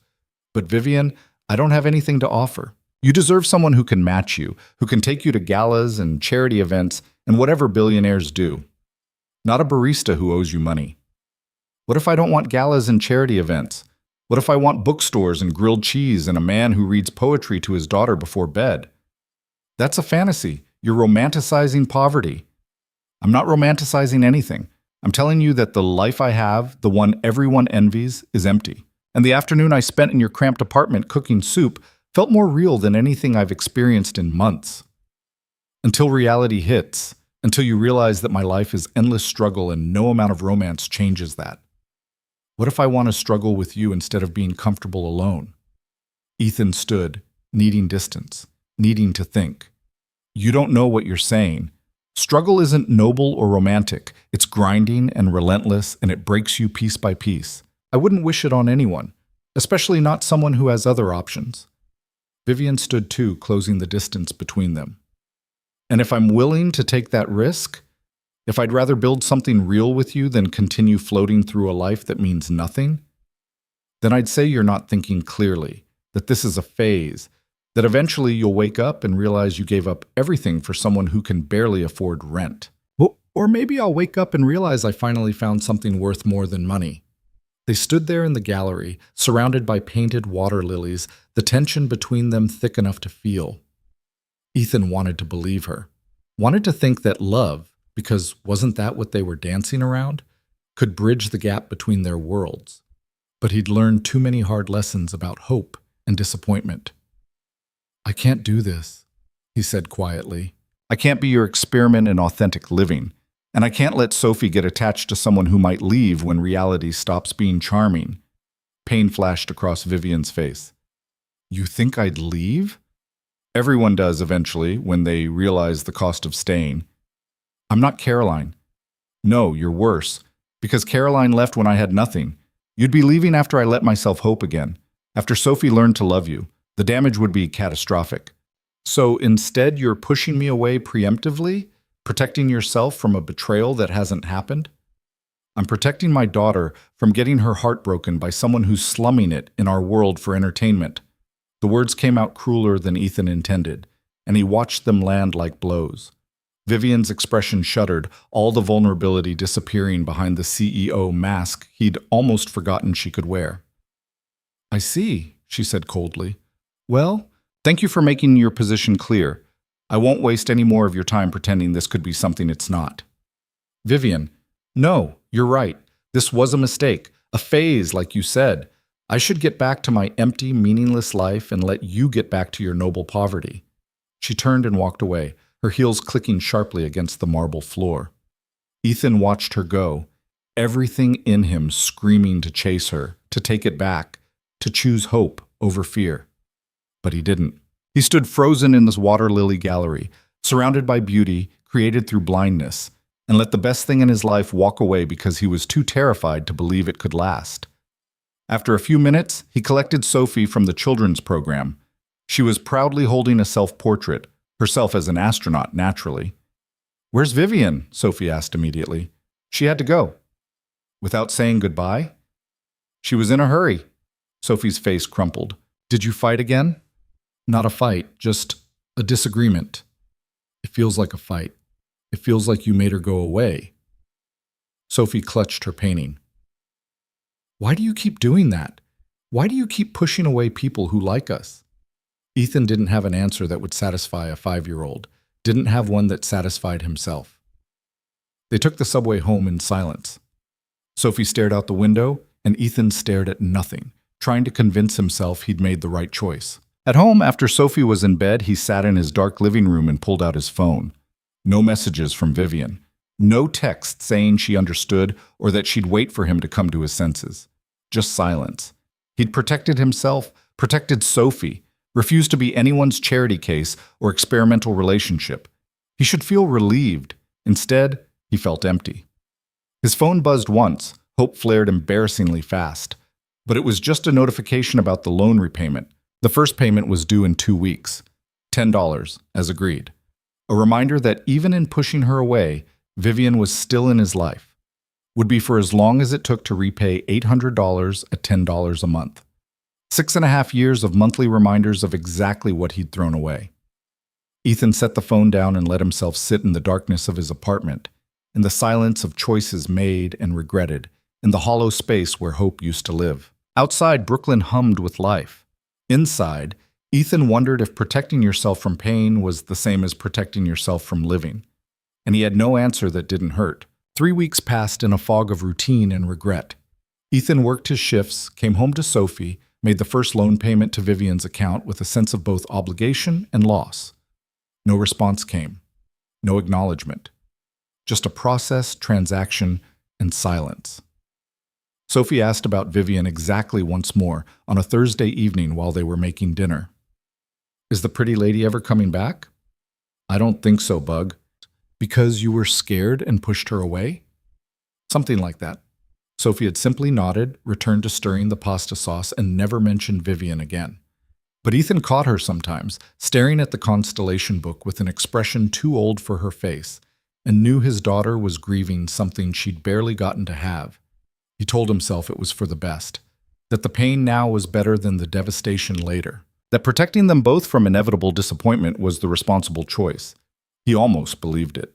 But Vivian, I don't have anything to offer. You deserve someone who can match you, who can take you to galas and charity events and whatever billionaires do. Not a barista who owes you money. What if I don't want galas and charity events? What if I want bookstores and grilled cheese and a man who reads poetry to his daughter before bed? That's a fantasy. You're romanticizing poverty. I'm not romanticizing anything. I'm telling you that the life I have, the one everyone envies, is empty. And the afternoon I spent in your cramped apartment cooking soup felt more real than anything I've experienced in months. Until reality hits, until you realize that my life is endless struggle and no amount of romance changes that. What if I want to struggle with you instead of being comfortable alone? Ethan stood, needing distance, needing to think. You don't know what you're saying. Struggle isn't noble or romantic. It's grinding and relentless, and it breaks you piece by piece. I wouldn't wish it on anyone, especially not someone who has other options. Vivian stood too, closing the distance between them. And if I'm willing to take that risk, if I'd rather build something real with you than continue floating through a life that means nothing, then I'd say you're not thinking clearly, that this is a phase, that eventually you'll wake up and realize you gave up everything for someone who can barely afford rent. Or maybe I'll wake up and realize I finally found something worth more than money. They stood there in the gallery, surrounded by painted water lilies, the tension between them thick enough to feel. Ethan wanted to believe her, wanted to think that love, because wasn't that what they were dancing around, could bridge the gap between their worlds. But he'd learned too many hard lessons about hope and disappointment. I can't do this, he said quietly. I can't be your experiment in authentic living, and I can't let Sophie get attached to someone who might leave when reality stops being charming. Pain flashed across Vivian's face. You think I'd leave? Everyone does eventually when they realize the cost of staying. I'm not Caroline. No, you're worse, because Caroline left when I had nothing. You'd be leaving after I let myself hope again, after Sophie learned to love you. The damage would be catastrophic. So instead, you're pushing me away preemptively, protecting yourself from a betrayal that hasn't happened? I'm protecting my daughter from getting her heart broken by someone who's slumming it in our world for entertainment. The words came out crueler than Ethan intended, and he watched them land like blows. Vivian's expression shuddered, all the vulnerability disappearing behind the CEO mask he'd almost forgotten she could wear. I see, she said coldly. Well, Thank you for making your position clear. I won't waste any more of your time pretending this could be something it's not. Vivian, no, you're right. This was a mistake, a phase, like you said. I should get back to my empty, meaningless life and let you get back to your noble poverty. She turned and walked away, her heels clicking sharply against the marble floor. Ethan watched her go, everything in him screaming to chase her, to take it back, to choose hope over fear. But he didn't. He stood frozen in this water lily gallery, surrounded by beauty created through blindness, and let the best thing in his life walk away because he was too terrified to believe it could last. After a few minutes, he collected Sophie from the children's program. She was proudly holding a self-portrait, herself as an astronaut, naturally. "Where's Vivian?" Sophie asked immediately. "She had to go." Without saying goodbye? "She was in a hurry." Sophie's face crumpled. "Did you fight again?" "Not a fight, just a disagreement." "It feels like a fight. It feels like you made her go away." Sophie clutched her painting. "Why do you keep doing that? Why do you keep pushing away people who like us?" Ethan didn't have an answer that would satisfy a 5-year-old, didn't have one that satisfied himself. They took the subway home in silence. Sophie stared out the window, and Ethan stared at nothing, trying to convince himself he'd made the right choice. At home, after Sophie was in bed, he sat in his dark living room and pulled out his phone. No messages from Vivian. No text saying she understood or that she'd wait for him to come to his senses. Just silence. He'd protected himself, protected Sophie, refused to be anyone's charity case or experimental relationship. He should feel relieved. Instead, he felt empty. His phone buzzed once. Hope flared embarrassingly fast. But it was just a notification about the loan repayment. The first payment was due in 2 weeks. $10, as agreed. A reminder that even in pushing her away, Vivian was still in his life. Would be for as long as it took to repay $800 at $10 a month. 6.5 years of monthly reminders of exactly what he'd thrown away. Ethan set the phone down and let himself sit in the darkness of his apartment, in the silence of choices made and regretted, in the hollow space where hope used to live. Outside, Brooklyn hummed with life. Inside, Ethan wondered if protecting yourself from pain was the same as protecting yourself from living. And he had no answer that didn't hurt. 3 weeks passed in a fog of routine and regret. Ethan worked his shifts, came home to Sophie, made the first loan payment to Vivian's account with a sense of both obligation and loss. No response came. No acknowledgement. Just a process, transaction, and silence. Sophie asked about Vivian exactly once more on a Thursday evening while they were making dinner. "Is the pretty lady ever coming back?" "I don't think so, Bug." "Because you were scared and pushed her away?" Something like that. Sophie had simply nodded, returned to stirring the pasta sauce, and never mentioned Vivian again. But Ethan caught her sometimes, staring at the constellation book with an expression too old for her face, and knew his daughter was grieving something she'd barely gotten to have. He told himself it was for the best, that the pain now was better than the devastation later, that protecting them both from inevitable disappointment was the responsible choice. He almost believed it.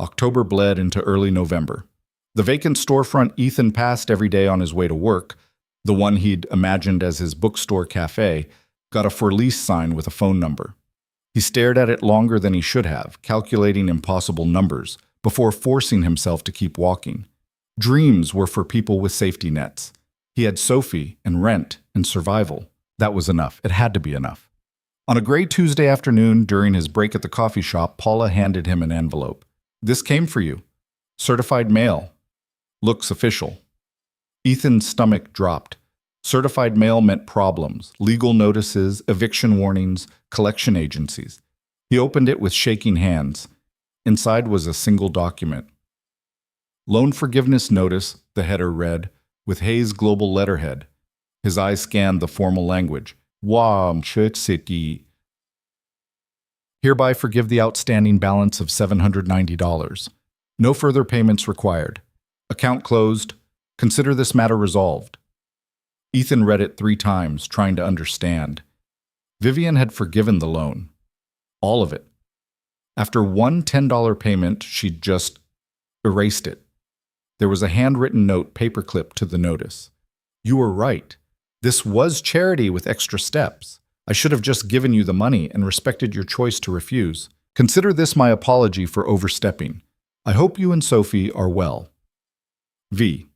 October bled into early November. The vacant storefront Ethan passed every day on his way to work, the one he'd imagined as his bookstore cafe, got a for lease sign with a phone number. He stared at it longer than he should have, calculating impossible numbers, before forcing himself to keep walking. Dreams were for people with safety nets. He had Sophie and rent and survival. That was enough. It had to be enough. On a gray Tuesday afternoon, during his break at the coffee shop, Paula handed him an envelope. "This came for you. Certified mail. Looks official." Ethan's stomach dropped. Certified mail meant problems, legal notices, eviction warnings, collection agencies. He opened it with shaking hands. Inside was a single document. "Loan forgiveness notice," the header read, with Hayes Global letterhead. His eyes scanned the formal language. City. "Hereby forgive the outstanding balance of $790. No further payments required. Account closed. Consider this matter resolved." Ethan read it 3 times, trying to understand. Vivian had forgiven the loan. All of it. After one $10 payment, she'd just erased it. There was a handwritten note paperclipped to the notice. "You were right. This was charity with extra steps. I should have just given you the money and respected your choice to refuse. Consider this my apology for overstepping. I hope you and Sophie are well. V.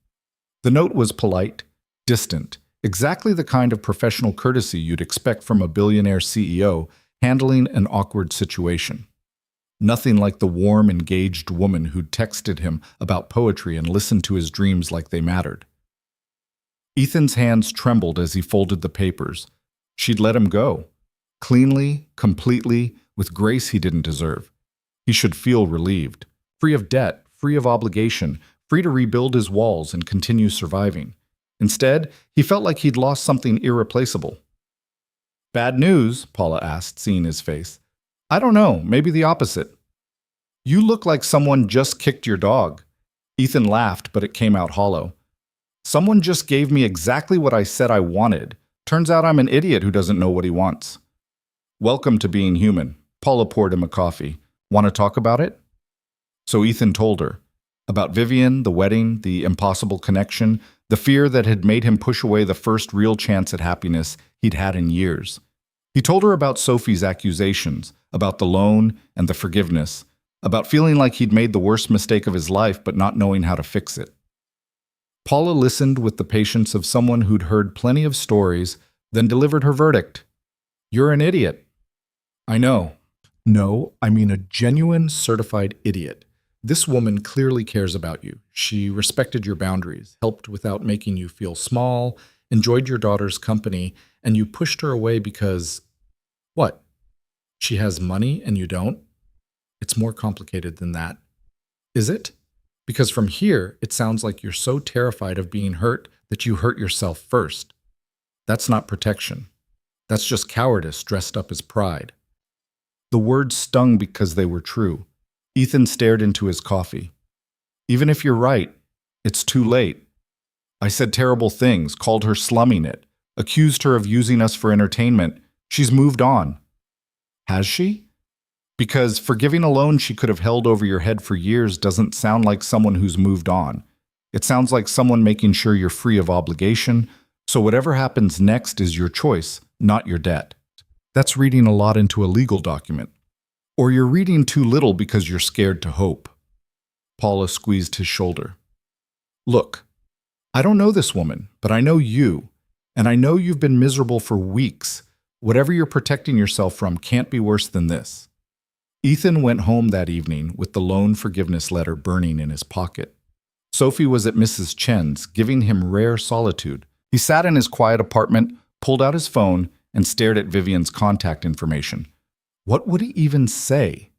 The note was polite, distant, exactly the kind of professional courtesy you'd expect from a billionaire CEO handling an awkward situation. Nothing like the warm, engaged woman who'd texted him about poetry and listened to his dreams like they mattered. Ethan's hands trembled as he folded the papers. She'd let him go. Cleanly, completely, with grace he didn't deserve. He should feel relieved, free of debt, free of obligation, free to rebuild his walls and continue surviving. Instead, he felt like he'd lost something irreplaceable. Bad news? Paula asked, seeing his face. I don't know, maybe the opposite. You look like someone just kicked your dog. Ethan laughed, but it came out hollow. Someone just gave me exactly what I said I wanted. Turns out I'm an idiot who doesn't know what he wants. Welcome to being human. Paula poured him a coffee. Want to talk about it? So Ethan told her. About Vivian, the wedding, the impossible connection, the fear that had made him push away the first real chance at happiness he'd had in years. He told her about Sophie's accusations, about the loan and the forgiveness, about feeling like he'd made the worst mistake of his life but not knowing how to fix it. Paula listened with the patience of someone who'd heard plenty of stories, then delivered her verdict. You're an idiot. I know. No, I mean a genuine, certified idiot. This woman clearly cares about you. She respected your boundaries, helped without making you feel small, enjoyed your daughter's company, and you pushed her away because… what? She has money and you don't? It's more complicated than that. Is it? Because from here, it sounds like you're so terrified of being hurt that you hurt yourself first. That's not protection. That's just cowardice dressed up as pride. The words stung because they were true. Ethan stared into his coffee. Even if you're right, it's too late. I said terrible things, called her slumming it, accused her of using us for entertainment. She's moved on. Has she? Because forgiving a loan she could have held over your head for years doesn't sound like someone who's moved on. It sounds like someone making sure you're free of obligation, so whatever happens next is your choice, not your debt. That's reading a lot into a legal document. Or you're reading too little because you're scared to hope. Paula squeezed his shoulder. Look, I don't know this woman, but I know you, and I know you've been miserable for weeks. Whatever you're protecting yourself from can't be worse than this. Ethan went home that evening with the loan forgiveness letter burning in his pocket. Sophie was at Mrs. Chen's, giving him rare solitude. He sat in his quiet apartment, pulled out his phone, and stared at Vivian's contact information. What would he even say?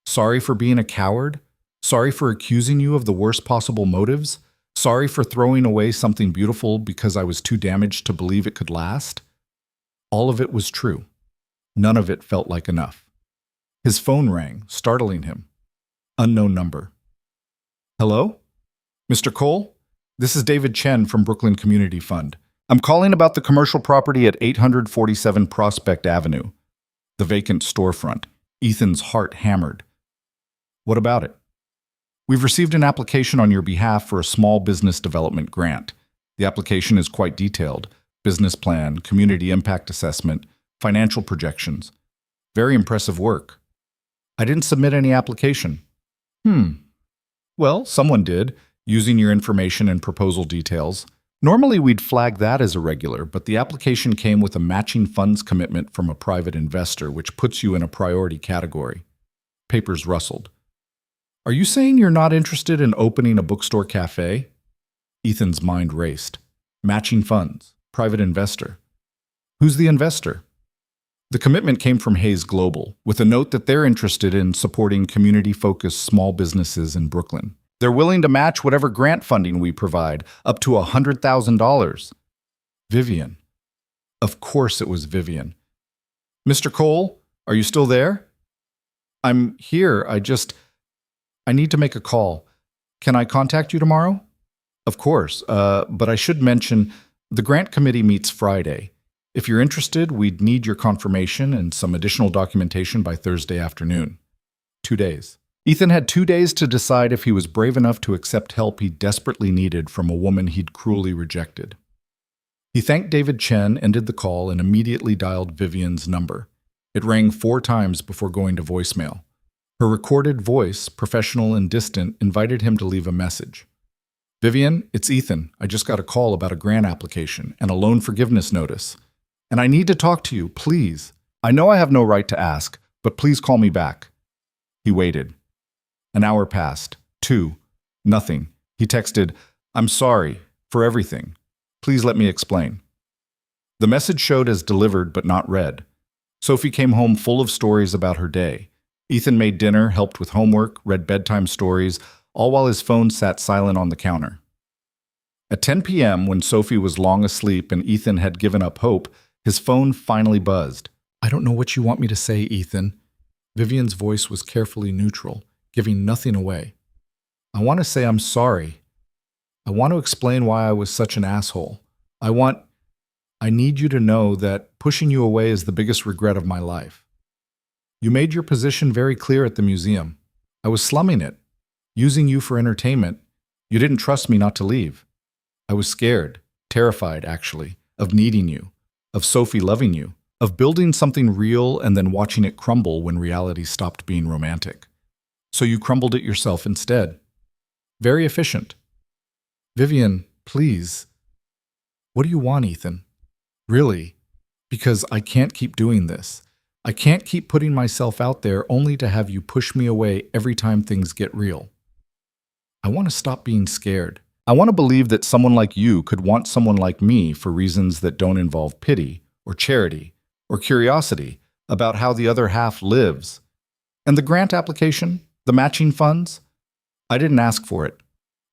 Sorry for being a coward? Sorry for accusing you of the worst possible motives? Sorry for throwing away something beautiful because I was too damaged to believe it could last? All of it was true. None of it felt like enough. His phone rang, startling him. Unknown number. Hello? Mr. Cole? This is David Chen from Brooklyn Community Fund. I'm calling about the commercial property at 847 Prospect Avenue. The vacant storefront. Ethan's heart hammered. What about it? We've received an application on your behalf for a small business development grant. The application is quite detailed. Business plan, community impact assessment, financial projections. Very impressive work. I didn't submit any application. Well, someone did, using your information and proposal details. Normally we'd flag that as irregular, but the application came with a matching funds commitment from a private investor, which puts you in a priority category. Papers rustled. Are you saying you're not interested in opening a bookstore cafe? Ethan's mind raced. Matching funds. Private investor. Who's the investor? The commitment came from Hayes Global, with a note that they're interested in supporting community-focused small businesses in Brooklyn. They're willing to match whatever grant funding we provide, up to $100,000. Vivian. Of course it was Vivian. Mr. Cole, are you still there? I'm here. I need to make a call. Can I contact you tomorrow? Of course, but I should mention the grant committee meets Friday. If you're interested, we'd need your confirmation and some additional documentation by Thursday afternoon. 2 days. Ethan had 2 days to decide if he was brave enough to accept help he desperately needed from a woman he'd cruelly rejected. He thanked David Chen, ended the call, and immediately dialed Vivian's number. It rang 4 times before going to voicemail. Her recorded voice, professional and distant, invited him to leave a message. Vivian, it's Ethan. I just got a call about a grant application and a loan forgiveness notice. And I need to talk to you, please. I know I have no right to ask, but please call me back. He waited. An hour passed. 2. Nothing. He texted, I'm sorry for everything. Please let me explain. The message showed as delivered but not read. Sophie came home full of stories about her day. Ethan made dinner, helped with homework, read bedtime stories, all while his phone sat silent on the counter. At 10 p.m., when Sophie was long asleep and Ethan had given up hope, his phone finally buzzed. I don't know what you want me to say, Ethan. Vivian's voice was carefully neutral, giving nothing away. I want to say I'm sorry. I want to explain why I was such an asshole. I need you to know that pushing you away is the biggest regret of my life. You made your position very clear at the museum. I was slumming it, using you for entertainment. You didn't trust me not to leave. I was scared, terrified actually, of needing you, of Sophie loving you, of building something real and then watching it crumble when reality stopped being romantic. So you crumbled it yourself instead. Very efficient. Vivian, please. What do you want, Ethan? Really? Because I can't keep doing this. I can't keep putting myself out there only to have you push me away every time things get real. I want to stop being scared. I want to believe that someone like you could want someone like me for reasons that don't involve pity or charity or curiosity about how the other half lives. And the grant application, the matching funds? I didn't ask for it.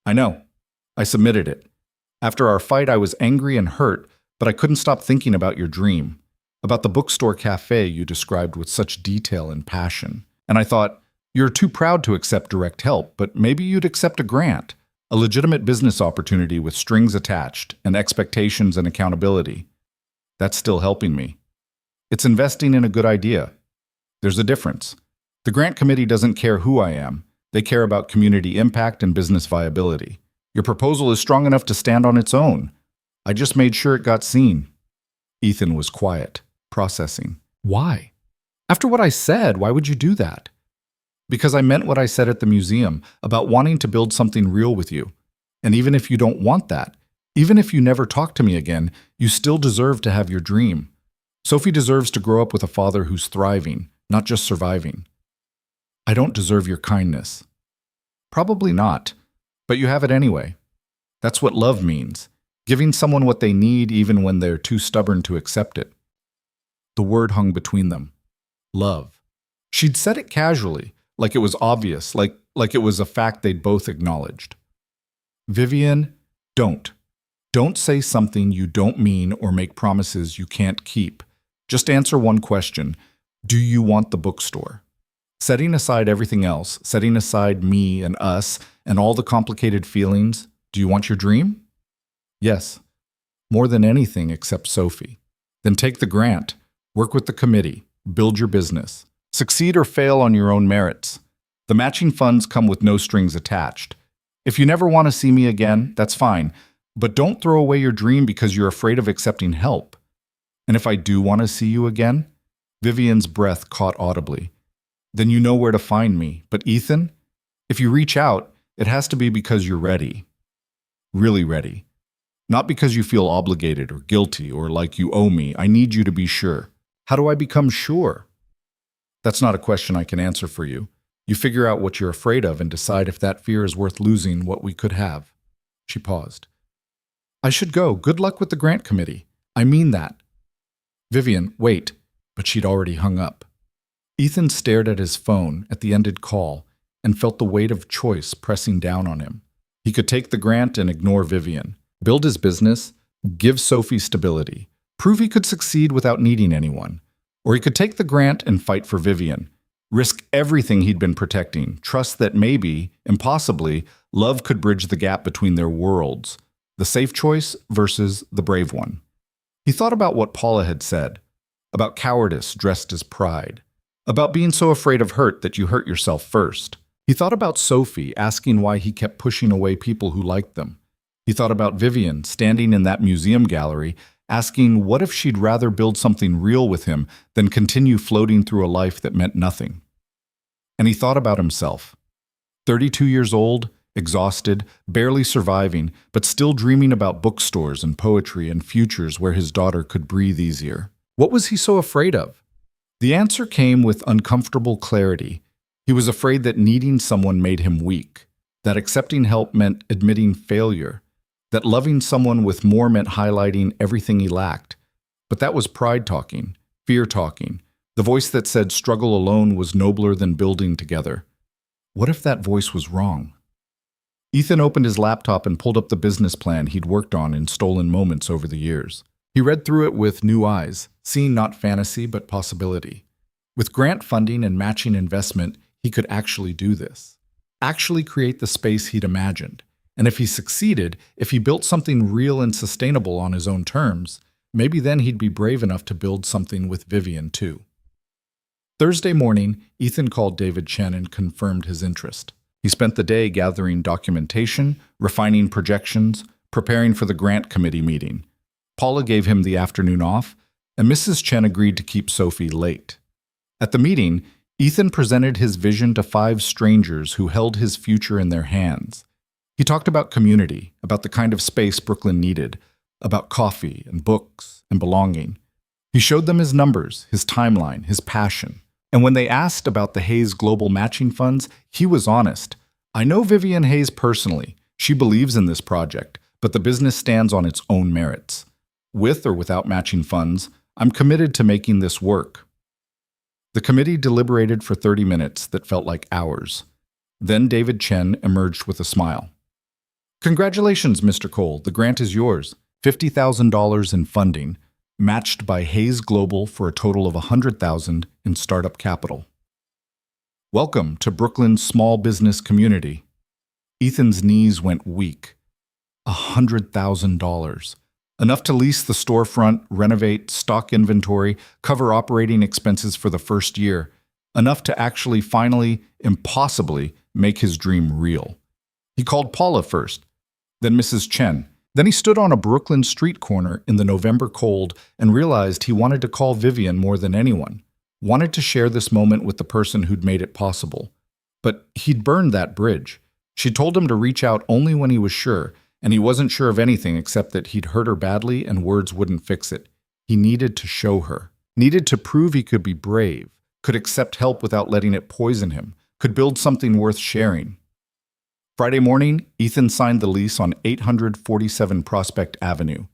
I know. I submitted it. After our fight, I was angry and hurt, but I couldn't stop thinking about your dream, about the bookstore cafe you described with such detail and passion. And I thought, you're too proud to accept direct help, but maybe you'd accept a grant, a legitimate business opportunity with strings attached and expectations and accountability. That's still helping me. It's investing in a good idea. There's a difference. The grant committee doesn't care who I am. They care about community impact and business viability. Your proposal is strong enough to stand on its own. I just made sure it got seen. Ethan was quiet, processing. Why? After what I said, why would you do that? Because I meant what I said at the museum about wanting to build something real with you. And even if you don't want that, even if you never talk to me again, you still deserve to have your dream. Sophie deserves to grow up with a father who's thriving, not just surviving. I don't deserve your kindness. Probably not, but you have it anyway. That's what love means. Giving someone what they need even when they're too stubborn to accept it. The word hung between them. Love. She'd said it casually, like it was obvious, like it was a fact they'd both acknowledged. Vivian, don't. Don't say something you don't mean or make promises you can't keep. Just answer one question. Do you want the bookstore? Setting aside everything else, setting aside me and us and all the complicated feelings, do you want your dream? Yes, more than anything except Sophie. Then take the grant, work with the committee, build your business. Succeed or fail on your own merits. The matching funds come with no strings attached. If you never want to see me again, that's fine, but don't throw away your dream because you're afraid of accepting help. And if I do want to see you again, Vivian's breath caught audibly. Then you know where to find me. But Ethan, if you reach out, it has to be because you're ready. Really ready. Not because you feel obligated or guilty or like you owe me. I need you to be sure. How do I become sure? That's not a question I can answer for you. You figure out what you're afraid of and decide if that fear is worth losing what we could have. She paused. I should go. Good luck with the grant committee. I mean that. Vivian, wait. But she'd already hung up. Ethan stared at his phone at the ended call and felt the weight of choice pressing down on him. He could take the grant and ignore Vivian, build his business, give Sophie stability, prove he could succeed without needing anyone. Or he could take the grant and fight for Vivian, risk everything he'd been protecting, trust that maybe, impossibly, love could bridge the gap between their worlds, the safe choice versus the brave one. He thought about what Paula had said, about cowardice dressed as pride, about being so afraid of hurt that you hurt yourself first. He thought about Sophie asking why he kept pushing away people who liked them. He He thought about Vivian standing in that museum gallery, asking what if she'd rather build something real with him than continue floating through a life that meant nothing. And he thought about himself. 32 years old, exhausted, barely surviving, but still dreaming about bookstores and poetry and futures where his daughter could breathe easier. What was he so afraid of? The answer came with uncomfortable clarity. He was afraid that needing someone made him weak, that accepting help meant admitting failure, that loving someone with more meant highlighting everything he lacked. But that was pride talking, fear talking, the voice that said struggle alone was nobler than building together. What if that voice was wrong? Ethan opened his laptop and pulled up the business plan he'd worked on in stolen moments over the years. He read through it with new eyes, seeing not fantasy but possibility. With grant funding and matching investment, he could actually do this. Actually create the space he'd imagined. And if he succeeded, if he built something real and sustainable on his own terms, maybe then he'd be brave enough to build something with Vivian too. Thursday morning, Ethan called David Chen and confirmed his interest. He spent the day gathering documentation, refining projections, preparing for the grant committee meeting. Paula gave him the afternoon off, and Mrs. Chen agreed to keep Sophie late. At the meeting, Ethan presented his vision to 5 strangers who held his future in their hands. He talked about community, about the kind of space Brooklyn needed, about coffee and books and belonging. He showed them his numbers, his timeline, his passion. And when they asked about the Hayes Global Matching Funds, he was honest. I know Vivian Hayes personally. She believes in this project, but the business stands on its own merits. With or without matching funds, I'm committed to making this work. The committee deliberated for 30 minutes that felt like hours. Then David Chen emerged with a smile. Congratulations, Mr. Cole. The grant is yours. $50,000 in funding, matched by Hayes Global for a total of $100,000 in startup capital. Welcome to Brooklyn's small business community. Ethan's knees went weak. $100,000. Enough to lease the storefront, renovate, stock inventory, cover operating expenses for the first year. Enough to actually, finally, impossibly, make his dream real. He called Paula first, then Mrs. Chen. Then he stood on a Brooklyn street corner in the November cold and realized he wanted to call Vivian more than anyone, wanted to share this moment with the person who'd made it possible. But he'd burned that bridge. She told him to reach out only when he was sure, and he wasn't sure of anything except that he'd hurt her badly and words wouldn't fix it. He needed to show her, needed to prove he could be brave, could accept help without letting it poison him, could build something worth sharing. Friday morning, Ethan signed the lease on 847 Prospect Avenue.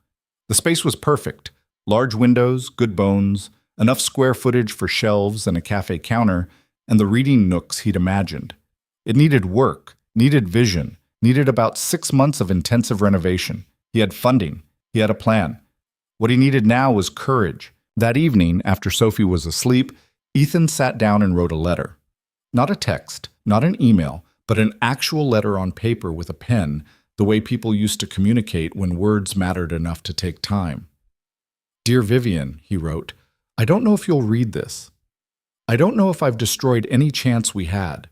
The space was perfect. Large windows, good bones, enough square footage for shelves and a cafe counter, and the reading nooks he'd imagined. It needed work, needed vision, needed about 6 months of intensive renovation. He had funding. He had a plan. What he needed now was courage. That evening, after Sophie was asleep, Ethan sat down and wrote a letter. Not a text, not an email, but an actual letter on paper with a pen, the way people used to communicate when words mattered enough to take time. Dear Vivian, he wrote, I don't know if you'll read this. I don't know if I've destroyed any chance we had,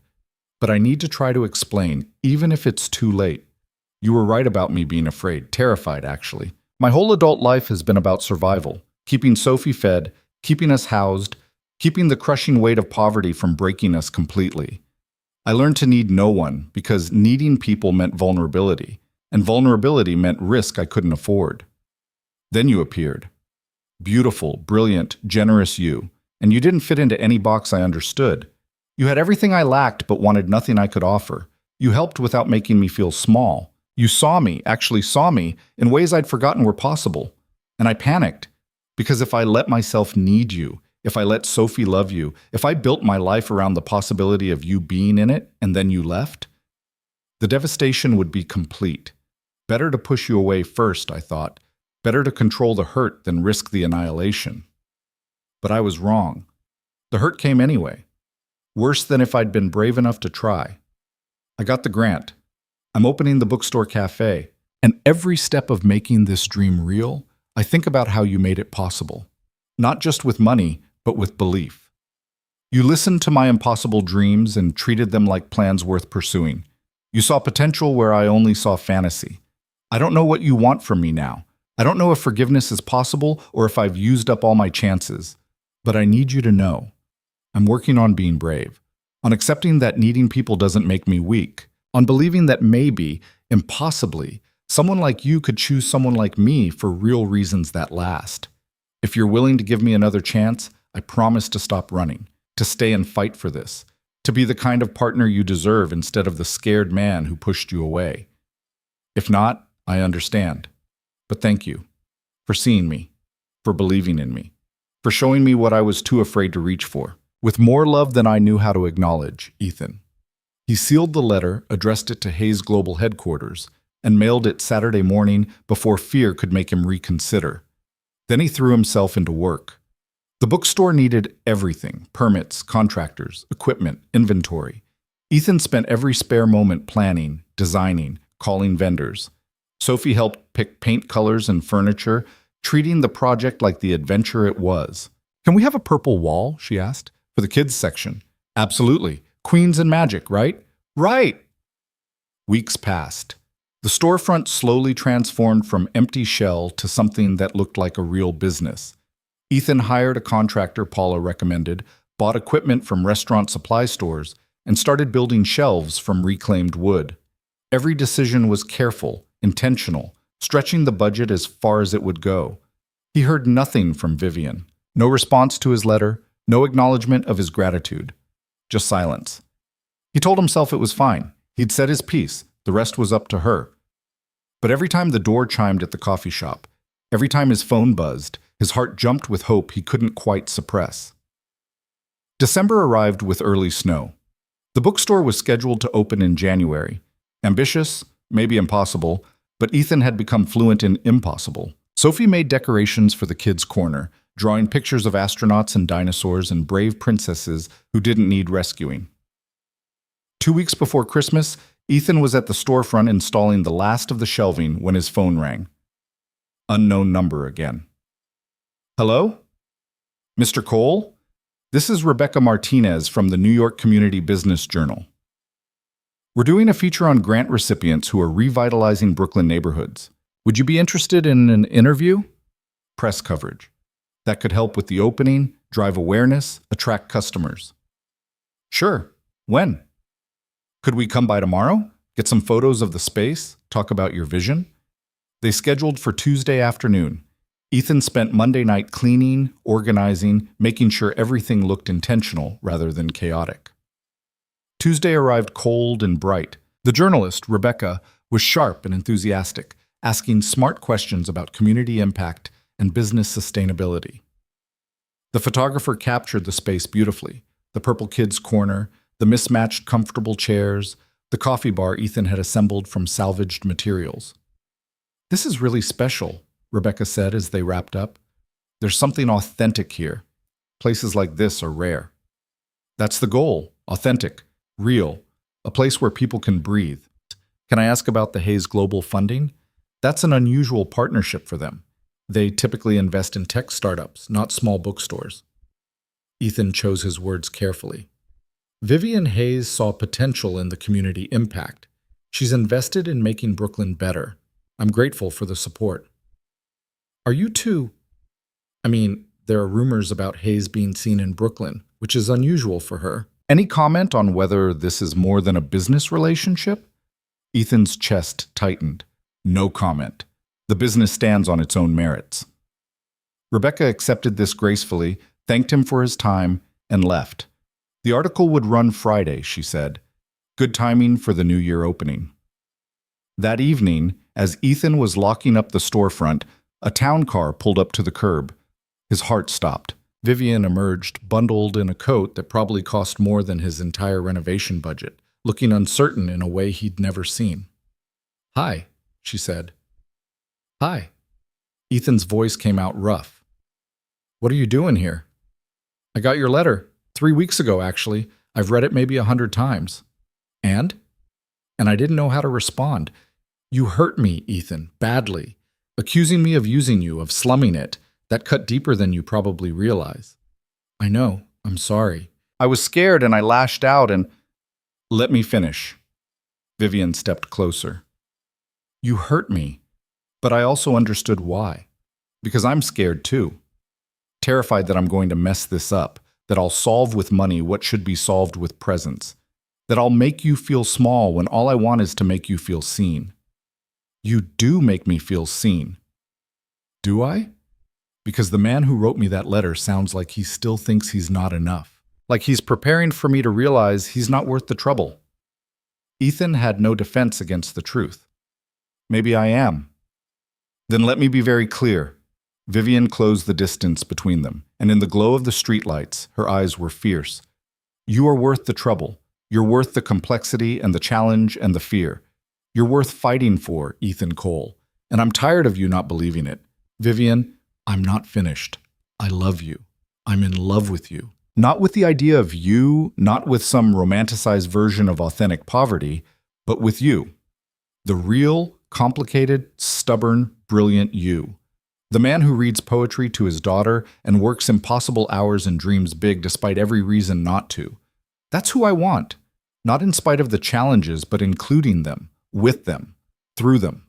but I need to try to explain, even if it's too late. You were right about me being afraid, terrified actually. My whole adult life has been about survival, keeping Sophie fed, keeping us housed, keeping the crushing weight of poverty from breaking us completely. I learned to need no one because needing people meant vulnerability, and vulnerability meant risk I couldn't afford. Then you appeared. Beautiful, brilliant, generous you, and you didn't fit into any box I understood. You had everything I lacked but wanted nothing I could offer. You helped without making me feel small. You saw me, actually saw me, in ways I'd forgotten were possible. And I panicked, because if I let myself need you, if I let Sophie love you, if I built my life around the possibility of you being in it and then you left, the devastation would be complete. Better to push you away first, I thought. Better to control the hurt than risk the annihilation. But I was wrong. The hurt came anyway. Worse than if I'd been brave enough to try. I got the grant. I'm opening the bookstore cafe. And every step of making this dream real, I think about how you made it possible. Not just with money, but with belief. You listened to my impossible dreams and treated them like plans worth pursuing. You saw potential where I only saw fantasy. I don't know what you want from me now. I don't know if forgiveness is possible or if I've used up all my chances. But I need you to know. I'm working on being brave, on accepting that needing people doesn't make me weak, on believing that maybe, impossibly, someone like you could choose someone like me for real reasons that last. If you're willing to give me another chance, I promise to stop running, to stay and fight for this, to be the kind of partner you deserve instead of the scared man who pushed you away. If not, I understand. But thank you for seeing me, for believing in me, for showing me what I was too afraid to reach for. With more love than I knew how to acknowledge, Ethan. He sealed the letter, addressed it to Hayes Global Headquarters, and mailed it Saturday morning before fear could make him reconsider. Then he threw himself into work. The bookstore needed everything: permits, contractors, equipment, inventory. Ethan spent every spare moment planning, designing, calling vendors. Sophie helped pick paint colors and furniture, treating the project like the adventure it was. "Can we have a purple wall?" she asked. "For the kids section." "Absolutely. Queens and magic, right?" "Right!" Weeks passed. The storefront slowly transformed from empty shell to something that looked like a real business. Ethan hired a contractor Paula recommended, bought equipment from restaurant supply stores, and started building shelves from reclaimed wood. Every decision was careful, intentional, stretching the budget as far as it would go. He heard nothing from Vivian. No response to his letter, no acknowledgement of his gratitude. Just silence. He told himself it was fine. He'd said his piece. The rest was up to her. But every time the door chimed at the coffee shop, every time his phone buzzed, his heart jumped with hope he couldn't quite suppress. December arrived with early snow. The bookstore was scheduled to open in January. Ambitious, maybe impossible, but Ethan had become fluent in impossible. Sophie made decorations for the kids' corner, drawing pictures of astronauts and dinosaurs and brave princesses who didn't need rescuing. 2 weeks before Christmas, Ethan was at the storefront installing the last of the shelving when his phone rang. Unknown number again. "Hello? Mr. Cole? This is Rebecca Martinez from the New York Community Business Journal. We're doing a feature on grant recipients who are revitalizing Brooklyn neighborhoods. Would you be interested in an interview?" Press coverage. That could help with the opening, drive awareness, attract customers. "Sure. When? Could we come by tomorrow? Get some photos of the space? Talk about your vision?" They scheduled for Tuesday afternoon. Ethan spent Monday night cleaning, organizing, making sure everything looked intentional rather than chaotic. Tuesday arrived cold and bright. The journalist, Rebecca, was sharp and enthusiastic, asking smart questions about community impact and business sustainability. The photographer captured the space beautifully: the purple kids' corner, the mismatched comfortable chairs, the coffee bar Ethan had assembled from salvaged materials. "This is really special," Rebecca said as they wrapped up. "There's something authentic here. Places like this are rare." "That's the goal: authentic, real, a place where people can breathe." "Can I ask about the Hayes Global funding?" "That's an unusual partnership for them. They typically invest in tech startups, not small bookstores." Ethan chose his words carefully. Vivian Hayes saw potential in the community impact. She's invested in making Brooklyn better. I'm grateful for the support. "Are you too?" There are rumors about Hayes being seen in Brooklyn, which is unusual for her. "Any comment on whether this is more than a business relationship?" Ethan's chest tightened. "No comment. The business stands on its own merits." Rebecca accepted this gracefully, thanked him for his time, and left. The article would run Friday, she said. Good timing for the New Year opening. That evening, as Ethan was locking up the storefront, a town car pulled up to the curb. His heart stopped. Vivian emerged, bundled in a coat that probably cost more than his entire renovation budget, looking uncertain in a way he'd never seen. "Hi," she said. "Hi." Ethan's voice came out rough. "What are you doing here?" "I got your letter. 3 weeks ago, actually. I've read it maybe 100 times. And? And I didn't know how to respond. You hurt me, Ethan, badly. Accusing me of using you, of slumming it. That cut deeper than you probably realize." "I know. I'm sorry." "I was scared and I lashed out and—" "Let me finish." Vivian stepped closer. You hurt me, but I also understood why. Because I'm scared too. Terrified that I'm going to mess this up, that I'll solve with money what should be solved with presence, that I'll make you feel small when all I want is to make you feel seen. You do make me feel seen. Do I? Because the man who wrote me that letter sounds like he still thinks he's not enough. Like he's preparing for me to realize he's not worth the trouble. Ethan had no defense against the truth. Maybe I am. Then let me be very clear. Vivian closed the distance between them, and in the glow of the streetlights, her eyes were fierce. You are worth the trouble. You're worth the complexity and the challenge and the fear. You're worth fighting for, Ethan Cole. And I'm tired of you not believing it. Vivian, I'm not finished. I love you. I'm in love with you. Not with the idea of you, not with some romanticized version of authentic poverty, but with you. The real, complicated, stubborn, brilliant you. The man who reads poetry to his daughter and works impossible hours and dreams big despite every reason not to. That's who I want. Not in spite of the challenges, but including them, with them, through them.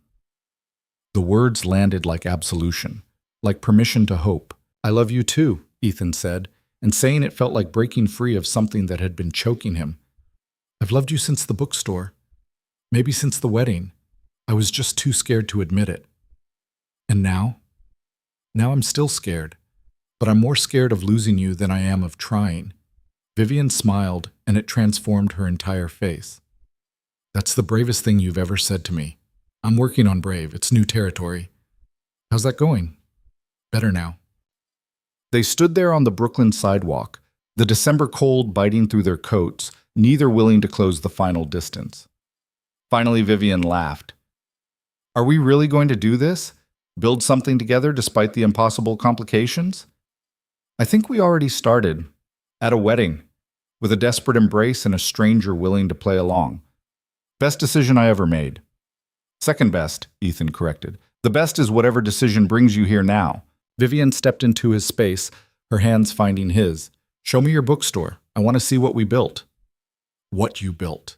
The words landed like absolution, like permission to hope. I love you too, Ethan said, and saying it felt like breaking free of something that had been choking him. I've loved you since the bookstore. Maybe since the wedding. I was just too scared to admit it. And now? Now I'm still scared, but I'm more scared of losing you than I am of trying. Vivian smiled, and it transformed her entire face. That's the bravest thing you've ever said to me. I'm working on brave. It's new territory. How's that going? Better now. They stood there on the Brooklyn sidewalk, the December cold biting through their coats, neither willing to close the final distance. Finally, Vivian laughed. Are we really going to do this? Build something together despite the impossible complications? I think we already started. At a wedding. With a desperate embrace and a stranger willing to play along. Best decision I ever made. Second best, Ethan corrected. The best is whatever decision brings you here now. Vivian stepped into his space, her hands finding his. Show me your bookstore. I want to see what we built. What you built.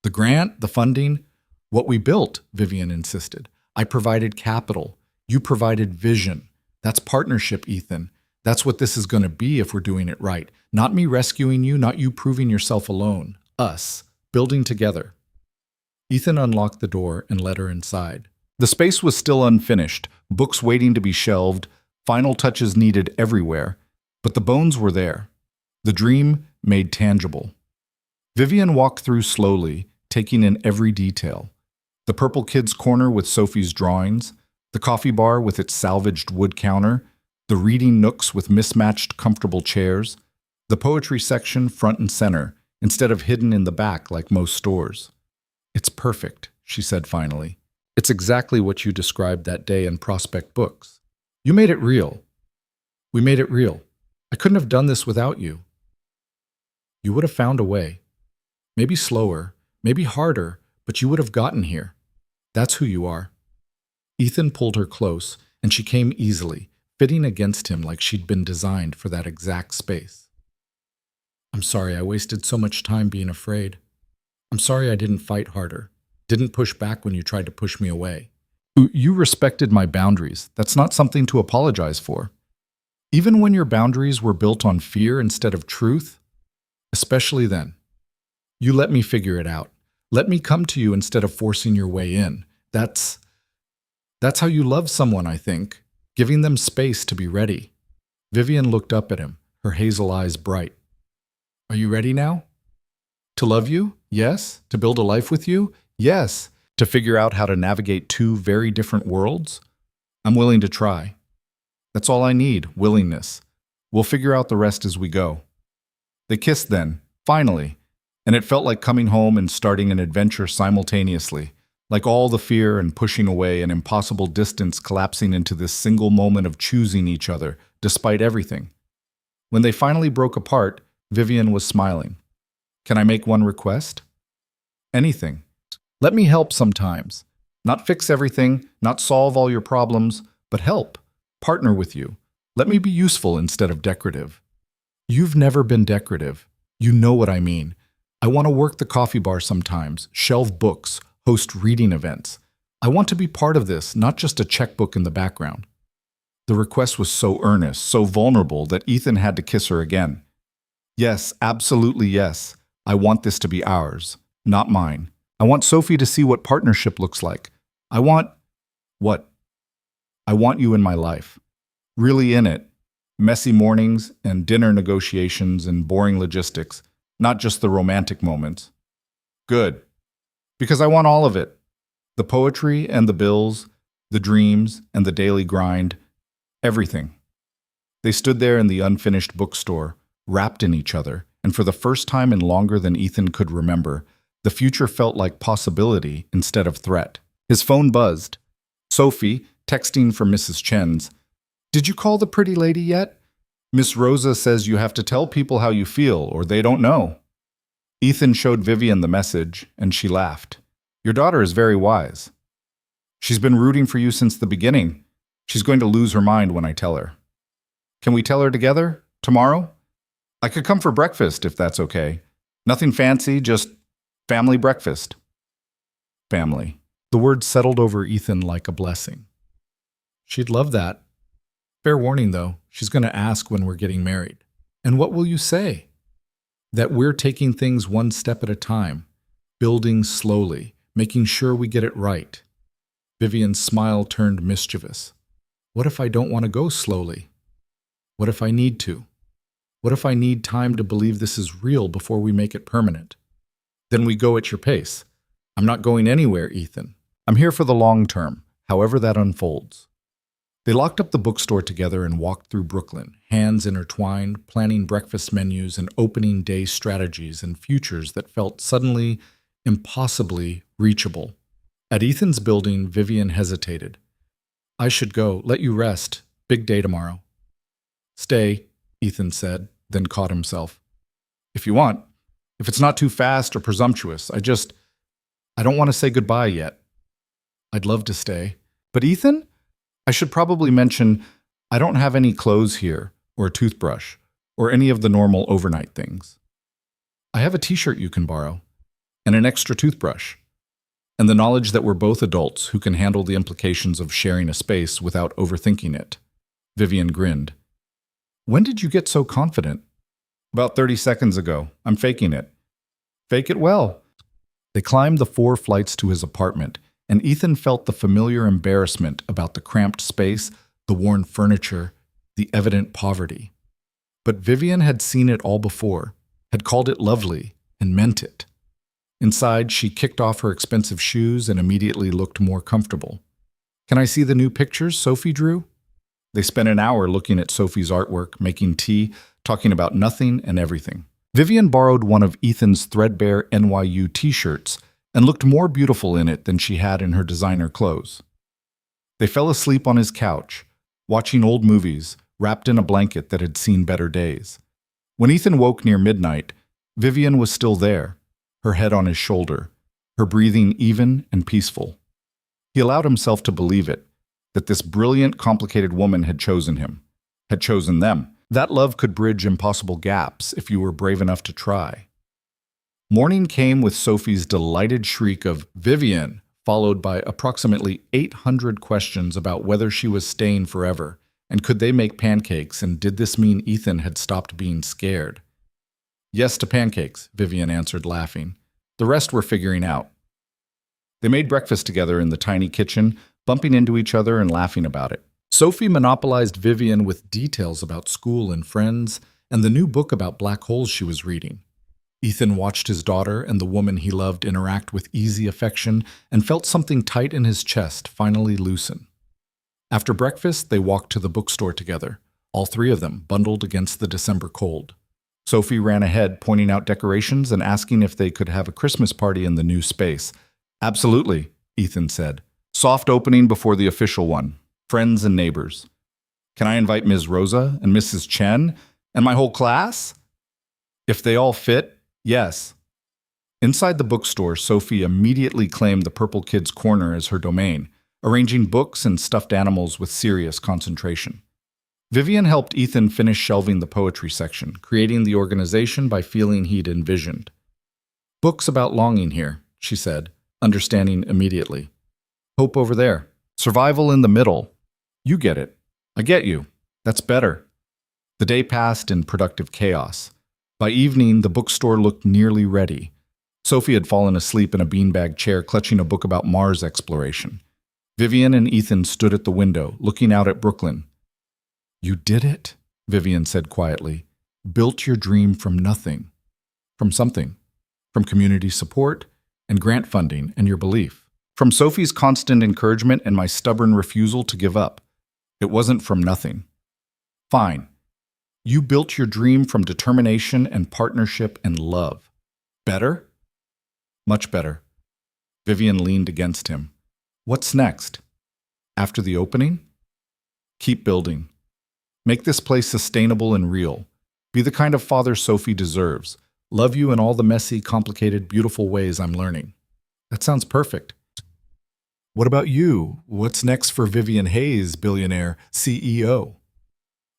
The grant, the funding. What we built, Vivian insisted. I provided capital. You provided vision. That's partnership, Ethan. That's what this is going to be if we're doing it right. Not me rescuing you, not you proving yourself alone. Us, building together. Ethan unlocked the door and led her inside. The space was still unfinished, books waiting to be shelved, final touches needed everywhere, but the bones were there. The dream made tangible. Vivian walked through slowly, taking in every detail. The Purple Kids corner with Sophie's drawings, the coffee bar with its salvaged wood counter, the reading nooks with mismatched comfortable chairs, the poetry section front and center, instead of hidden in the back like most stores. It's perfect, she said finally. It's exactly what you described that day in Prospect Books. You made it real. We made it real. I couldn't have done this without you. You would have found a way. Maybe slower, maybe harder, but you would have gotten here. That's who you are. Ethan pulled her close, and she came easily, fitting against him like she'd been designed for that exact space. I'm sorry I wasted so much time being afraid. I'm sorry I didn't fight harder, didn't push back when you tried to push me away. You respected my boundaries. That's not something to apologize for. Even when your boundaries were built on fear instead of truth, especially then. You let me figure it out. Let me come to you instead of forcing your way in. That's how you love someone, I think. Giving them space to be ready. Vivian looked up at him, her hazel eyes bright. Are you ready now? To love you? Yes. To build a life with you? Yes. To figure out how to navigate two very different worlds? I'm willing to try. That's all I need, willingness. We'll figure out the rest as we go. They kissed then, finally, and it felt like coming home and starting an adventure simultaneously. Like all the fear and pushing away and impossible distance collapsing into this single moment of choosing each other, despite everything. When they finally broke apart, Vivian was smiling. Can I make one request? Anything. Let me help sometimes. Not fix everything, not solve all your problems, but help. Partner with you. Let me be useful instead of decorative. You've never been decorative. You know what I mean. I want to work the coffee bar sometimes, shelve books, host reading events. I want to be part of this, not just a checkbook in the background. The request was so earnest, so vulnerable that Ethan had to kiss her again. Yes, absolutely yes. I want this to be ours, not mine. I want Sophie to see what partnership looks like. I want… What? I want you in my life. Really in it. Messy mornings and dinner negotiations and boring logistics, not just the romantic moments. Good. Because I want all of it. The poetry and the bills, the dreams and the daily grind, everything. They stood there in the unfinished bookstore, wrapped in each other, and for the first time in longer than Ethan could remember, the future felt like possibility instead of threat. His phone buzzed. Sophie, texting from Mrs. Chen's. Did you call the pretty lady yet? Miss Rosa says you have to tell people how you feel or they don't know. Ethan showed Vivian the message, and she laughed. Your daughter is very wise. She's been rooting for you since the beginning. She's going to lose her mind when I tell her. Can we tell her together? Tomorrow? I could come for breakfast if that's okay. Nothing fancy, just family breakfast. Family. The word settled over Ethan like a blessing. She'd love that. Fair warning, though, she's going to ask when we're getting married. And what will you say? That we're taking things one step at a time, building slowly, making sure we get it right. Vivian's smile turned mischievous. What if I don't want to go slowly? What if I need to? What if I need time to believe this is real before we make it permanent? Then we go at your pace. I'm not going anywhere, Ethan. I'm here for the long term, however that unfolds. They locked up the bookstore together and walked through Brooklyn, hands intertwined, planning breakfast menus and opening day strategies and futures that felt suddenly, impossibly reachable. At Ethan's building, Vivian hesitated. I should go. Let you rest. Big day tomorrow. Stay, Ethan said, then caught himself. If you want. If it's not too fast or presumptuous, I don't want to say goodbye yet. I'd love to stay. But Ethan? I should probably mention, I don't have any clothes here, or a toothbrush, or any of the normal overnight things. I have a t-shirt you can borrow, and an extra toothbrush, and the knowledge that we're both adults who can handle the implications of sharing a space without overthinking it. Vivian grinned. When did you get so confident? About 30 seconds ago. I'm faking it. Fake it well. They climbed the 4 flights to his apartment, and Ethan felt the familiar embarrassment about the cramped space, the worn furniture, the evident poverty. But Vivian had seen it all before, had called it lovely, and meant it. Inside, she kicked off her expensive shoes and immediately looked more comfortable. Can I see the new pictures Sophie drew? They spent an hour looking at Sophie's artwork, making tea, talking about nothing and everything. Vivian borrowed one of Ethan's threadbare NYU t-shirts and looked more beautiful in it than she had in her designer clothes. They fell asleep on his couch, watching old movies, wrapped in a blanket that had seen better days. When Ethan woke near midnight, Vivian was still there, her head on his shoulder, her breathing even and peaceful. He allowed himself to believe it, that this brilliant, complicated woman had chosen him, had chosen them. That love could bridge impossible gaps if you were brave enough to try. Morning came with Sophie's delighted shriek of Vivian, followed by approximately 800 questions about whether she was staying forever, and could they make pancakes, and did this mean Ethan had stopped being scared? Yes to pancakes, Vivian answered, laughing. The rest we're figuring out. They made breakfast together in the tiny kitchen, bumping into each other and laughing about it. Sophie monopolized Vivian with details about school and friends, and the new book about black holes she was reading. Ethan watched his daughter and the woman he loved interact with easy affection and felt something tight in his chest finally loosen. After breakfast, they walked to the bookstore together, all 3 of them bundled against the December cold. Sophie ran ahead, pointing out decorations and asking if they could have a Christmas party in the new space. Absolutely, Ethan said. Soft opening before the official one. Friends and neighbors. Can I invite Ms. Rosa and Mrs. Chen and my whole class? If they all fit, yes. Inside the bookstore, Sophie immediately claimed the Purple Kids Corner as her domain, arranging books and stuffed animals with serious concentration. Vivian helped Ethan finish shelving the poetry section, creating the organization by feeling he'd envisioned. Books about longing here, she said, understanding immediately. Hope over there. Survival in the middle. You get it. I get you. That's better. The day passed in productive chaos. By evening, the bookstore looked nearly ready. Sophie had fallen asleep in a beanbag chair, clutching a book about Mars exploration. Vivian and Ethan stood at the window, looking out at Brooklyn. You did it, Vivian said quietly. Built your dream from nothing. From something. From community support and grant funding and your belief. From Sophie's constant encouragement and my stubborn refusal to give up. It wasn't from nothing. Fine. You built your dream from determination and partnership and love. Better? Much better. Vivian leaned against him. What's next? After the opening? Keep building. Make this place sustainable and real. Be the kind of father Sophie deserves. Love you in all the messy, complicated, beautiful ways I'm learning. That sounds perfect. What about you? What's next for Vivian Hayes, billionaire CEO?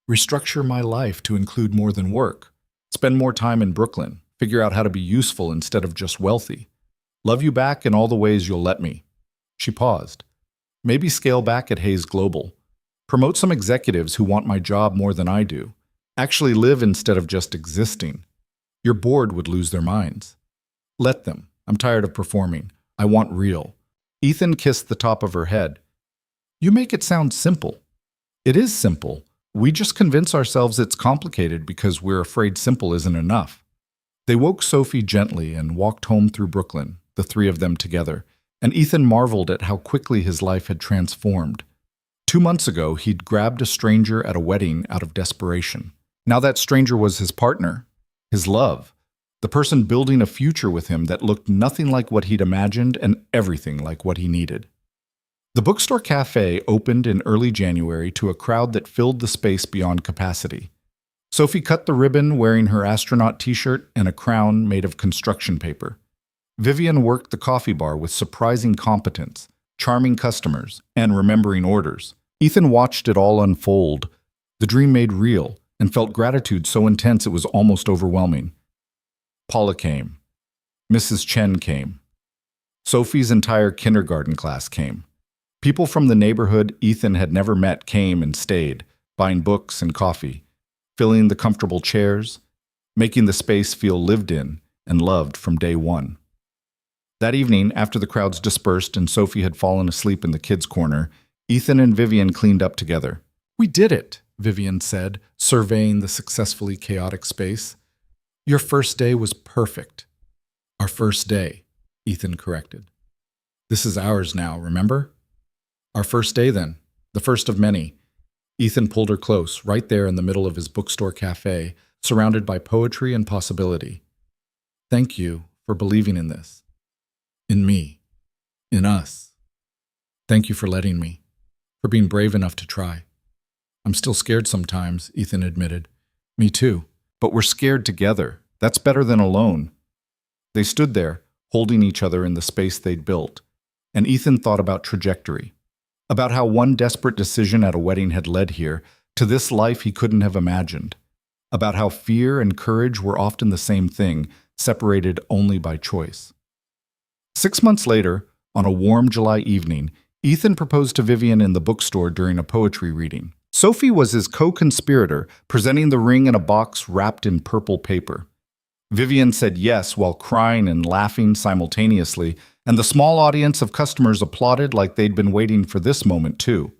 Restructure my life to include more than work. Spend more time in Brooklyn. Figure out how to be useful instead of just wealthy. Love you back in all the ways you'll let me. She paused. Maybe scale back at Hayes Global. Promote some executives who want my job more than I do. Actually live instead of just existing. Your board would lose their minds. Let them. I'm tired of performing. I want real. Ethan kissed the top of her head. You make it sound simple. It is simple. We just convince ourselves it's complicated because we're afraid simple isn't enough. They woke Sophie gently and walked home through Brooklyn, the three of them together, and Ethan marveled at how quickly his life had transformed. 2 months ago, he'd grabbed a stranger at a wedding out of desperation. Now that stranger was his partner, his love, the person building a future with him that looked nothing like what he'd imagined and everything like what he needed. The bookstore cafe opened in early January to a crowd that filled the space beyond capacity. Sophie cut the ribbon wearing her astronaut t-shirt and a crown made of construction paper. Vivian worked the coffee bar with surprising competence, charming customers, and remembering orders. Ethan watched it all unfold, the dream made real, and felt gratitude so intense it was almost overwhelming. Paula came. Mrs. Chen came. Sophie's entire kindergarten class came. People from the neighborhood Ethan had never met came and stayed, buying books and coffee, filling the comfortable chairs, making the space feel lived in and loved from day one. That evening, after the crowds dispersed and Sophie had fallen asleep in the kids' corner, Ethan and Vivian cleaned up together. We did it, Vivian said, surveying the successfully chaotic space. Your first day was perfect. Our first day, Ethan corrected. This is ours now, remember? Our first day then, the first of many. Ethan pulled her close, right there in the middle of his bookstore cafe, surrounded by poetry and possibility. Thank you for believing in this. In me. In us. Thank you for letting me. For being brave enough to try. I'm still scared sometimes, Ethan admitted. Me too. But we're scared together. That's better than alone. They stood there, holding each other in the space they'd built, and Ethan thought about trajectory. About how one desperate decision at a wedding had led here to this life he couldn't have imagined. About how fear and courage were often the same thing, separated only by choice. 6 months later, on a warm July evening, Ethan proposed to Vivian in the bookstore during a poetry reading. Sophie was his co-conspirator, presenting the ring in a box wrapped in purple paper. Vivian said yes while crying and laughing simultaneously, and the small audience of customers applauded like they'd been waiting for this moment too.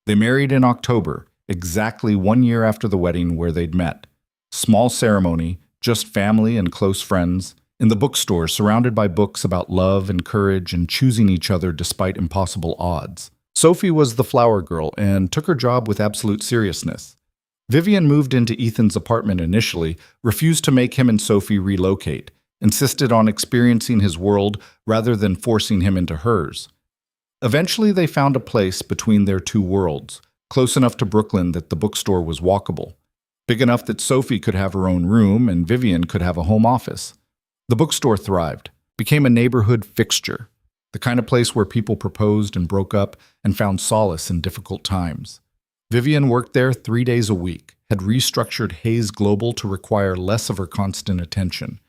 They married in October, exactly 1 year after the wedding where they'd met. Small ceremony, just family and close friends, in the bookstore surrounded by books about love and courage and choosing each other despite impossible odds. Sophie was the flower girl and took her job with absolute seriousness. Vivian moved into Ethan's apartment initially, refused to make him and Sophie relocate, insisted on experiencing his world rather than forcing him into hers. Eventually, they found a place between their two worlds, close enough to Brooklyn that the bookstore was walkable, big enough that Sophie could have her own room and Vivian could have a home office. The bookstore thrived, became a neighborhood fixture, the kind of place where people proposed and broke up and found solace in difficult times. Vivian worked there 3 days a week, had restructured Hayes Global to require less of her constant attention.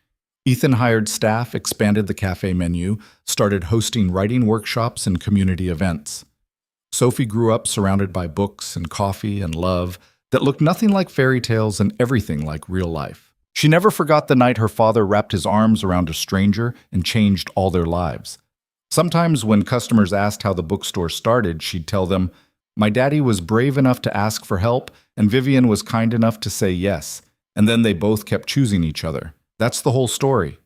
Ethan hired staff, expanded the cafe menu, started hosting writing workshops and community events. Sophie grew up surrounded by books and coffee and love that looked nothing like fairy tales and everything like real life. She never forgot the night her father wrapped his arms around a stranger and changed all their lives. Sometimes when customers asked how the bookstore started, she'd tell them, "My daddy was brave enough to ask for help, and Vivian was kind enough to say yes, and then they both kept choosing each other. That's the whole story."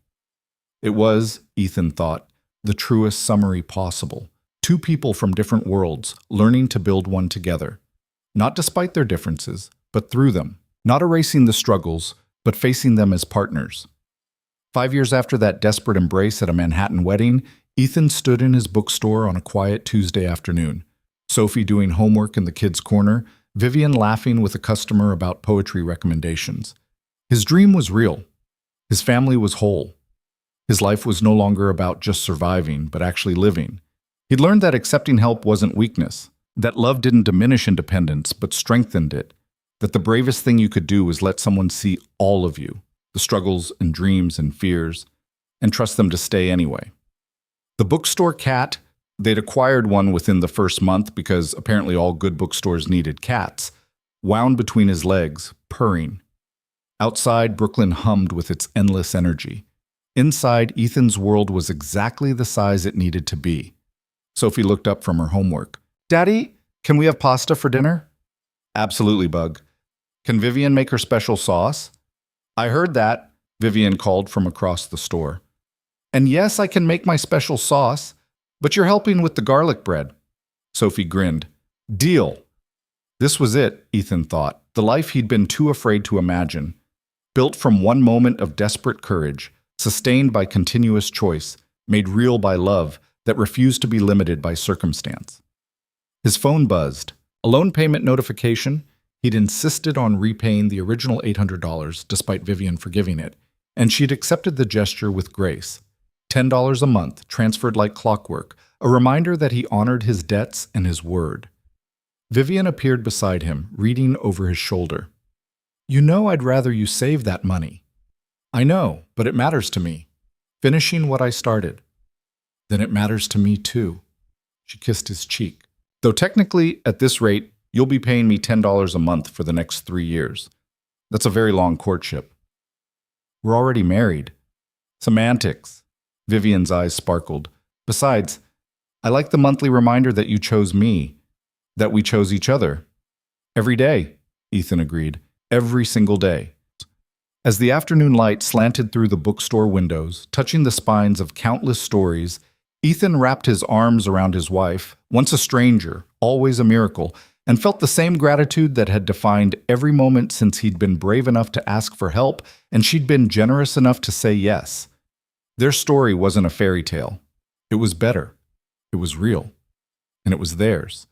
It was, Ethan thought, the truest summary possible. Two people from different worlds learning to build one together. Not despite their differences, but through them. Not erasing the struggles, but facing them as partners. 5 years after that desperate embrace at a Manhattan wedding, Ethan stood in his bookstore on a quiet Tuesday afternoon. Sophie doing homework in the kids' corner, Vivian laughing with a customer about poetry recommendations. His dream was real. His family was whole. His life was no longer about just surviving, but actually living. He'd learned that accepting help wasn't weakness, that love didn't diminish independence, but strengthened it, that the bravest thing you could do was let someone see all of you, the struggles and dreams and fears, and trust them to stay anyway. The bookstore cat, they'd acquired one within the first month because apparently all good bookstores needed cats, wound between his legs, purring. Outside, Brooklyn hummed with its endless energy. Inside, Ethan's world was exactly the size it needed to be. Sophie looked up from her homework. "Daddy, can we have pasta for dinner?" "Absolutely, Bug. Can Vivian make her special sauce?" "I heard that," Vivian called from across the store. "And yes, I can make my special sauce, but you're helping with the garlic bread." Sophie grinned. "Deal." This was it, Ethan thought, the life he'd been too afraid to imagine. Built from one moment of desperate courage, sustained by continuous choice, made real by love that refused to be limited by circumstance. His phone buzzed. A loan payment notification. He'd insisted on repaying the original $800 despite Vivian forgiving it, and she'd accepted the gesture with grace. $10 a month, transferred like clockwork, a reminder that he honored his debts and his word. Vivian appeared beside him, reading over his shoulder. "You know I'd rather you save that money." "I know, but it matters to me. Finishing what I started." "Then it matters to me too." She kissed his cheek. "Though technically, at this rate, you'll be paying me $10 a month for the next 3 years. That's a very long courtship." "We're already married." "Semantics." Vivian's eyes sparkled. "Besides, I like the monthly reminder that you chose me, that we chose each other." "Every day," Ethan agreed. "Every single day." As the afternoon light slanted through the bookstore windows, touching the spines of countless stories, Ethan wrapped his arms around his wife, once a stranger, always a miracle, and felt the same gratitude that had defined every moment since he'd been brave enough to ask for help and she'd been generous enough to say yes. Their story wasn't a fairy tale. It was better. It was real. And it was theirs.